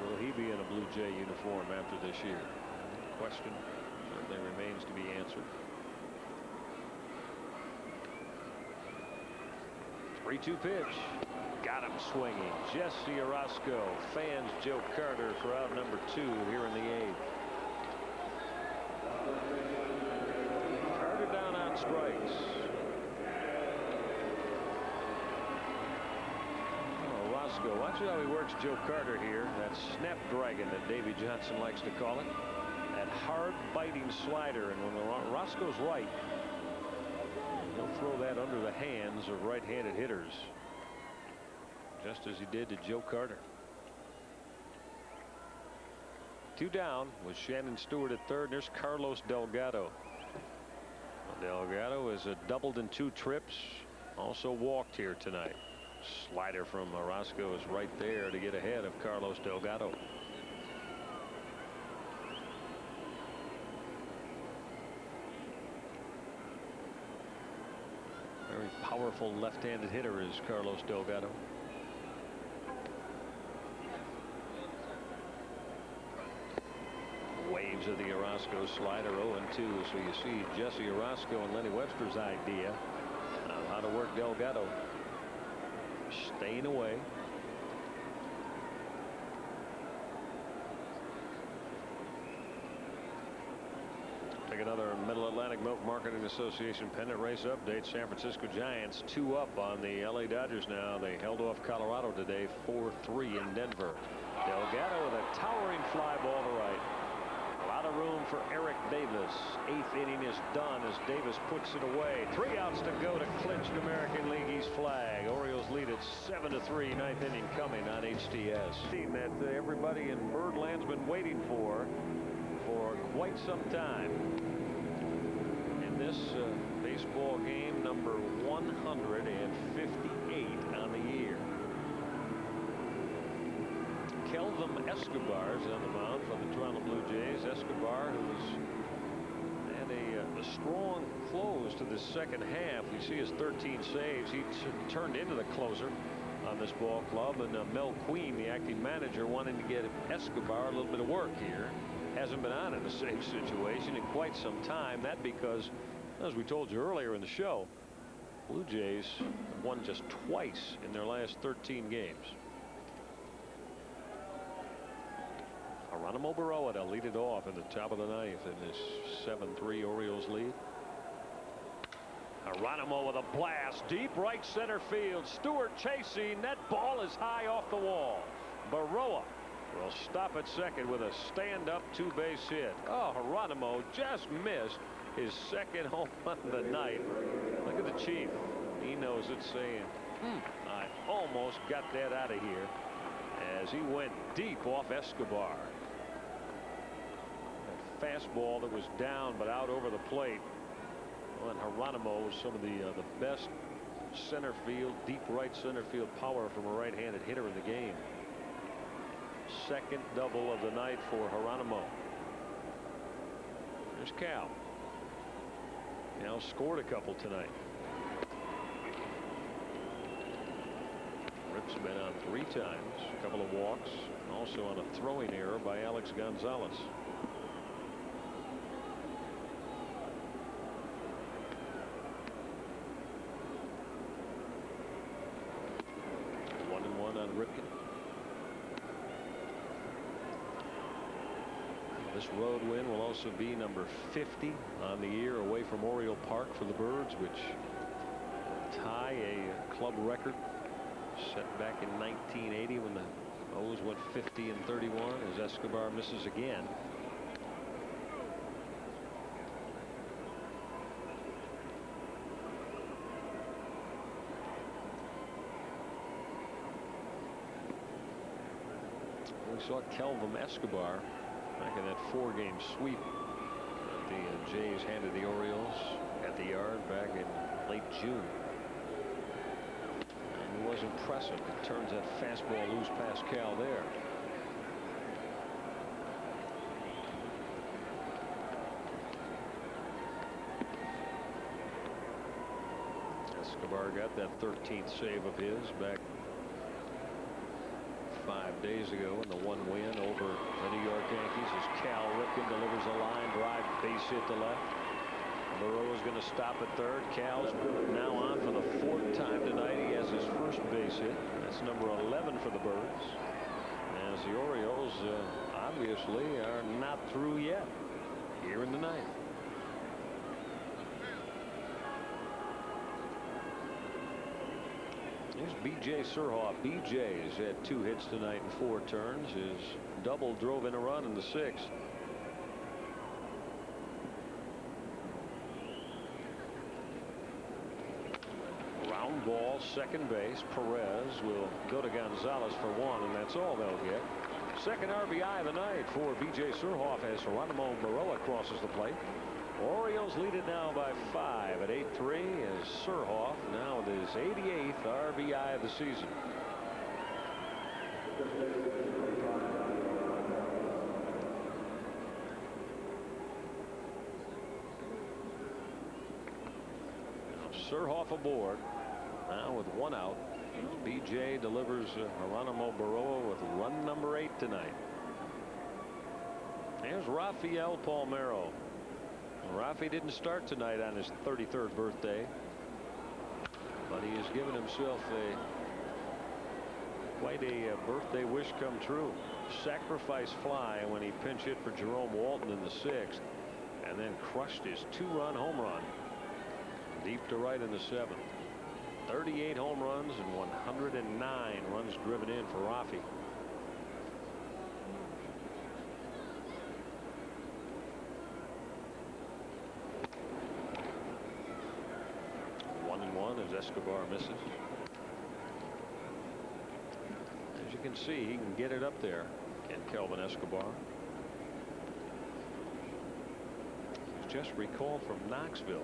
Will he be in a Blue Jay uniform after this year? Question certainly remains to be answered. 3-2 pitch. Got him swinging. Jesse Orozco fans Joe Carter for out number 2 here in the 8th. Carter down on strikes. Orozco, watch how he works Joe Carter here. That snapdragon that Davey Johnson likes to call it. That hard biting slider, and when Orozco's right, he'll throw that under the hands of right-handed hitters, just as he did to Joe Carter. 2 down with Shannon Stewart at third. And there's Carlos Delgado. Delgado has doubled in 2 trips. Also walked here tonight. Slider from Orozco is right there to get ahead of Carlos Delgado. Very powerful left-handed hitter is Carlos Delgado. Waves of the Orozco slider. 0-2. So you see Jesse Orozco and Lenny Webster's idea on how to work Delgado. Staying away. Take another Middle Atlantic Milk Marketing Association pennant race update. San Francisco Giants 2 up on the LA Dodgers now. They held off Colorado today 4-3 in Denver. Delgado with a towering fly ball to right. A lot of room for Eric Davis. 8th inning is done as Davis puts it away. 3 outs to go to clinch the American League East flag. Orioles lead it It's 7-3, ninth inning coming on HTS. That everybody in Birdland's been waiting for quite some time. In this baseball game, number 158 on the year. Kelvin Escobar is on the mound for the Toronto Blue Jays. Escobar, who's had a strong close to the second half. You see his 13 saves. He turned into the closer on this ball club. And Mel Queen, the acting manager, wanting to get Escobar a little bit of work here. Hasn't been on in a save situation in quite some time. That because, as we told you earlier in the show, Blue Jays won just twice in their last 13 games. Geronimo Barroa to lead it off in the top of the ninth in this 7-3 Orioles lead. Geronimo with a blast deep right center field. Stewart chasing. That ball is high off the wall. Barroa will stop at second with a stand-up two-base hit. Oh, Geronimo just missed his second home run of the night. Look at the Chief. He knows it's saying, I almost got that out of here, as he went deep off Escobar. Fastball that was down but out over the plate. Well, and Geronimo was some of the best center field, deep right center field power from a right-handed hitter in the game. Second double of the night for Geronimo. There's Cal. Cal scored a couple tonight. Rip's been on 3 times, a couple of walks, also on a throwing error by Alex Gonzalez. On Ripken. This road win will also be number 50 on the year away from Oriole Park for the Birds, which will tie a club record set back in 1980 when the O's went 50-31 as Escobar misses again. We saw Kelvin Escobar back in that 4-game sweep that the Jays handed the Orioles at the Yard back in late June. And it was impressive. It turns that fastball loose past Cal there. Escobar got that 13th save of his back 5 days ago in the 1 win over the New York Yankees as Cal Ripken delivers a line drive base hit to left. Barroa is going to stop at third. Cal's now on for the 4th time tonight. He has his first base hit. That's number 11 for the Birds, as the Orioles obviously are not through yet here in the ninth. Here's B.J. Surhoff. B.J.'s had 2 hits tonight in 4 turns. His double drove in a run in the 6th. Round ball, second base. Perez will go to Gonzalez for 1, and that's all they'll get. Second RBI of the night for B.J. Surhoff as Geronimo Barroa crosses the plate. Orioles lead it now by 5 at 8-3 as Surhoff now with his 88th RBI of the season. Now Surhoff aboard now with 1 out. B.J. delivers Geronimo Barroa with run number 8 tonight. Here's Rafael Palmeiro. Rafi didn't start tonight on his 33rd birthday, but he has given himself quite a birthday wish come true. Sacrifice fly when he pinch hit for Jerome Walton in the 6th, and then crushed his 2-run home run deep to right in the 7th. 38 home runs and 109 runs driven in for Rafi. As Escobar misses. As you can see, he can get it up there. And Kelvin Escobar. He's just recalled from Knoxville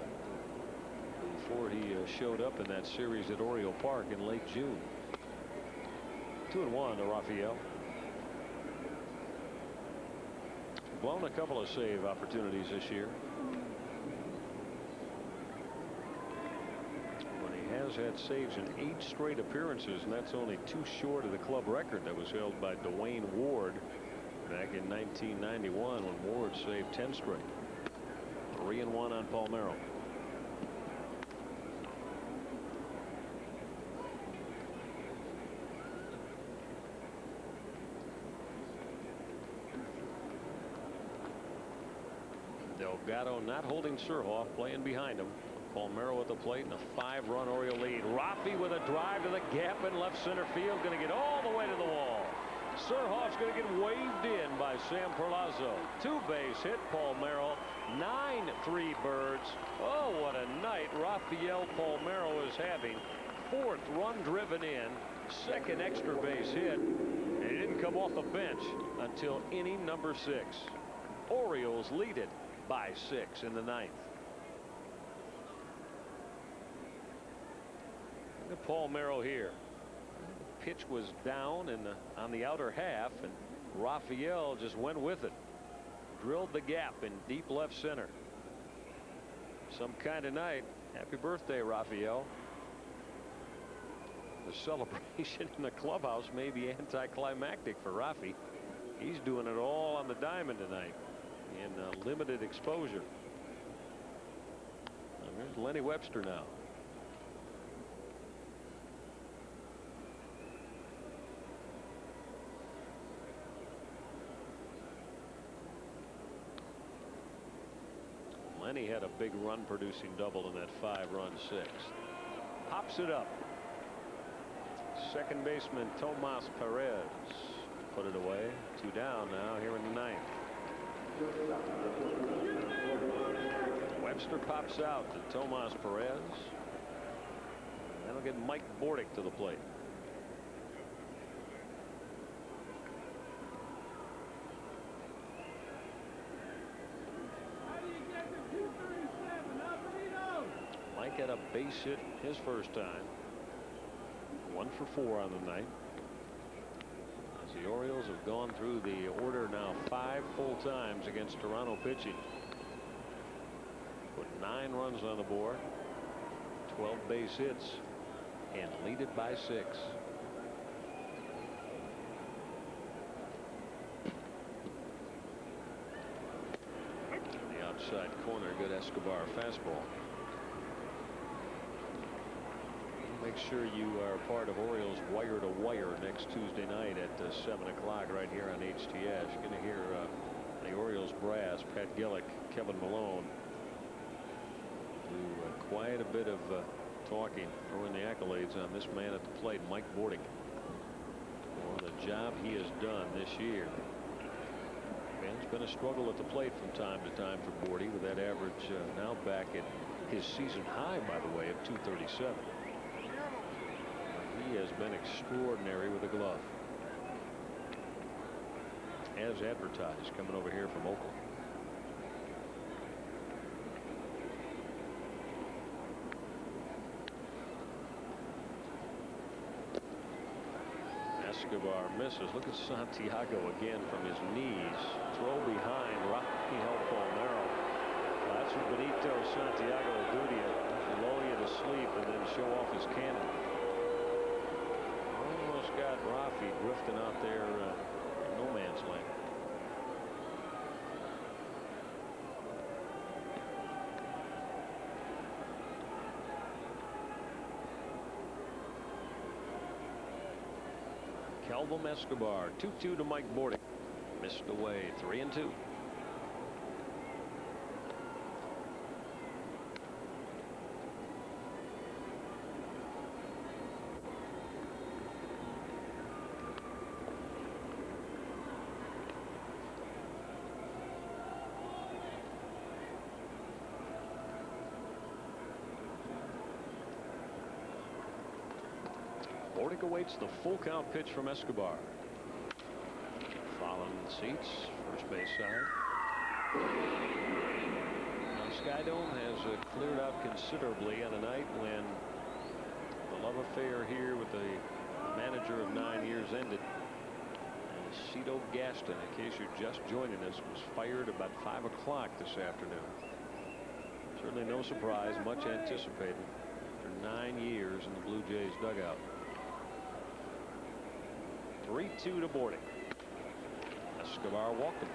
before he showed up in that series at Oriole Park in late June. 2-1 to Rafael. Blown a couple of save opportunities this year. But he has had saves in 8 straight appearances, and that's only 2 short of the club record that was held by Dwayne Ward back in 1991 when Ward saved 10 straight. 3-1 on Palmeiro. Delgado not holding Surhoff, playing behind him. Palmeiro at the plate and a 5-run Oriole lead. Rafi with a drive to the gap in left center field, going to get all the way to the wall. Surhoff's going to get waved in by Sam Perlazo. 2-base hit. Palmeiro 9-3 birds. Oh, what a night Rafael Palmeiro is having. 4th run driven in, 2nd extra base hit, and he didn't come off the bench until inning number 6. Orioles lead it by 6 in the 9th. Look at Palmeiro here. Pitch was down on the outer half, and Rafael just went with it. Drilled the gap in deep left center. Some kind of night. Happy birthday, Rafael. The celebration in the clubhouse may be anticlimactic for Rafi. He's doing it all on the diamond tonight in limited exposure. And there's Lenny Webster now. Lenny had a big run producing double in that 5-run 6th. Pops it up. Second baseman Tomas Perez put it away. 2 down now here in the 9th. Webster pops out to Tomas Perez. That'll get Mike Bordick to the plate. Mike had a base hit his first time. 1 for 4 on the night. As the Orioles have gone through the order now 5 full times against Toronto pitching. Put 9 runs on the board, 12 base hits, and lead it by 6. The outside corner, good Escobar fastball. Make sure you are part of Orioles Wire to Wire next Tuesday night at 7 o'clock right here on HTS. You're going to hear the Orioles brass, Pat Gillick, Kevin Malone, do quite a bit of talking, throwing the accolades on this man at the plate, Mike Bordick, for the job he has done this year. Man, it's been a struggle at the plate from time to time for Bordy, with that average now back at his season high, by the way, of 237. He has been extraordinary with the glove, as advertised, coming over here from Oakland. Escobar misses. Look at Santiago again from his knees. Throw behind Rafael Palmeiro. That's what Benito Santiago will do to you. Lull you to sleep and then show off his cannon. Almost got Rafi drifting out there in no man's land. Kelvin Escobar, 2-2 to Mike Bordick. Missed away, 3-2. Bordick awaits the full count pitch from Escobar. Following the seats, first base side. Now Skydome has cleared out considerably on a night when the love affair here with the manager of 9 years ended. And Cito Gaston, in case you're just joining us, was fired about 5 o'clock this afternoon. Certainly no surprise, much anticipated after 9 years in the Blue Jays dugout. 3-2 to Bordick. Escobar walking.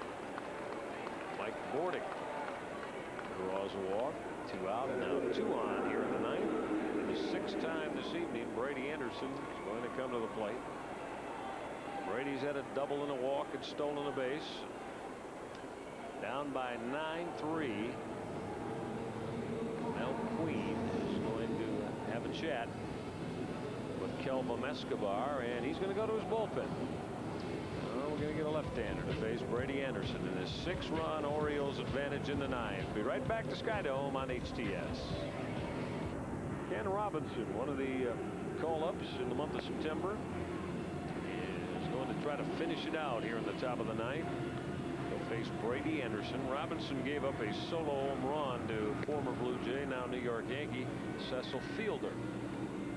Mike Bordick draws a walk. 2 out and now 2 on here in the ninth. And the 6th time this evening, Brady Anderson is going to come to the plate. Brady's had a double and a walk and stolen a base. Down by 9-3. Mel Queen is going to have a chat with Kelvin Escobar, and he's going to go to his bullpen. We're going to get a left-hander to face Brady Anderson in his 6-run Orioles advantage in the 9th. Be right back to Skydome on HTS. Ken Robinson, one of the call-ups in the month of September, is going to try to finish it out here in the top of the 9th. He'll face Brady Anderson. Robinson gave up a solo home run to former Blue Jay, now New York Yankee, Cecil Fielder.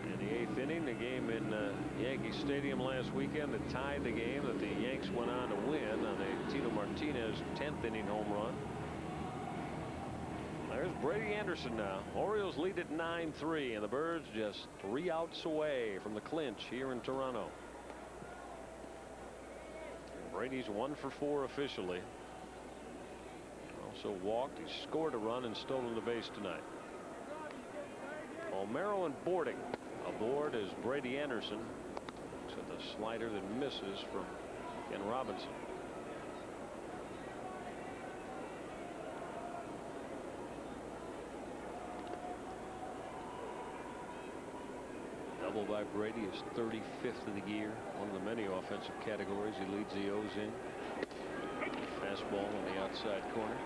In the 8th inning, the game in Yankee Stadium last weekend that tied the game that the Yanks went on to win on a Tino Martinez 10th inning home run. There's Brady Anderson now. Orioles lead at 9-3, and the Birds just 3 outs away from the clinch here in Toronto. Brady's 1 for 4 officially. Also walked. He scored a run and stolen the base tonight. Palmeiro and Bordick aboard as Brady Anderson looks at the slider that misses from Ken Robinson. Double by Brady, is 35th of the year. One of the many offensive categories he leads the O's in. Fastball on the outside corner.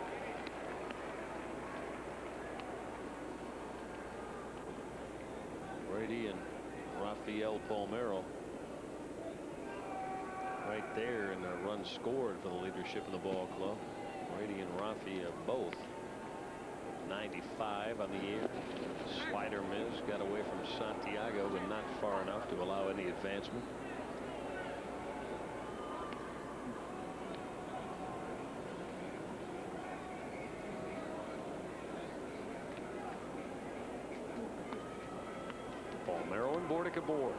Brady and Rafael Palmeiro right there, and a run scored for the leadership in the ball club. Brady and Rafi both 95 on the year. Slider miss, got away from Santiago, but not far enough to allow any advancement. Palmeiro and Bordick aboard.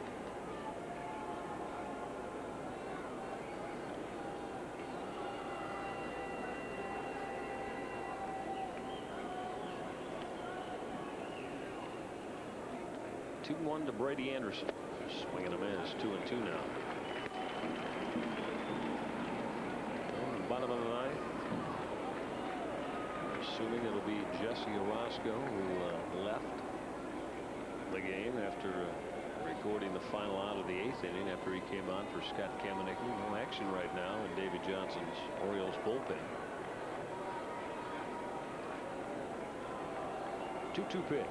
Two-1 to Brady Anderson. Swinging a miss. 2-2 now. Bottom of the 9th. Assuming it'll be Jesse Orozco who left the game after recording the final out of the 8th inning after he came on for Scott Kamenicki. No action right now in David Johnson's Orioles bullpen. 2-2 pitch.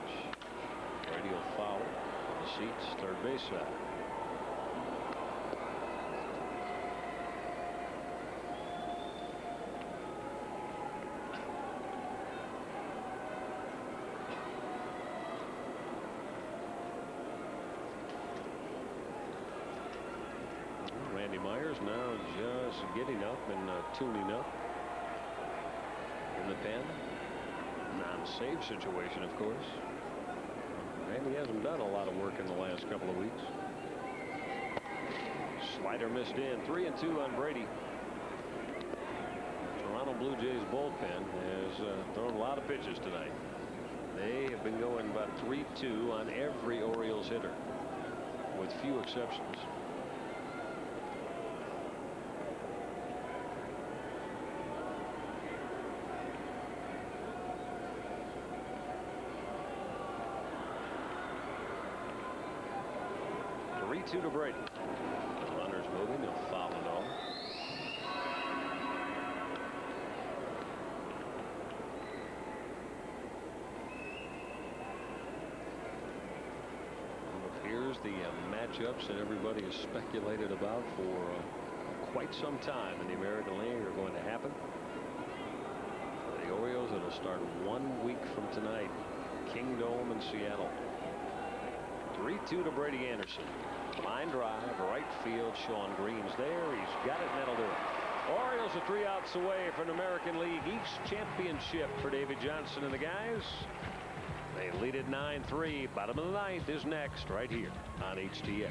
Brady will foul the seats, third base side. Randy Myers now just getting up and tuning up in the pen. Non-save situation, of course. Randy hasn't done a lot of work in the last couple of weeks. Slider missed in. 3-2 on Brady. Toronto Blue Jays bullpen has thrown a lot of pitches tonight. They have been going about 3-2 on every Orioles hitter, with few exceptions. Two to Brady. The runner's moving. He'll foul it all. Here's the matchups that everybody has speculated about for quite some time in the American League are going to happen. For the Orioles, it'll start 1 week from tonight. Kingdome in Seattle. 3-2 to Brady Anderson. Line drive, right field. Sean Green's there. He's got it, and that'll do it. Orioles are 3 outs away from an American League East championship for David Johnson and the guys. They lead at 9-3. Bottom of the ninth is next, right here on HTS.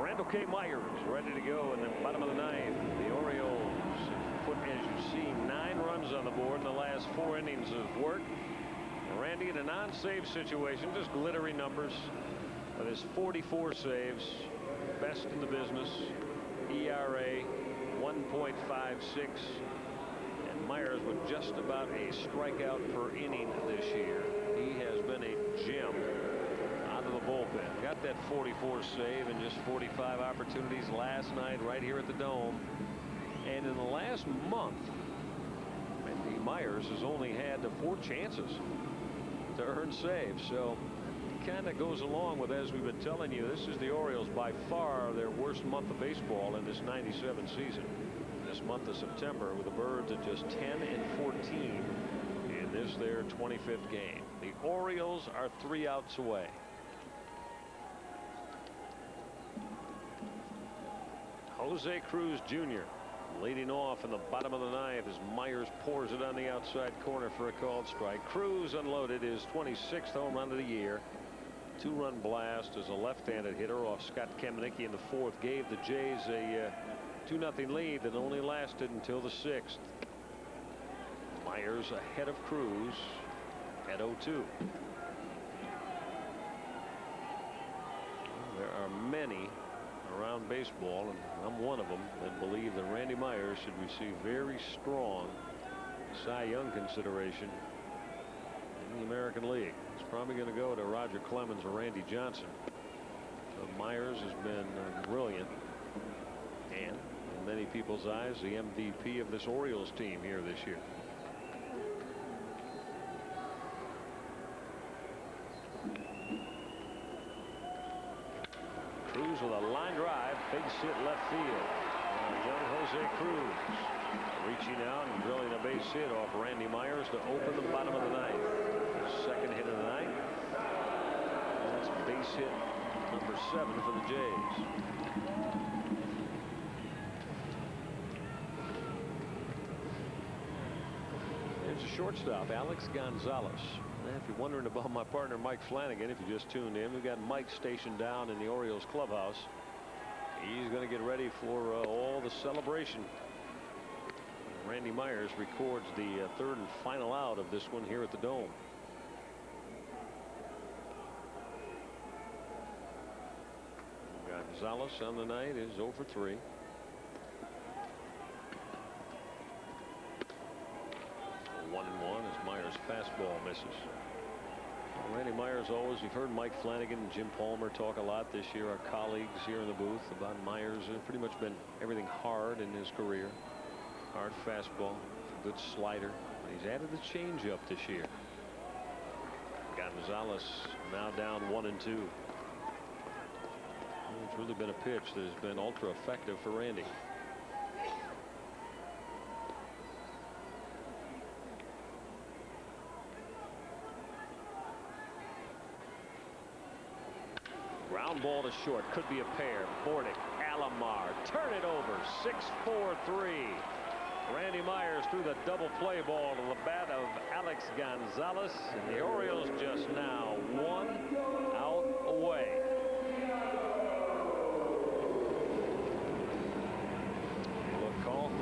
Randall K. Myers ready to go in the bottom of the ninth. The Orioles put, as you see, 9 runs on the board in the last 4 innings of work. Randy in a non-save situation, just glittery numbers. With his 44 saves, best in the business. ERA 1.56, and Myers with just about a strikeout per inning this year. He has been a gem out of the bullpen. Got that 44 save and just 45 opportunities last night right here at the Dome. And in the last month, Randy Myers has only had 4 chances to earn saves. So kind of goes along with, as we've been telling you, this is the Orioles by far their worst month of baseball in this 97 season. This month of September, with the Birds at just 10-14 in this their 25th game. The Orioles are 3 outs away. Jose Cruz Jr. leading off in the bottom of the ninth as Myers pours it on the outside corner for a called strike. Cruz unloaded his 26th home run of the year. 2-run blast as a left-handed hitter off Scott Kamenicki in the 4th. Gave the Jays a 2-0 lead that only lasted until the 6th. Myers ahead of Cruz at 0-2. There are many around baseball, and I'm one of them, that believe that Randy Myers should receive very strong Cy Young consideration in the American League. It's probably going to go to Roger Clemens or Randy Johnson. But Myers has been brilliant, and in many people's eyes, the MVP of this Orioles team here this year. Cruz with a line drive, big hit left field. Young Jose Cruz reaching out and drilling a base hit off Randy Myers to open the bottom of the ninth. His 2nd hit of the night. And that's base hit number 7 for the Jays. There's a shortstop, Alex Gonzalez. If you're wondering about my partner Mike Flanagan, if you just tuned in, we've got Mike stationed down in the Orioles clubhouse. He's going to get ready for all the celebration. Randy Myers records the 3rd and final out of this one here at the Dome. Gonzalez on the night is 0 for 3. 1-1 as Myers' fastball misses. Randy Myers always, you've heard Mike Flanagan and Jim Palmer talk a lot this year, our colleagues here in the booth, about Myers. Pretty much been everything hard in his career. Hard fastball, good slider. He's added the changeup this year. Gonzalez now down 1-2. It's really been a pitch that has been ultra effective for Randy. Ground ball to short, could be a pair. Bordick, Alomar, turn it over. 6-4-3. Randy Myers threw the double play ball to the bat of Alex Gonzalez, and the Orioles just now 1 out away. They look calm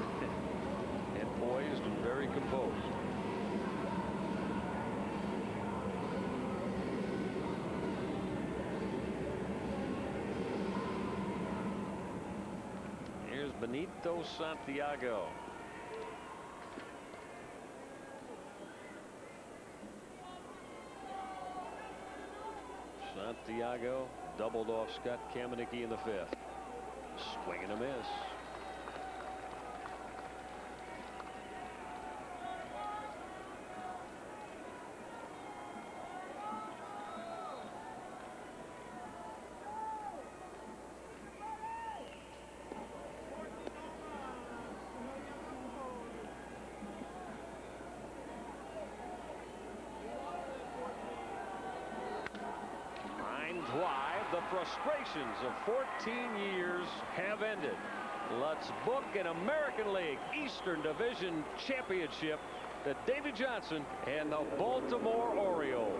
and poised and very composed. Here's Benito Santiago. Santiago doubled off Scott Kamenicki in the 5th. Swing and a miss. drive. The frustrations of 14 years have ended. Let's book an American League Eastern Division championship to Davy Johnson and the Baltimore Orioles.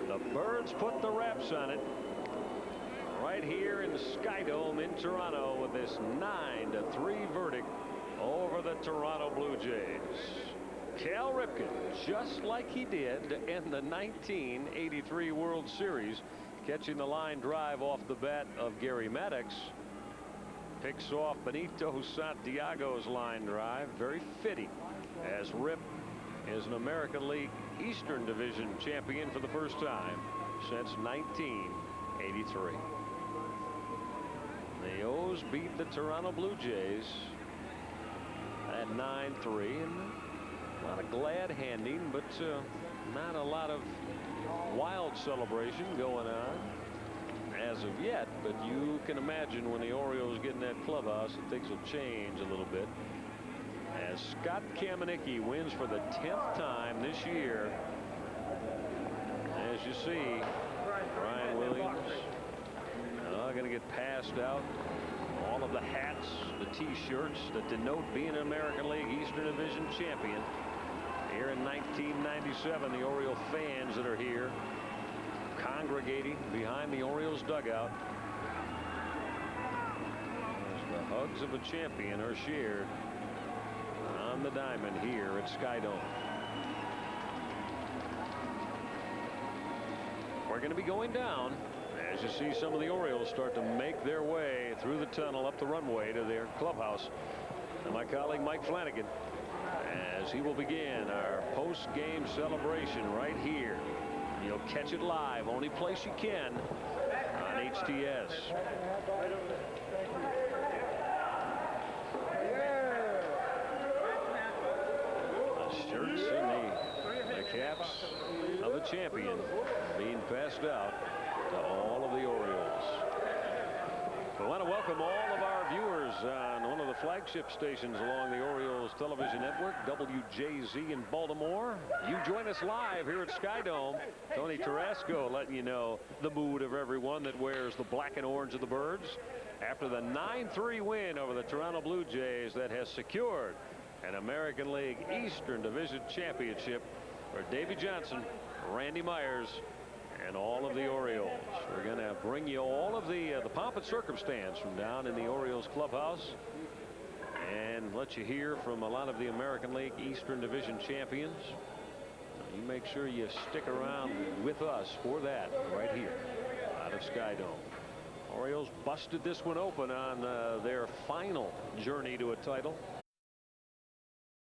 The Birds put the wraps on it right here in the Skydome in Toronto with this 9-3 verdict over the Toronto Blue Jays. Cal Ripken, just like he did in the 1983 World Series, catching the line drive off the bat of Gary Maddox, picks off Benito Santiago's line drive. Very fitting, as Rip is an American League Eastern Division champion for the first time since 1983. The O's beat the Toronto Blue Jays at 9-3, and a lot of glad handing, but not a lot of wild celebration going on as of yet. But you can imagine when the Orioles get in that clubhouse, things will change a little bit. As Scott Kamenicki wins for the 10th time this year. As you see, Brian Williams going to get passed out. All of the hats, the t-shirts that denote being an American League Eastern Division champion. Here in 1997, the Oriole fans that are here congregating behind the Orioles dugout as the hugs of a champion are shared on the diamond here at Skydome. We're going to be going down as you see some of the Orioles start to make their way through the tunnel up the runway to their clubhouse. And my colleague Mike Flanagan, as he will begin our post-game celebration right here. You'll catch it live, only place you can on HTS. The shirts and the caps of a champion being passed out to all of the Orioles. We want to welcome all of our viewers on one of the flagship stations along the Orioles television network, WJZ in Baltimore. You join us live here at Skydome. Tony Tarasco letting you know the mood of everyone that wears the black and orange of the Birds after the 9-3 win over the Toronto Blue Jays that has secured an American League Eastern Division championship for Davy Johnson, Randy Myers, and all of the Orioles. We're going to bring you all of the pomp and circumstance from down in the Orioles clubhouse and let you hear from a lot of the American League Eastern Division champions. You make sure you stick around with us for that right here out of Skydome. Orioles busted this one open on their final journey to a title.